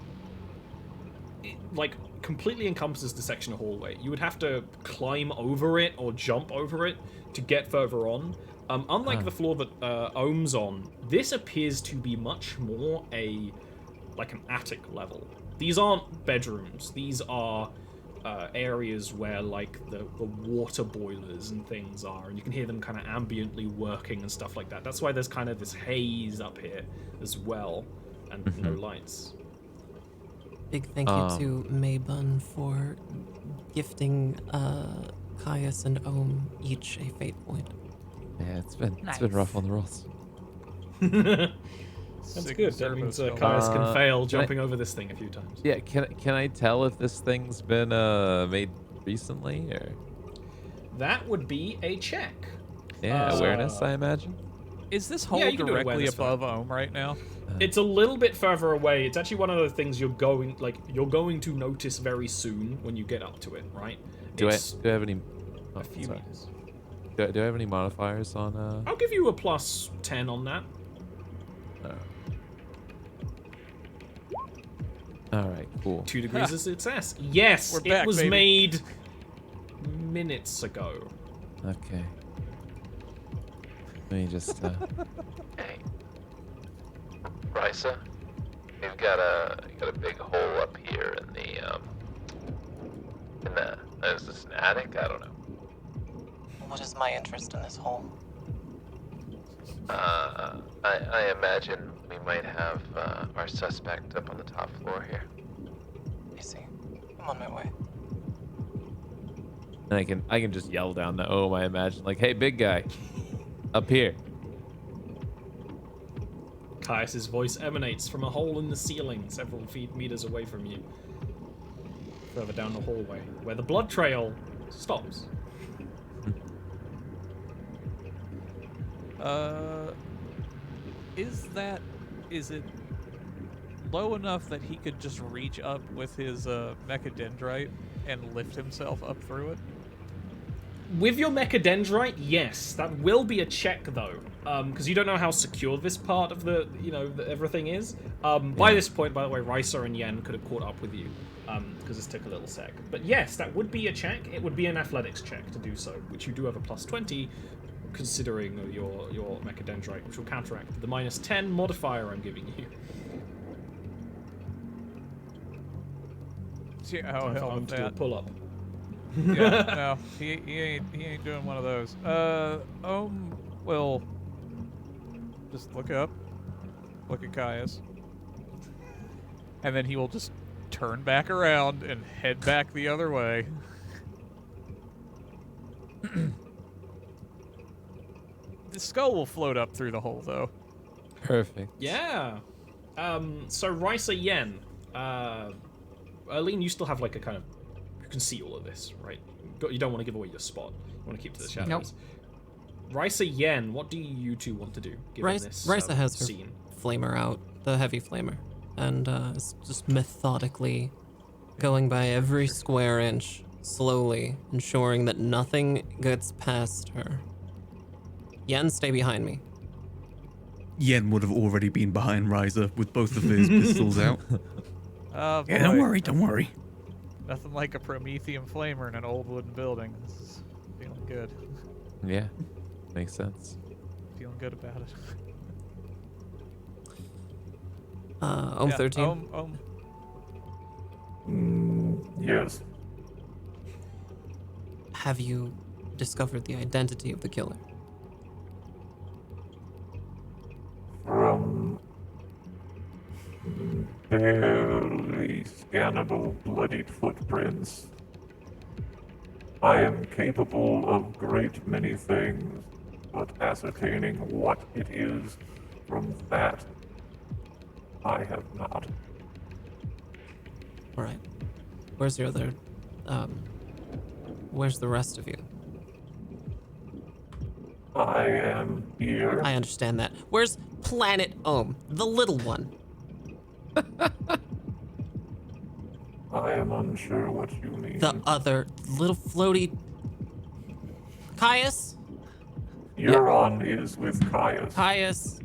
encompasses the section of hallway. You would have to climb over it or jump over it to get further on. Unlike the floor that Ohm's on, this appears to be much more like an attic level. These aren't bedrooms. These are areas where like the water boilers and things are, and you can hear them kind of ambiently working and stuff like that. That's why there's kind of this haze up here as well, and no lights. Big thank you to Maybun for gifting Caius and Ohm each a fate point. Yeah, it's been rough on the rolls. That's good. That means Caius can fail jumping over this thing a few times. Yeah, can I tell if this thing's been made recently or? That would be a check. Yeah, awareness, I imagine. Is this hole you can do directly awareness above Ohm right now? It's a little bit further away. It's actually one of the things you're going to notice very soon when you get up to it, right? Do I have any? A few meters. Do I have any modifiers on? I'll give you a plus 10 on that. All right, cool. 2 degrees of success. Yes, We're back, it was baby. made minutes ago. Okay. Let me just. Hey, Risa, you've got a big hole up here in the is this an attic? I don't know. What is my interest in this hole? I imagine we might have our suspect up on the top floor here. I see. I'm on my way. And I can just yell down to Ohm, I imagine, like, hey, big guy, up here. Caius's voice emanates from a hole in the ceiling several meters away from you. Further down the hallway, where the blood trail stops. Is it low enough that he could just reach up with his mechadendrite and lift himself up through it? With your mechadendrite, yes. That will be a check, though, because you don't know how secure this part of everything is. By this point, by the way, Risa and Yen could have caught up with you, because this took a little sec. But yes, that would be a check. It would be an athletics check to do so, which you do have a plus 20, considering your mechadendrite, which will counteract the minus 10 modifier I'm giving you. Yeah, I'll help with To that. pull up. Yeah, no, he ain't doing one of those. Will just look up, look at Caius, and then he will just turn back around and head back the other way. The skull will float up through the hole, though. Perfect. Yeah. So Risa, Yen, Arlene, you still have like a kind of, you can see all of this, right? You don't want to give away your spot. You want to keep to the shadows. Nope. Risa, Yen, what do you two want to do given this Risa has her scene? flamer out, the heavy flamer, and is just methodically going by every square inch, slowly, ensuring that nothing gets past her. Yen, stay behind me. Yen would have already been behind Risa with both of his pistols out. Oh, Yeah, don't boy. worry, don't worry. Nothing like a Prometheum flamer in an old wooden building. This is feeling good. Yeah, makes sense. Feeling good about it. Ohm 13. Yes. Have you discovered the identity of the killer? From barely scannable bloodied footprints, I am capable of great many things, but ascertaining what it is from that, I have not. All right. Where's your other? Where's the rest of you? I am here. I understand that. Where's Planet Ohm, the little one? I am unsure what you mean. The other little floaty. Caius? Euron is with Caius. Caius?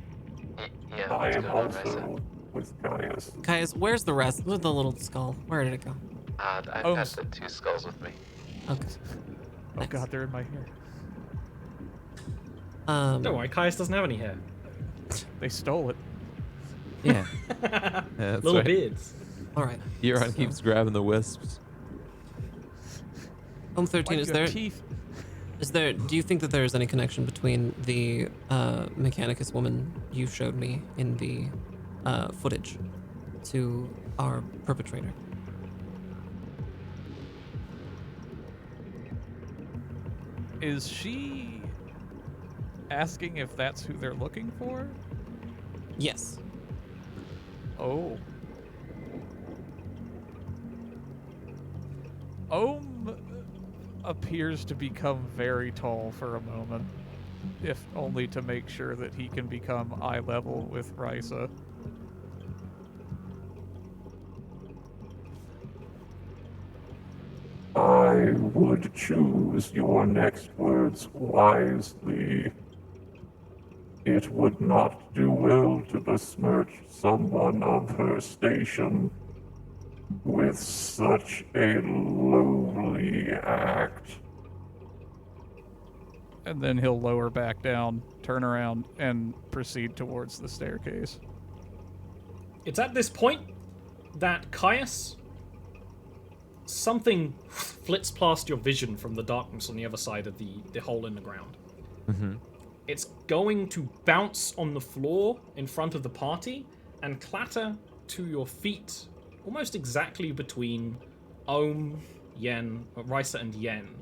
Yeah, I what's am going on, Risa? also with Caius. Caius, where's the rest? Where's the little skull? Where did it go? I've Oh, got the 2 skulls with me. Okay. Oh Thanks. god, they're in my hair. Don't worry, Caius doesn't have any hair. They stole it. Yeah. That's Little right. beards. All right. Euron keeps grabbing the wisps. Home 13, Why is do you have there? teeth? Do you think that there is any connection between the Mechanicus woman you showed me in the footage to our perpetrator? Is she asking if that's who they're looking for? Yes. Oh. Ohm appears to become very tall for a moment, if only to make sure that he can become eye level with Risa. I would choose your next words wisely. It would not do well to besmirch someone of her station with such a lowly act. And then he'll lower back down, turn around, and proceed towards the staircase. It's at this point that Caius, something flits past your vision from the darkness on the other side of the hole in the ground. Mm-hmm. It's going to bounce on the floor in front of the party and clatter to your feet, almost exactly between Risa and Yen.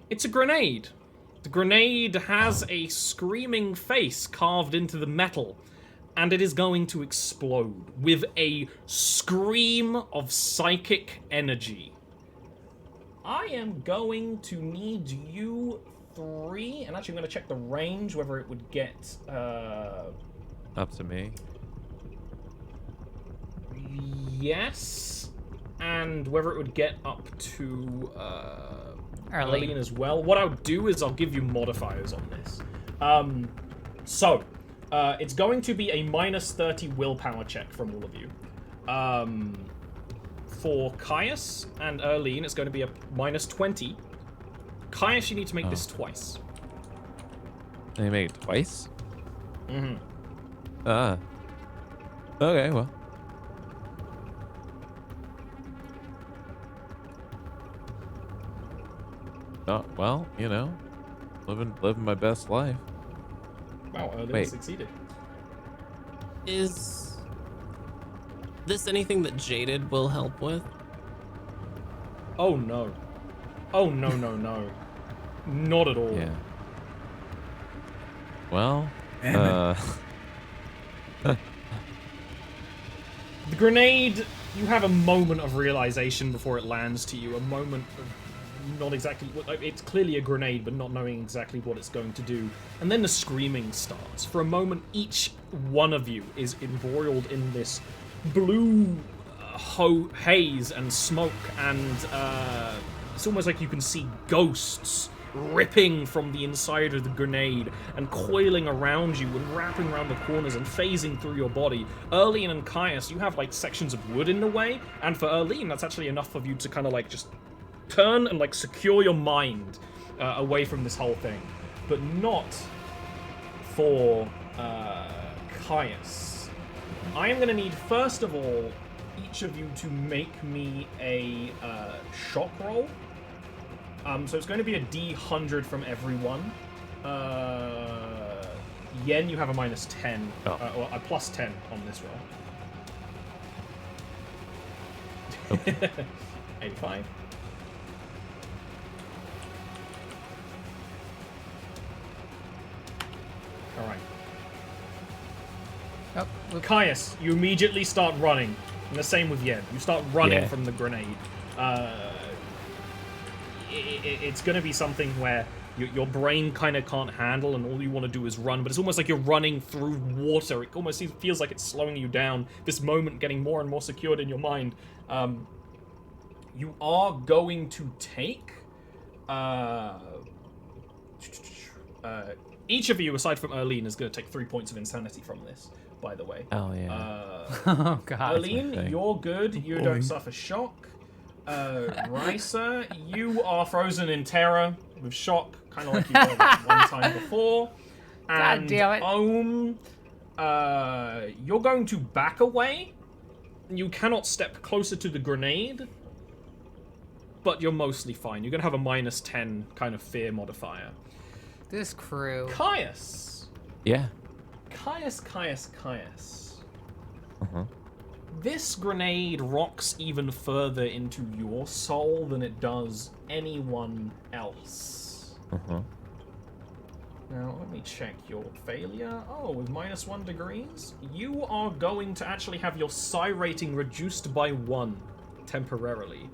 It's a grenade. The grenade has a screaming face carved into the metal, and it is going to explode with a scream of psychic energy. I am going to need you three, and actually I'm going to check the range, whether it would get... Up to me. Yes, and whether it would get up to Arlene. Arlene as well. What I'll do is I'll give you modifiers on this. It's going to be a minus 30 willpower check from all of you. For Caius and Arlene, it's going to be a minus 20. Caius, you need to make this twice. They make it twice? Mm-hmm. Okay, well. Oh, well, you know, living my best life. Wow, Arlene Wait. succeeded. Is this anything that Jaded will help with? Oh no. Oh no, no. Not at all. Yeah. Well, Damn The grenade, you have a moment of realization before it lands to you. A moment of not exactly... It's clearly a grenade, but not knowing exactly what it's going to do. And then the screaming starts. For a moment, each one of you is embroiled in this blue haze and smoke, and it's almost like you can see ghosts ripping from the inside of the grenade and coiling around you and wrapping around the corners and phasing through your body. Arlene and Caius, you have like sections of wood in the way, and for Arlene, that's actually enough of you to kind of like just turn and like secure your mind away from this whole thing, but not for Caius. I am going to need, first of all, each of you to make me a shock roll. So it's going to be a D100 from everyone. Yen, you have a minus 10, or a plus 10 on this roll. 85. Alright. Caius, you immediately start running. And the same with Yen. You start running from the grenade. It's going to be something where your brain kind of can't handle and all you want to do is run, but it's almost like you're running through water. It almost feels like it's slowing you down. This moment getting more and more secured in your mind. You are going to take... each of you, aside from Arlene, is going to take 3 points of insanity from this, by the way. Oh, yeah. Oh, God. Arlene, you're good. You don't suffer shock. Risa, you are frozen in terror with shock, kind of like you were one time before. God damn it. You're going to back away. You cannot step closer to the grenade, but you're mostly fine. You're gonna have a -10 kind of fear modifier. This crew. Caius. Yeah. Caius. Uh-huh. This grenade rocks even further into your soul than it does anyone else. Uh-huh. Now, let me check your failure. Oh, with -1 degrees, you are going to actually have your psi rating reduced by 1 temporarily,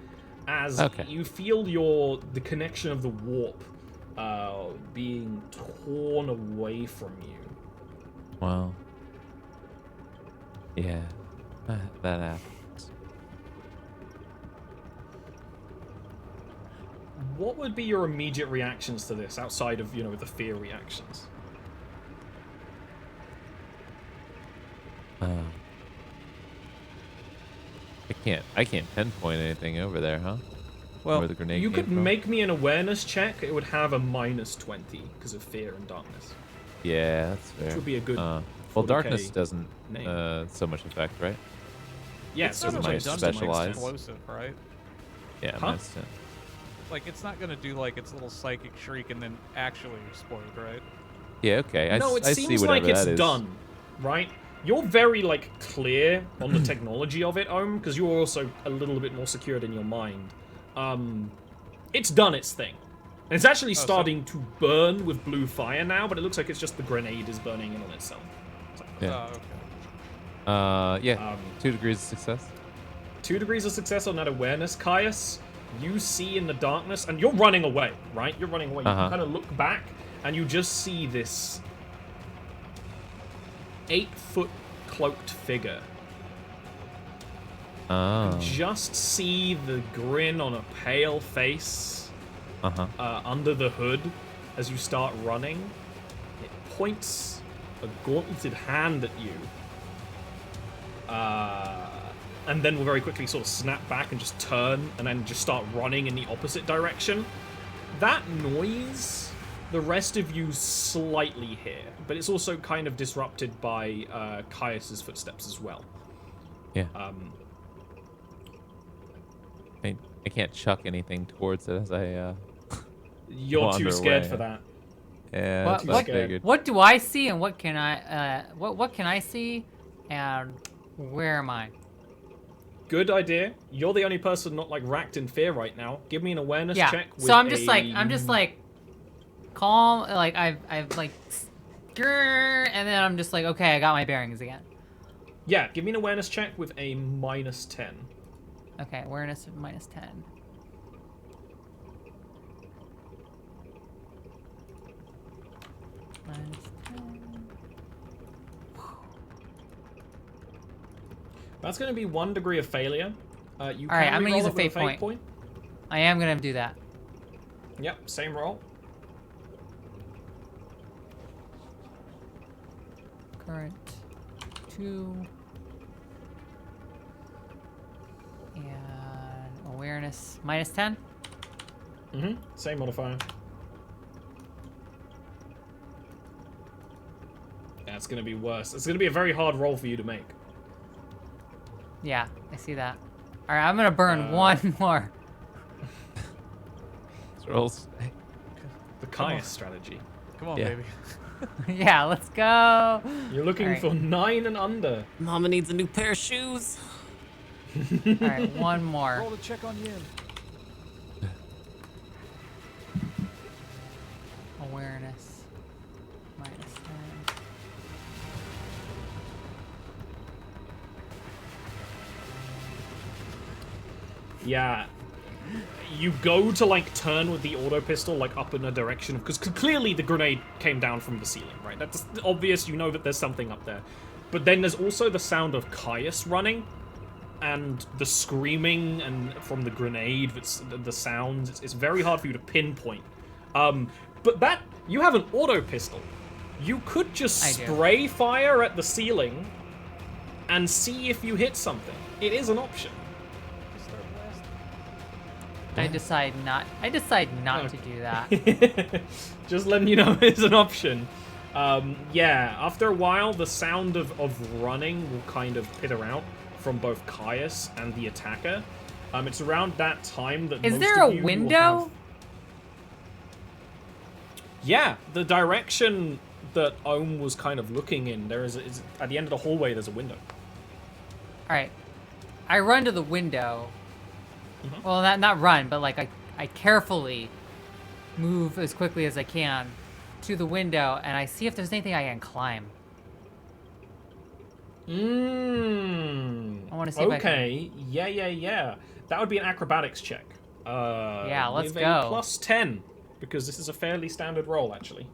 as you feel the connection of the warp being torn away from you. Well, yeah, that happens. What would be your immediate reactions to this, outside of, the fear reactions? I can't pinpoint anything over there, huh? Well, where the grenade You came could from? make me an awareness check. It would have a -20 because of fear and darkness. Yeah, that's fair. Which would be a good well, 40K darkness doesn't name. so much affect, right? Yeah, it's so not the might really done specialize. to explosive, right? Yeah, Huh? -10. Like, it's not gonna do like its little psychic shriek and then actually explode, right? Yeah, okay. No, it I see seems whatever like it's that is. done, right? You're very, clear on the technology of it, because you're also a little bit more secured in your mind. It's done its thing. And it's actually starting to burn with blue fire now, but it looks like it's just the grenade is burning in on itself. Yeah. Oh, okay. Yeah. 2 degrees of success. 2 degrees of success on that awareness, Caius. You see in the darkness, and you're running away, right? You're running away. You Uh-huh. kind of look back, and you just see this 8-foot cloaked figure. Oh. Just see the grin on a pale face under the hood as you start running. It points a gauntleted hand at you. And then will very quickly sort of snap back and just turn and then just start running in the opposite direction. That noise, the rest of you slightly hear, but it's also kind of disrupted by Caius's footsteps as well. Yeah. I can't chuck anything towards it as I You're wander too scared away. for that. Yeah, What- that's what I what- figured. What do I see and what can I what can I see and where am I? Good idea. You're the only person not racked in fear right now. Give me an awareness Yeah. check. With So I'm just calm, I've grrr, and then I'm just like, okay, I got my bearings again. Yeah, give me an awareness check with a -10. Okay, awareness of -10. -10. That's going to be 1 degree of failure. You All right, can I'm gonna use reroll a it with fate point. I am gonna do that. Yep, same roll. Current 2 and awareness -10. Same modifier. Yeah, it's going to be worse. It's going to be a very hard roll for you to make. Yeah, I see that. All right, I'm gonna burn one more. Rolls. The Caius strategy. Come on, Yeah. baby. Yeah, let's go. You're looking Alright. for 9 and under. Mama needs a new pair of shoes. All right, one more. Roll the check on Yin. Awareness -10. Yeah. You go to turn with the auto pistol up in a direction because clearly the grenade came down from the ceiling, right? That's obvious. You know that there's something up there. But then there's also the sound of Caius running and the screaming and from the grenade, the sounds. It's very hard for you to pinpoint. But that you have an auto pistol. You could just I do. spray fire at the ceiling and see if you hit something. It is an option. I decide not to do that. Just letting you know it's an option. Yeah, after a while, the sound of running will kind of peter out from both Caius and the attacker. It's around that time that Is most there a of you will window? have... Yeah, the direction that Ohm was kind of looking in, is at the end of the hallway, there's a window. Alright. I run to the window. Mhm. Well, not run, but like I carefully move as quickly as I can to the window, and I see if there's anything I can climb. I want to see if I can... Okay, yeah. That would be an acrobatics check. Yeah, let's with go. A plus 10, because this is a fairly standard roll, actually.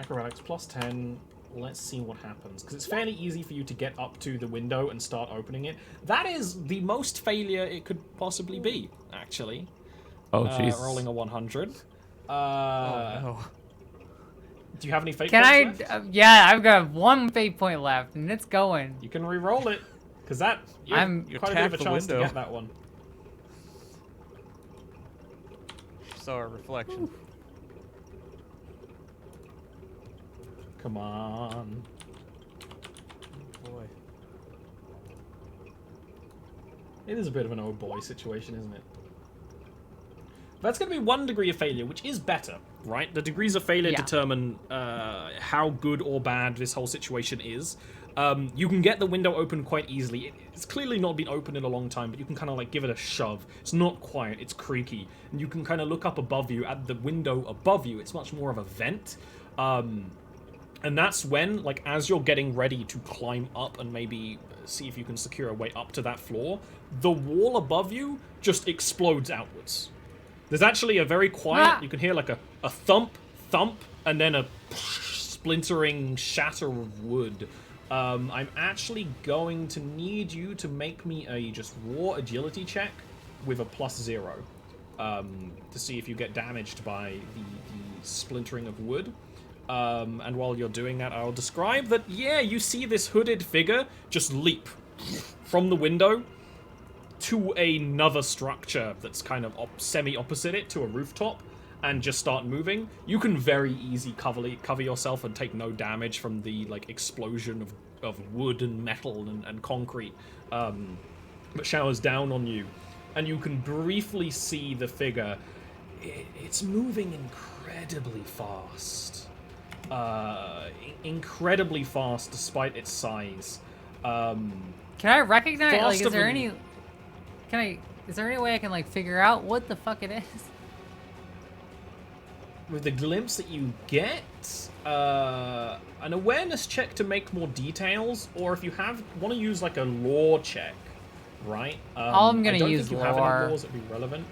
Acrobatics plus 10. Let's see what happens, because it's fairly easy for you to get up to the window and start opening it. That is the most failure it could possibly be, actually. Oh, jeez. Rolling a 100. Oh no. Do you have any fate Can points I? left? Yeah, I've got one fate point left, and it's going. You can re-roll it, because that you I'm- have You quite a bit of a tap the chance to window. get that one. Saw a reflection. Come on. Oh, boy. It is a bit of an oh boy situation, isn't it? That's going to be 1 degree of failure, which is better, right? The degrees of failure Yeah. determine how good or bad this whole situation is. You can get the window open quite easily. It's clearly not been open in a long time, but you can kind of like give it a shove. It's not quiet, it's creaky. And you can kind of look up above you at the window above you. It's much more of a vent. And that's when, like, as you're getting ready to climb up and maybe see if you can secure a way up to that floor, the wall above you just explodes outwards. There's actually a very quiet, you can hear like a thump, and then a splintering shatter of wood. I'm actually going to need you to make me a just raw agility check with a +0 to see if you get damaged by the splintering of wood. And while you're doing that, I'll describe that, yeah, you see this hooded figure just leap from the window to another structure that's kind of semi-opposite it, to a rooftop, and just start moving. You can very easily cover yourself and take no damage from the like explosion of wood and metal and concrete that showers down on you. And you can briefly see the figure. It's moving incredibly fast. Incredibly fast despite its size. Can I recognize? Like, Faster is there than- any? Is there any way I can like figure out what the fuck it is? With the glimpse that you get, an awareness check to make more details, or if you want to use like a lore check, right? I'm gonna I don't use think you have lore. any laws that would be relevant.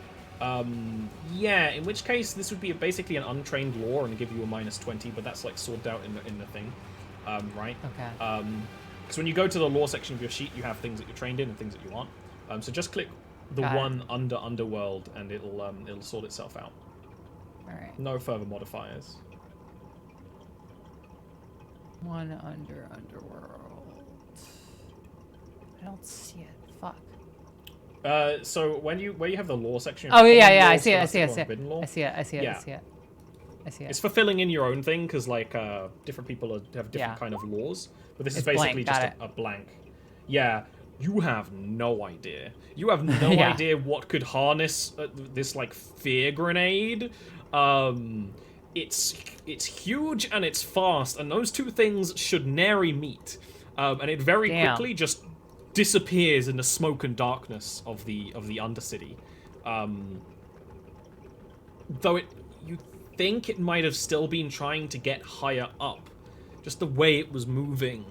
Yeah, in which case this would be basically an untrained lore and give you a -20, but that's like sorted out in the thing, right? Okay. So when you go to the lore section of your sheet, you have things that you're trained in and things that you aren't. So just click the Got it. one under Underworld, and it'll sort itself out. All right. No further modifiers. One underworld. I don't see it. Fuck. So where you have the lore section. Oh yeah, common yeah. lore, I see it. I see it. I scholastic see lore, it. and forbidden lore. I see it. I see it. I Yeah. see it. I see it. It's for filling in your own thing, because like different people have different Yeah. kind of laws, but this is It's blank, basically just got a blank. Yeah, you have no idea. You have no Yeah. idea what could harness this like fear grenade. It's huge and it's fast, and those two things should nary meet. And it very Damn. quickly just disappears in the smoke and darkness of the Undercity. Though you think it might have still been trying to get higher up, just the way it was moving.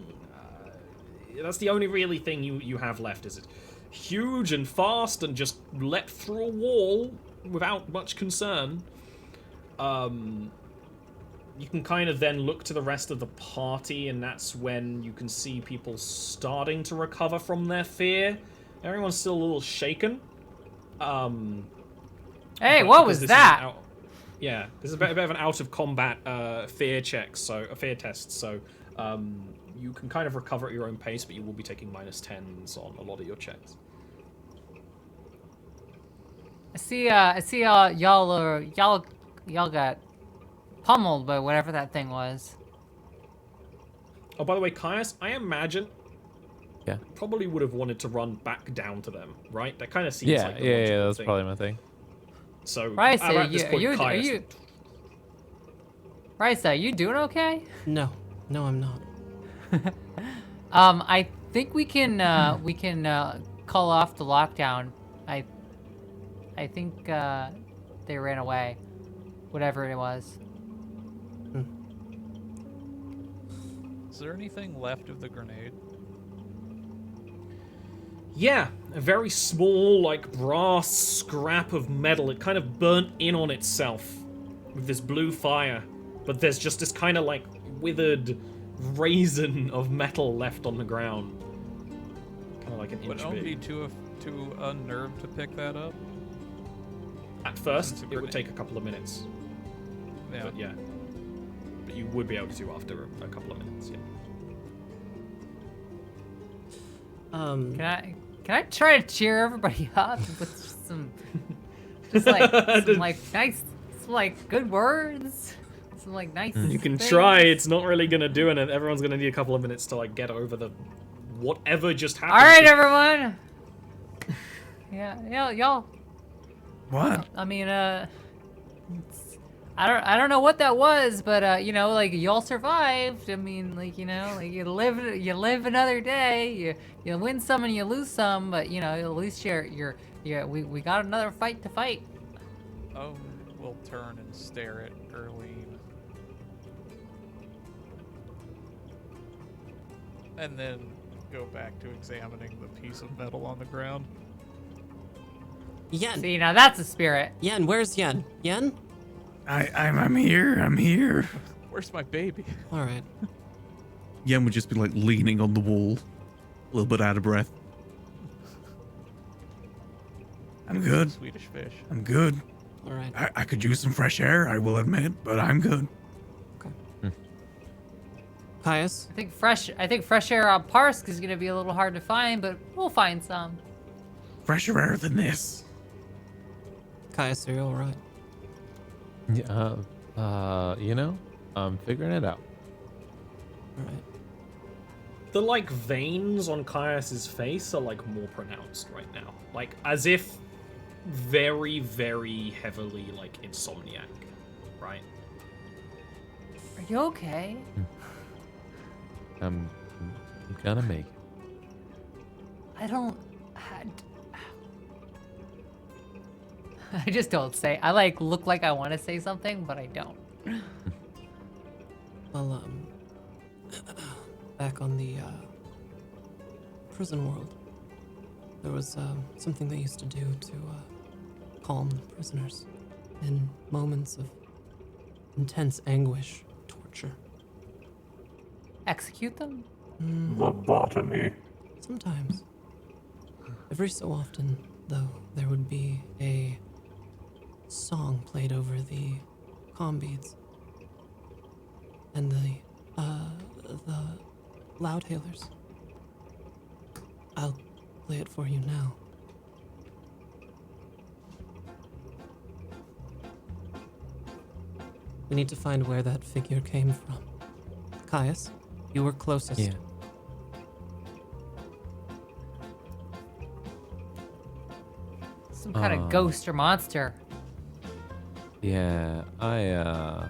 That's the only really thing you have left, is it huge and fast and just let through a wall without much concern. You can kind of then look to the rest of the party, and that's when you can see people starting to recover from their fear. Everyone's still a little shaken. Hey, but what because was this is that? Yeah, this is a bit of an out of combat fear check, so a fear test. So You can kind of recover at your own pace, but you will be taking -10s on a lot of your checks. I see y'all got pummeled by whatever that thing was. Oh, by the way, Caius, I imagine Yeah. you probably would have wanted to run back down to them, right? That kind of seems Yeah, like the yeah, logical that's thing. probably my thing. So, Risa, at this point, Caius... Risa, are you doing okay? No, I'm not. I think we can call off the lockdown. I think they ran away, whatever it was. Is there anything left of the grenade? Yeah, a very small, like, brass scrap of metal. It kind of burnt in on itself with this blue fire. But there's just this kind of, like, withered raisin of metal left on the ground. Kind of like an Would inch Owen be big. too unnerved to pick that up? At first, It's a it would grenade. take a couple of minutes. Yeah. But yeah. But you would be able to after a couple of minutes, yeah. Can I try to cheer everybody up with some nice, some like good words, some like nice. You can things? try, it's not really gonna do it, and everyone's gonna need a couple of minutes to, like, get over the... whatever just happened. All right, everyone. Yeah, y'all. What? I mean, I don't know what that was, but you know, like y'all survived. I mean, like you know, like you live another day. You win some and you lose some, but you know, at least we got another fight to fight. Owen will turn and stare at Erlene. And then go back to examining the piece of metal on the ground. Yen. See, now that's a spirit. Yen, where's Yen? Yen? I'm here. Where's my baby? All right. Yen would just be like leaning on the wall, a little bit out of breath. I'm good. Swedish fish. I'm good. All right. I could use some fresh air, I will admit, but I'm good. Caius? I think fresh air on Parsk is gonna be a little hard to find, but we'll find some. Fresher air than this. Caius, are you all right? Yeah, you know, I'm figuring it out. All right. The, like, veins on Caius's face are, like, more pronounced right now. Like, as if very, very heavily, like, insomniac, right? Are you okay? I'm gonna make it. I just don't say. I like look like I want to say something, but I don't. Well, back on the prison world, there was something they used to do to calm the prisoners in moments of intense anguish, torture. Execute them? Lobotomy. Sometimes. Every so often, though, there would be a song played over the comm beads. And the loudhailers. I'll play it for you now. We need to find where that figure came from. Caius, you were closest. Yeah. Some kind of ghost or monster. Yeah, I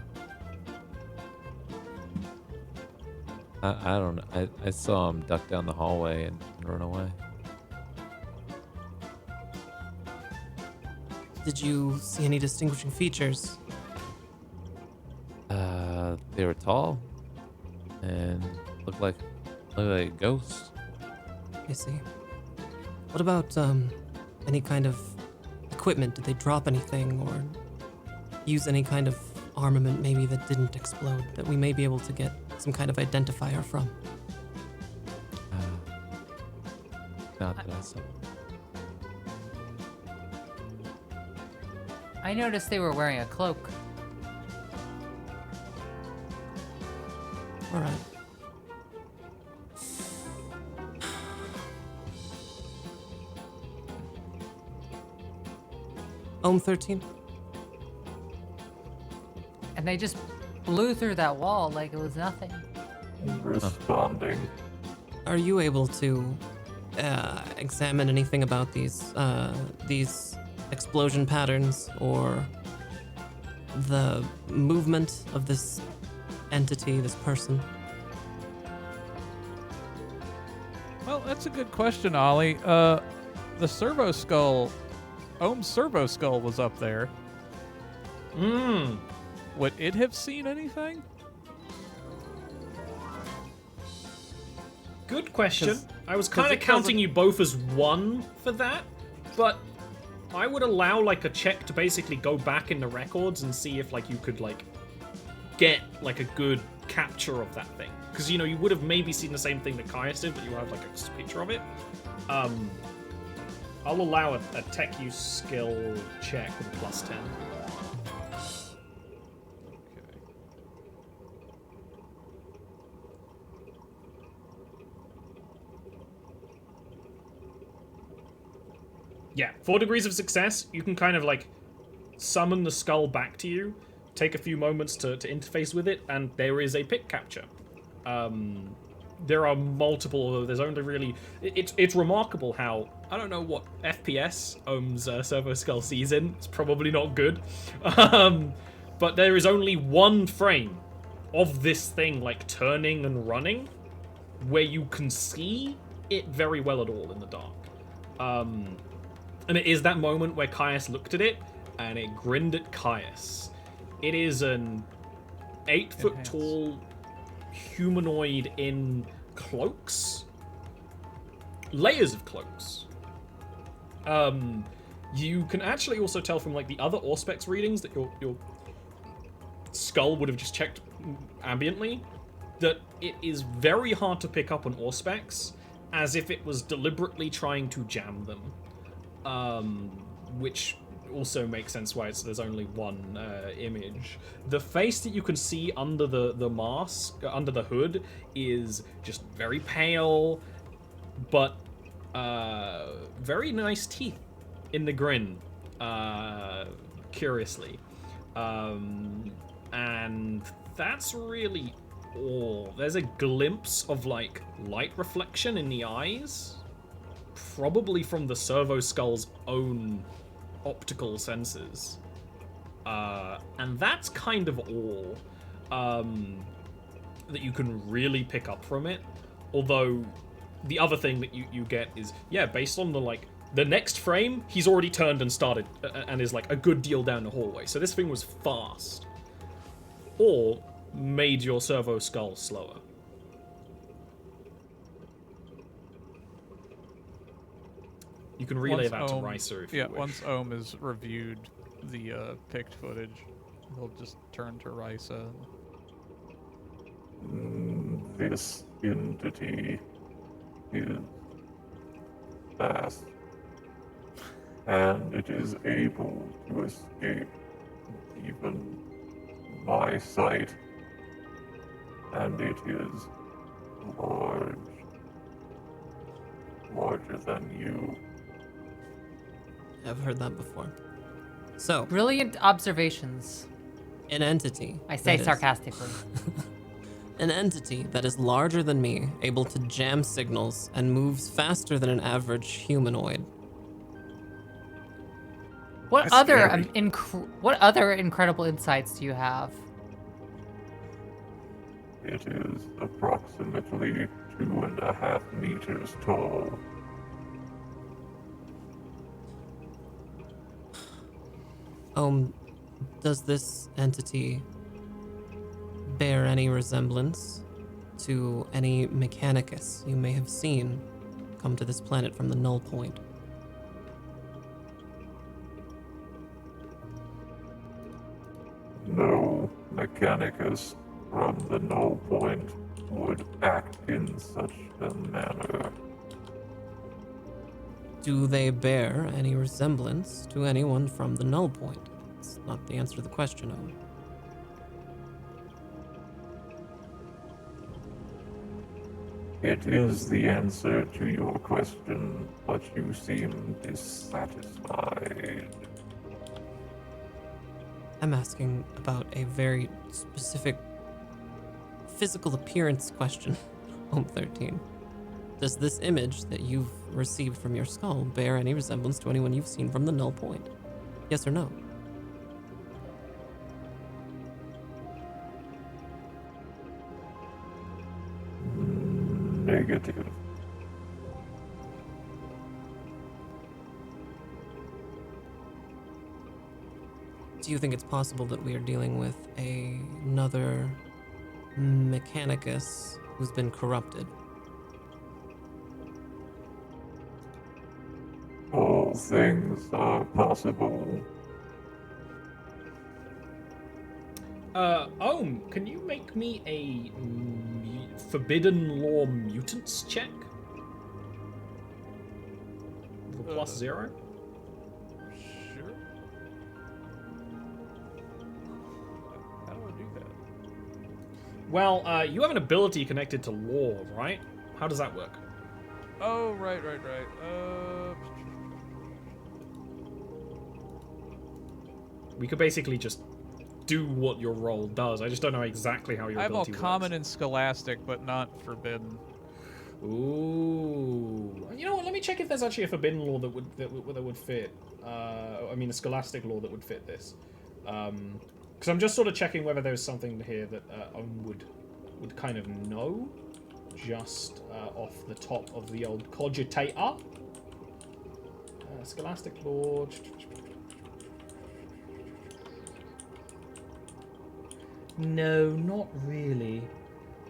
don't know. I saw him duck down the hallway and run away. Did you see any distinguishing features? They were tall and looked like a ghost. I see. What about any kind of equipment? Did they drop anything or use any kind of armament maybe that didn't explode that we may be able to get some kind of identifier from? Not that I saw. I noticed they were wearing a cloak. All right. Ohm 13? And they just blew through that wall like it was nothing. Responding. Are you able to examine anything about these explosion patterns or the movement of this entity, this person? Well, that's a good question, Ollie. The servo skull, Ohm's servo skull was up there. Would it have seen anything? Good question. I was kind of it counting doesn't- you both as one for that, but I would allow like a check to basically go back in the records and see if like you could like get like a good capture of that thing. Because you know you would have maybe seen the same thing that Caius did, but you have like a picture of it. I'll allow a tech use skill check with a +10. Yeah, 4 degrees of success. You can kind of like summon the skull back to you, take a few moments to interface with it, and there is a pick capture. There are multiple. There's only really. It's remarkable how I don't know what FPS Ohm's servo skull sees in. It's probably not good, but there is only one frame of this thing like turning and running where you can see it very well at all in the dark. And it is that moment where Caius looked at it, and it grinned at Caius. It is an 8-foot-tall humanoid in cloaks. Layers of cloaks. You can actually also tell from like the other Auspex readings that your skull would have just checked ambiently, that it is very hard to pick up on Auspex, as if it was deliberately trying to jam them. Which also makes sense why there's only one image. The face that you can see under the mask, under the hood, is just very pale, but very nice teeth in the grin, curiously. And that's really all. There's a glimpse of like light reflection in the eyes, probably from the servo skull's own optical sensors. And that's kind of all that you can really pick up from it. Although the other thing that you get is, yeah, based on the next frame, he's already turned and started and is like a good deal down the hallway. So this thing was fast. Or made your servo skull slower. You can relay that to Ricer if you wish. Once Ohm has reviewed the picked footage, he'll just turn to Risa. This entity is fast, and it is able to escape even my sight, and it is large, larger than you. I've heard that before. So, Brilliant observations. an entity. I say that is- sarcastically. An entity that is larger than me, able to jam signals, and moves faster than an average humanoid. What That's other scary. what other incredible insights do you have? It is approximately 2.5 meters tall. Does this entity bear any resemblance to any Mechanicus you may have seen come to this planet from the Null Point? No Mechanicus from the Null Point would act in such a manner. Do they bear any resemblance to anyone from the Null Point? It's not the answer to the question, Owen. It is the answer to your question, but you seem dissatisfied. I'm asking about a very specific physical appearance question, Home 13. Does this image that you've received from your skull bear any resemblance to anyone you've seen from the null point? Yes or no? Negative. Do you think it's possible that we are dealing with another Mechanicus who's been corrupted? All things are possible. Can you make me a Forbidden Law Mutants check? For +0? Sure. How do I do that? Well, you have an ability connected to law, right? How does that work? Oh, right. We could basically just do what your role does. I just don't know exactly how your I have all ability common works. and scholastic, but not forbidden. Ooh. You know what? Let me check if there's actually a forbidden law that would fit. I mean, a scholastic law that would fit this. Because I'm just sort of checking whether there's something here that would kind of know, just off the top of the old cogitator. Scholastic law. No, not really.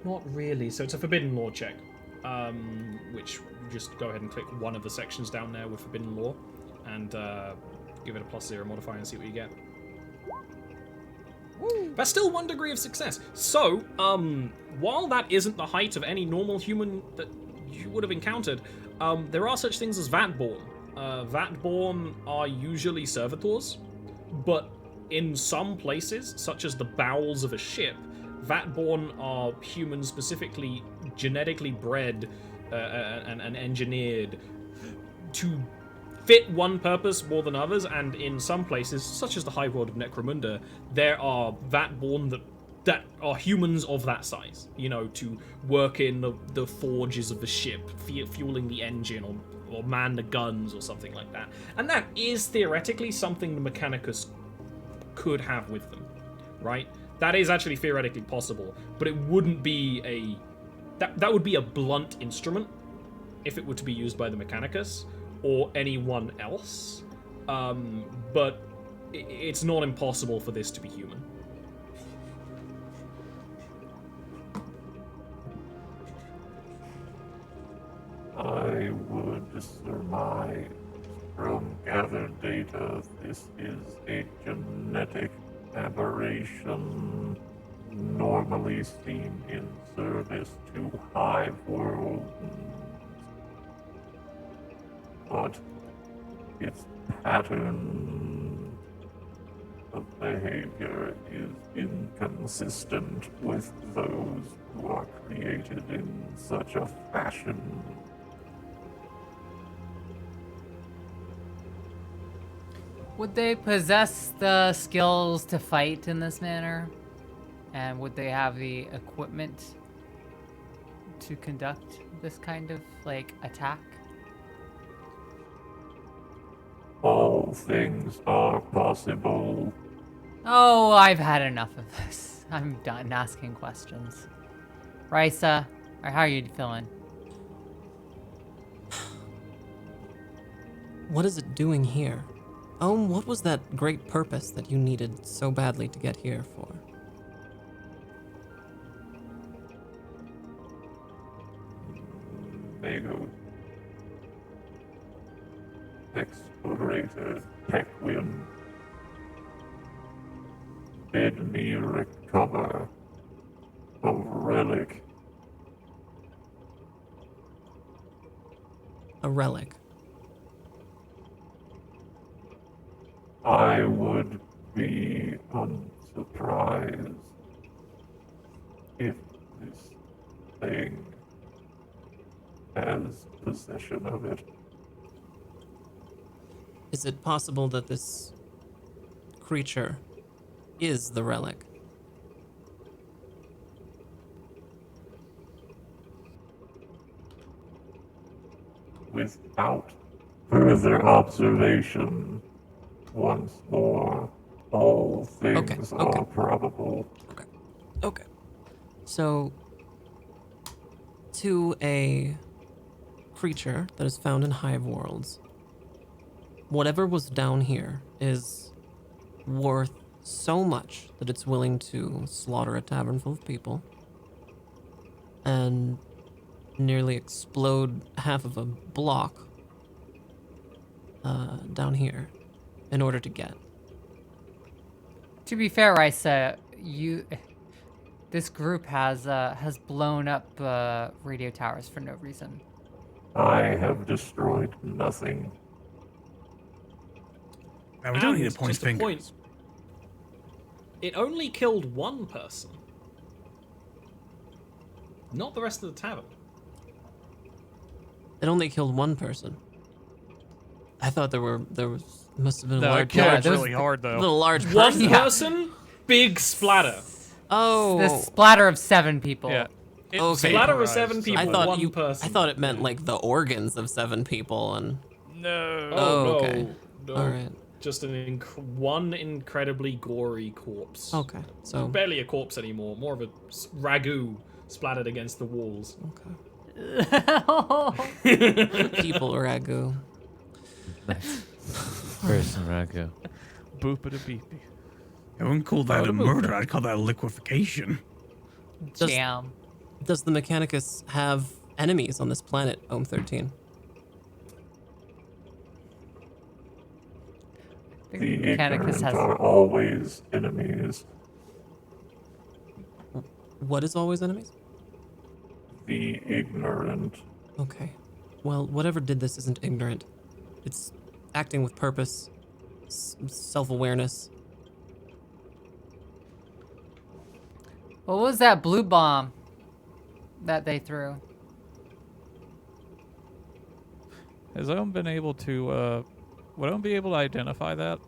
Not really. So it's a forbidden law check. Which just go ahead and click one of the sections down there with forbidden law and give it a +0 modifier and see what you get. Woo. That's still 1 degree of success. So, while that isn't the height of any normal human that you would have encountered, there are such things as Vatborn. Vatborn are usually servitors, but in some places, such as the bowels of a ship, Vatborn are humans specifically genetically bred and engineered to fit one purpose more than others, and in some places, such as the high world of Necromunda, there are Vatborn that are humans of that size, you know, to work in the forges of the ship, fueling the engine or man the guns or something like that. And that is theoretically something the Mechanicus could have with them, right? That is actually theoretically possible, but it wouldn't be that would be a blunt instrument if it were to be used by the Mechanicus or anyone else. But it's not impossible for this to be human. I would surmise from gathered data this is a genetic aberration normally seen in service to high worlds, but its pattern of behavior is inconsistent with those who are created in such a fashion. Would they possess the skills to fight in this manner? And would they have the equipment to conduct this kind of, like, attack? All things are possible. Oh, I've had enough of this. I'm done asking questions. Risa, or how are you feeling? What is it doing here? What was that great purpose that you needed so badly to get here for? Nego. Explorator Tequin. Bid me recover a relic. A relic. I would be unsurprised if this thing has possession of it. Is it possible that this creature is the relic? Without further observation, once more, all things Okay. are probable. Okay. So, to a creature that is found in hive worlds, whatever was down here is worth so much that it's willing to slaughter a tavern full of people and nearly explode half of a block down here in order to get. To be fair, Isa, this group has blown up radio towers for no reason. I have destroyed nothing. Now, we don't need to And point just a fingers. point, it only killed one person. Not the rest of the tavern. It only killed one person. I thought there must have been a No, it large, killed Yeah, there was- really hard though. little large One person. person, big splatter. Oh, The splatter of 7 people. Yeah. It Okay. Splatter of vaporized, 7 people, I thought one person. I thought it meant like the organs of 7 people, and No. Oh, Oh, no, okay. no. all right, Just one incredibly gory corpse. okay, so Barely a corpse anymore, more of a ragu splattered against the walls. okay, people ragu. Nice. Person ragu. Boopity beepy. I wouldn't call that a murder. I'd call that a liquefaction. Does- Jam. Does the Mechanicus have enemies on this planet, Ohm 13? The The Mechanicus ignorant has. are always enemies. What is always enemies? The ignorant. Okay, well, whatever did this isn't ignorant. It's acting with purpose, self-awareness. What was that blue bomb that they threw? Has Owen been able to, would Owen be able to identify that?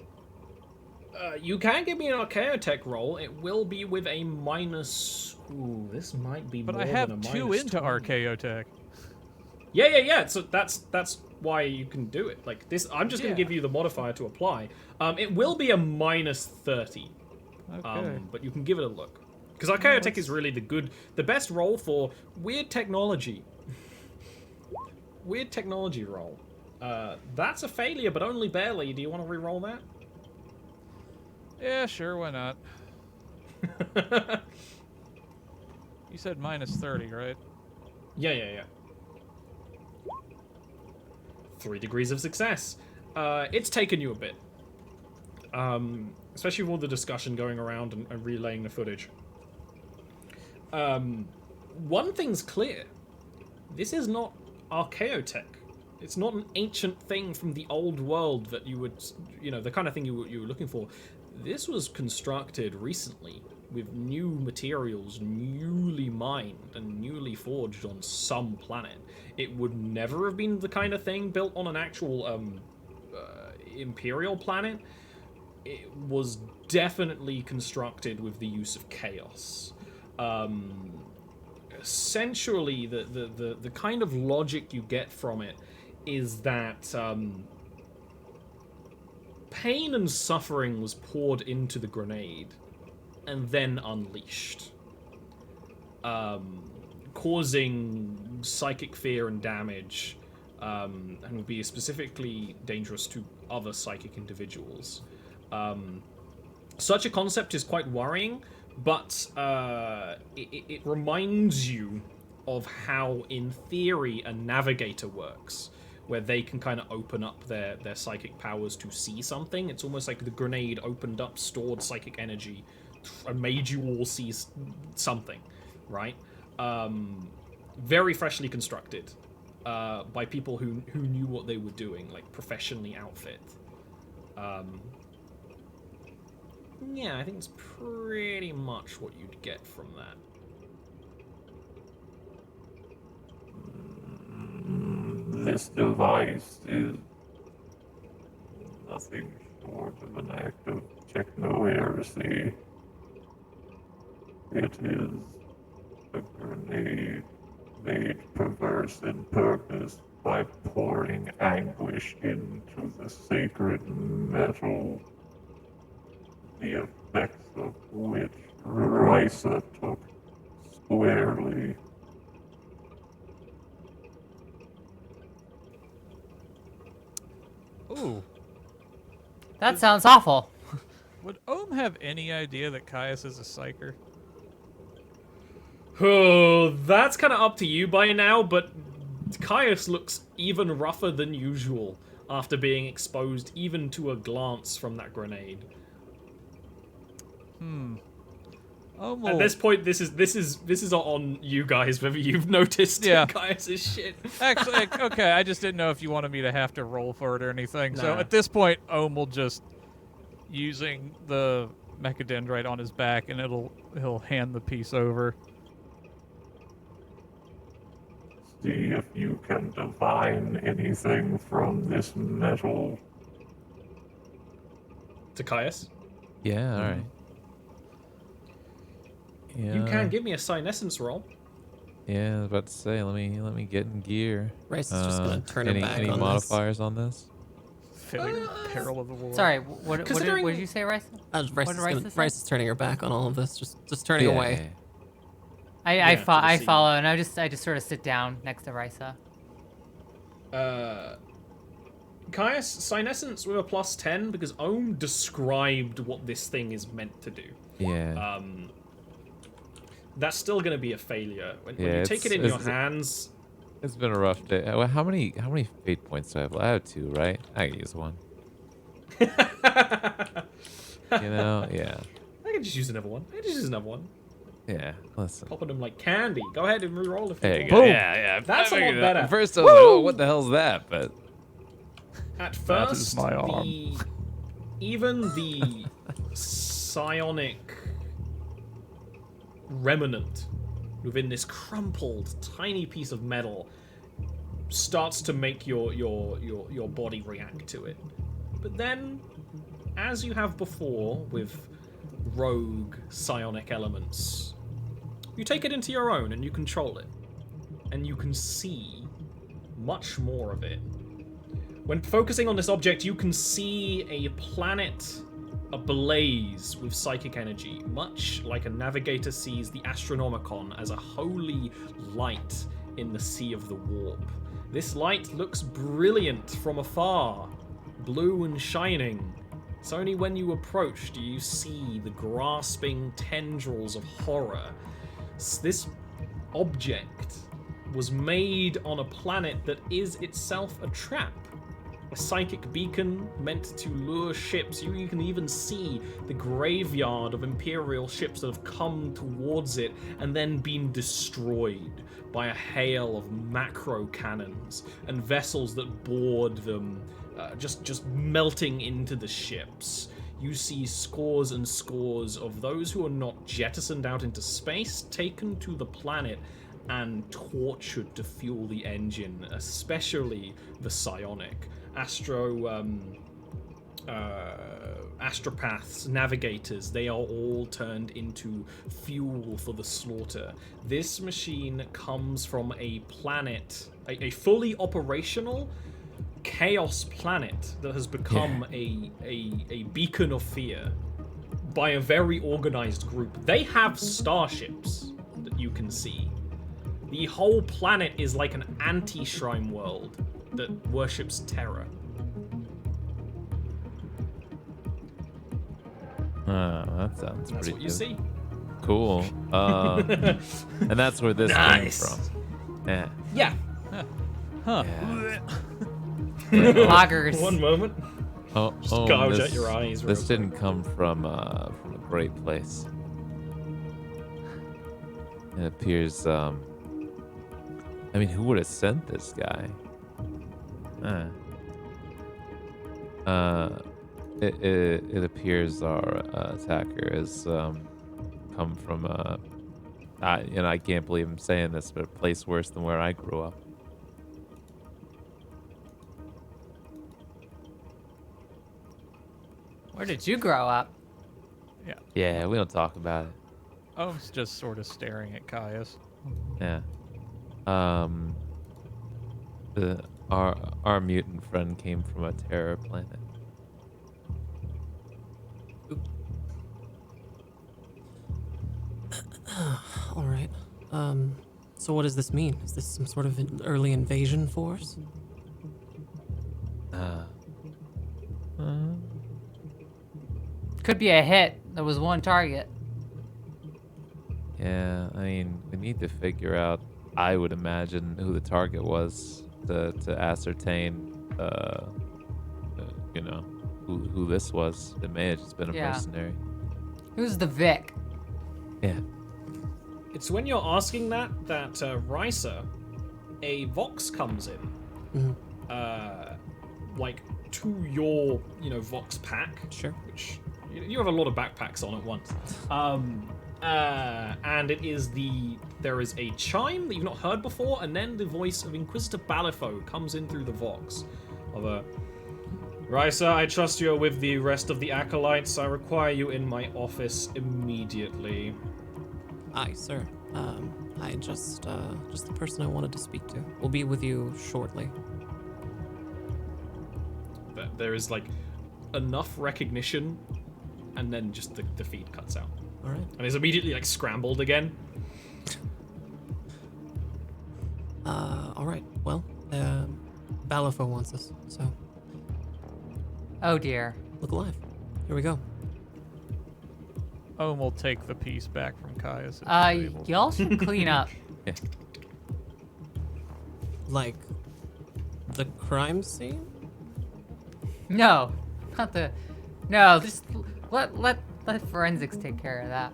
You can give me an Archaeotech roll. It will be with a minus. Ooh, this might be But more I than a have minus 2 into 20. Archaeotech. Yeah. So that's why you can do it. Like this, I'm just gonna Yeah. give you the modifier to apply. It will be a minus 30. Okay. But you can give it a look. Because Archaeotech is really the best roll for weird technology. Weird technology roll. That's a failure, but only barely. Do you want to re-roll that? Yeah, sure, why not? You said minus 30, right? Yeah. 3 degrees of success. It's taken you a bit. Especially with all the discussion going around and relaying the footage. One thing's clear. This is not Archaeotech. It's not an ancient thing from the old world that you would, the kind of thing you were looking for. This was constructed recently with new materials, newly mined and newly forged on some planet. It would never have been the kind of thing built on an actual Imperial planet. It was definitely constructed with the use of chaos. Essentially, the kind of logic you get from it is that pain and suffering was poured into the grenade and then unleashed, causing psychic fear and damage, and would be specifically dangerous to other psychic individuals. Such a concept is quite worrying, but it reminds you of how, in theory, a navigator works, where they can kind of open up their psychic powers to see something. It's almost like the grenade opened up stored psychic energy and made you all see something, right? Very freshly constructed by people who knew what they were doing, like professionally outfit. Yeah, I think it's pretty much what you'd get from that. This device is nothing short of an act of techno-heresy. It is a grenade made perverse in purpose by pouring anguish into the sacred metal, the effects of which Risa took squarely. Ooh. That sounds awful. Would Ohm have any idea that Caius is a psyker? Oh, that's kind of up to you by now, but Caius looks even rougher than usual after being exposed even to a glance from that grenade. Ohm At this point, this is on you guys whether you've noticed Yeah. Caius's shit. Actually, okay, I just didn't know if you wanted me to have to roll for it or anything. So Nah. at this point, Ohm will just, using the mechadendrite on his back, and he'll hand the piece over. See if you can divine anything from this metal. To Caius, Yeah, all right. Yeah. you can give me a Psynescence roll. Yeah, I was about to say, let me get in gear. Rice is just gonna turn her back any on modifiers on this? Failing peril of the war. Sorry, what did Considering- you say, Rice? Rice, What did Rice say? Rice is turning her back on all of this, just turning away. I Yeah, to the I scene. follow, and I just sort of sit down next to Risa. Caius, Psynescence with a +10 because Ohm described what this thing is meant to do. Yeah. That's still going to be a failure. When Yeah, you take it in your hands, It's been a rough day. Well, how many fate points do I have? I have 2, right? I can use 1. You know, yeah. I can just use another one. Yeah, listen. Popping them like candy. Go ahead and reroll if you There you want. go. Yeah. That's a lot figured it better. out. At first I was like, oh, what the hell's that? But At That first, is my arm. even the psionic remnant within this crumpled, tiny piece of metal starts to make your body react to it. But then, as you have before with rogue psionic elements, you take it into your own and you control it. And you can see much more of it. When focusing on this object, you can see a planet ablaze with psychic energy, much like a navigator sees the Astronomicon as a holy light in the sea of the warp. This light looks brilliant from afar, blue and shining. It's only when you approach do you see the grasping tendrils of horror. This object was made on a planet that is itself a trap. A psychic beacon meant to lure ships. You can even see the graveyard of Imperial ships that have come towards it and then been destroyed by a hail of macro cannons and vessels that board them, just melting into the ships. You see scores and scores of those who are not jettisoned out into space, taken to the planet and tortured to fuel the engine, especially the psionic. Astropaths, navigators, they are all turned into fuel for the slaughter. This machine comes from a planet, a fully operational chaos planet that has become a beacon of fear by a very organized group. They have starships that you can see. The whole planet is like an anti-shrine world that worships terror. that sounds That's pretty what you good. see. Cool. And that's where this Nice. came from. Yeah. Yeah. Huh. Yeah. Loggers. One moment. Oh, gouge this, out your eyes real This didn't come from a great place. It appears. I mean, who would have sent this guy? It appears our attacker has come from I can't believe I'm saying this, but a place worse than where I grew up. Where did you grow up? Yeah, we don't talk about it. Ohm's just sort of staring at Caius. Yeah. Our mutant friend came from a terror planet. All right. So what does this mean? Is this some sort of an early invasion force? Could be a hit. There was one target. Yeah, I mean, we need to figure out, I would imagine, who the target was to ascertain, you know, who this was. It may have just been a Yeah. mercenary. Who's the Vic? Yeah. It's when you're asking that Risa, a Vox comes in, like to your Vox pack. Sure. Which you have a lot of backpacks on at once. And there is a chime that you've not heard before, and then the voice of Inquisitor Balifo comes in through the Vox of a Risa, I trust you are with the rest of the acolytes. I require you in my office immediately. Aye, sir. I just the person I wanted to speak to. We'll be with you shortly. There is like enough recognition, and then just the feed cuts out. All right. And is immediately like scrambled again. All right. Well, Balifo wants us, so Oh dear. look alive. Here we go. Ohm will take the piece back from Caius. if he's able. Y'all should clean up. Yeah. Like the crime scene? No, not the. No, just let forensics take care of that.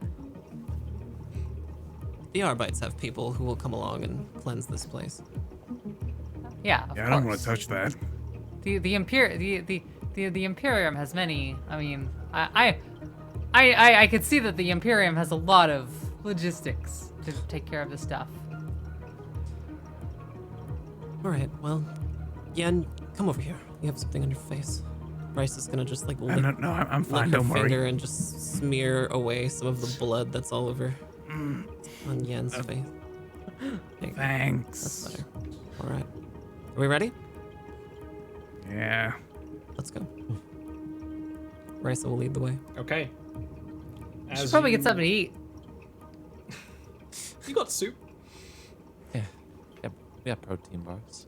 The Arbites have people who will come along and cleanse this place. Yeah. Of Yeah, I don't want course. to touch that. The Imperium has many. I mean, I could see that the Imperium has a lot of logistics to take care of this stuff. All right. Well, Yen, come over here. You have something on your face. Bryce is gonna just like lick, No, I'm lick fine. her Don't finger worry. and just smear away some of the blood that's all over on Yen's face. There you go. Thanks. That's better. All right. Are we ready? Yeah. Let's go. Risa will lead the way. Okay. You should probably get something to eat. You got soup. Yeah. Yeah. We got protein bars.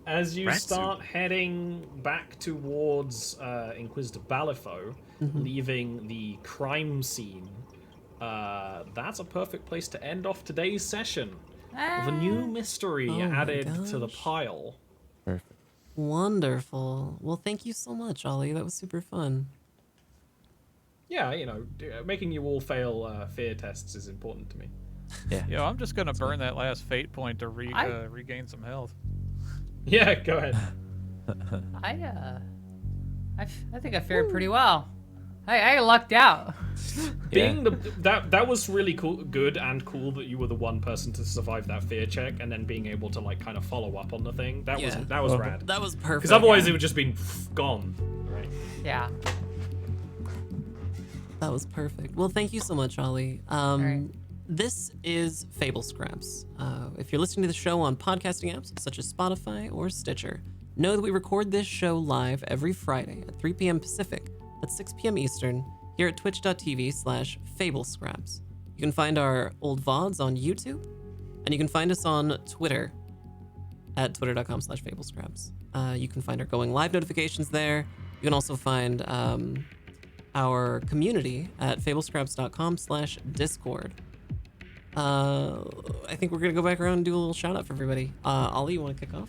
As you Rat start heading back towards Inquisitor Balifo, leaving the crime scene, that's a perfect place to end off today's session. With a new mystery Oh my added to the gosh. pile. Perfect. Wonderful. Well, thank you so much, Ollie. That was super fun. Yeah, making you all fail fear tests is important to me. Yeah. Yo, I'm just gonna burn that last fate point to I- regain some health. Yeah, go ahead. I think I fared pretty well. I lucked out. Being that was really good and cool that you were the one person to survive that fear check, and then being able to like kind of follow up on the thing. That Yeah. was rad. That was perfect. Because otherwise it would just been gone. Right. Yeah. That was perfect. Well, thank you so much, Ollie. right. This is Fable Scraps. If you're listening to the show on podcasting apps such as Spotify or Stitcher, know that we record this show live every Friday at 3 p.m. Pacific, at 6 p.m. Eastern, here at twitch.tv/FableScraps. You can find our old VODs on YouTube, and you can find us on Twitter at twitter.com/FableScraps. You can find our going live notifications there. You can also find our community at fablescraps.com/Discord. I think we're gonna go back around and do a little shout out for everybody. Ollie, you want to kick off?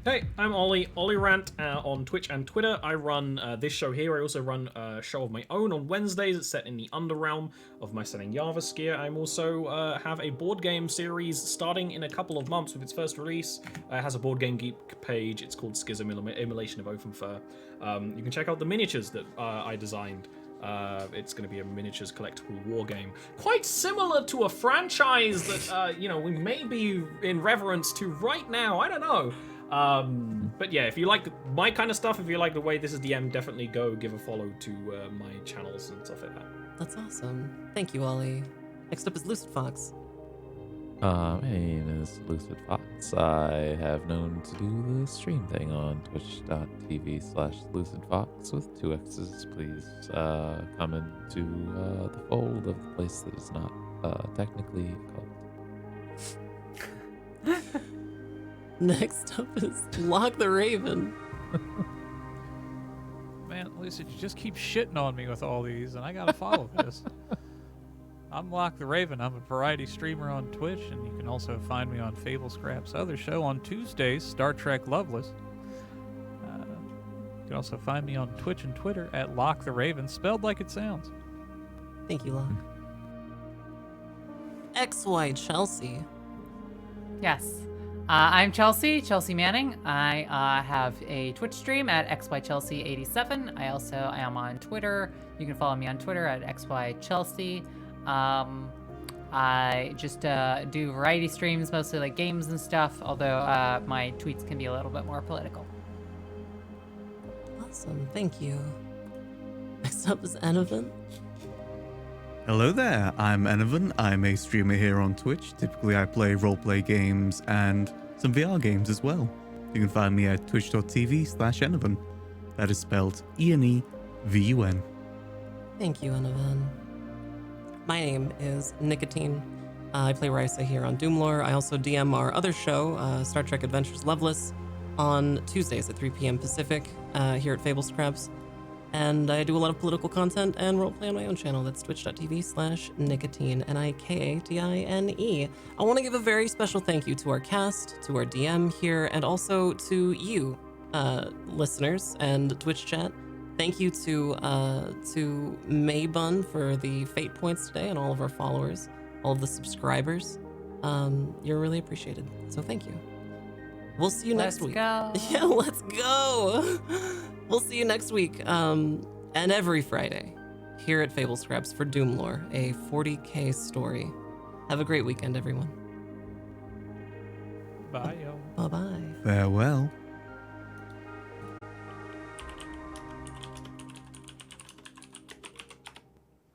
Hey, I'm Ollie Rant on Twitch and Twitter. I run this show here. I also run a show of my own on Wednesdays. It's set in the Underrealm of my setting Yavaskir. I'm also have a board game series starting in a couple of months with its first release. It has a Board Game Geek page. It's called Schism Immolation of Oakenfur. You can check out the miniatures that I designed. It's going to be a miniatures collectible war game, quite similar to a franchise that we may be in reverence to right now. I don't know. But yeah, if you like my kind of stuff, if you like the way this is DM, definitely go give a follow to my channels and stuff like that. That's awesome. Thank you, Ollie. Next up is Lucid Fox. My name is Lucid Fox. I have known to do the stream thing on twitch.tv/lucidfox with 2 X's. Please come into the fold of the place that is not technically called. Next up is Lock the Raven. Man, Lucid, you just keep shitting on me with all these, and I gotta follow this. I'm Lock the Raven. I'm a variety streamer on Twitch, and you can also find me on Fable Scrap's other show on Tuesdays, Star Trek Loveless. You can also find me on Twitch and Twitter at Lock the Raven, spelled like it sounds. Thank you, Lock. XY Chelsea. Yes. I'm Chelsea Manning. I have a Twitch stream at xychelsea87. I also am on Twitter. You can follow me on Twitter at xychelsea. I just do variety streams, mostly like games and stuff, although my tweets can be a little bit more political. Awesome, thank you. Next up is Enovan. Hello there, I'm Enovan. I'm a streamer here on Twitch. Typically I play roleplay games and some VR games as well. You can find me at twitch.tv/Enovan. That is spelled ENEVUN. Thank you, Enovan. My name is Nicotine. I play Risa here on DoomLore. I also DM our other show, Star Trek Adventures Loveless, on Tuesdays at 3 p.m. Pacific here at Fable Scraps. And I do a lot of political content and roleplay on my own channel. That's twitch.tv/Nicotine, Nikatine. I want to give a very special thank you to our cast, to our DM here, and also to you, listeners and Twitch chat. Thank you to Maybun for the fate points today and all of our followers, all of the subscribers. You're really appreciated. So thank you. We'll see you next week. Let's go. Yeah, let's go. We'll see you next week, and every Friday here at Fable Scraps for DoomLore, a 40K story. Have a great weekend, everyone. Bye, yo. Bye-bye. Farewell.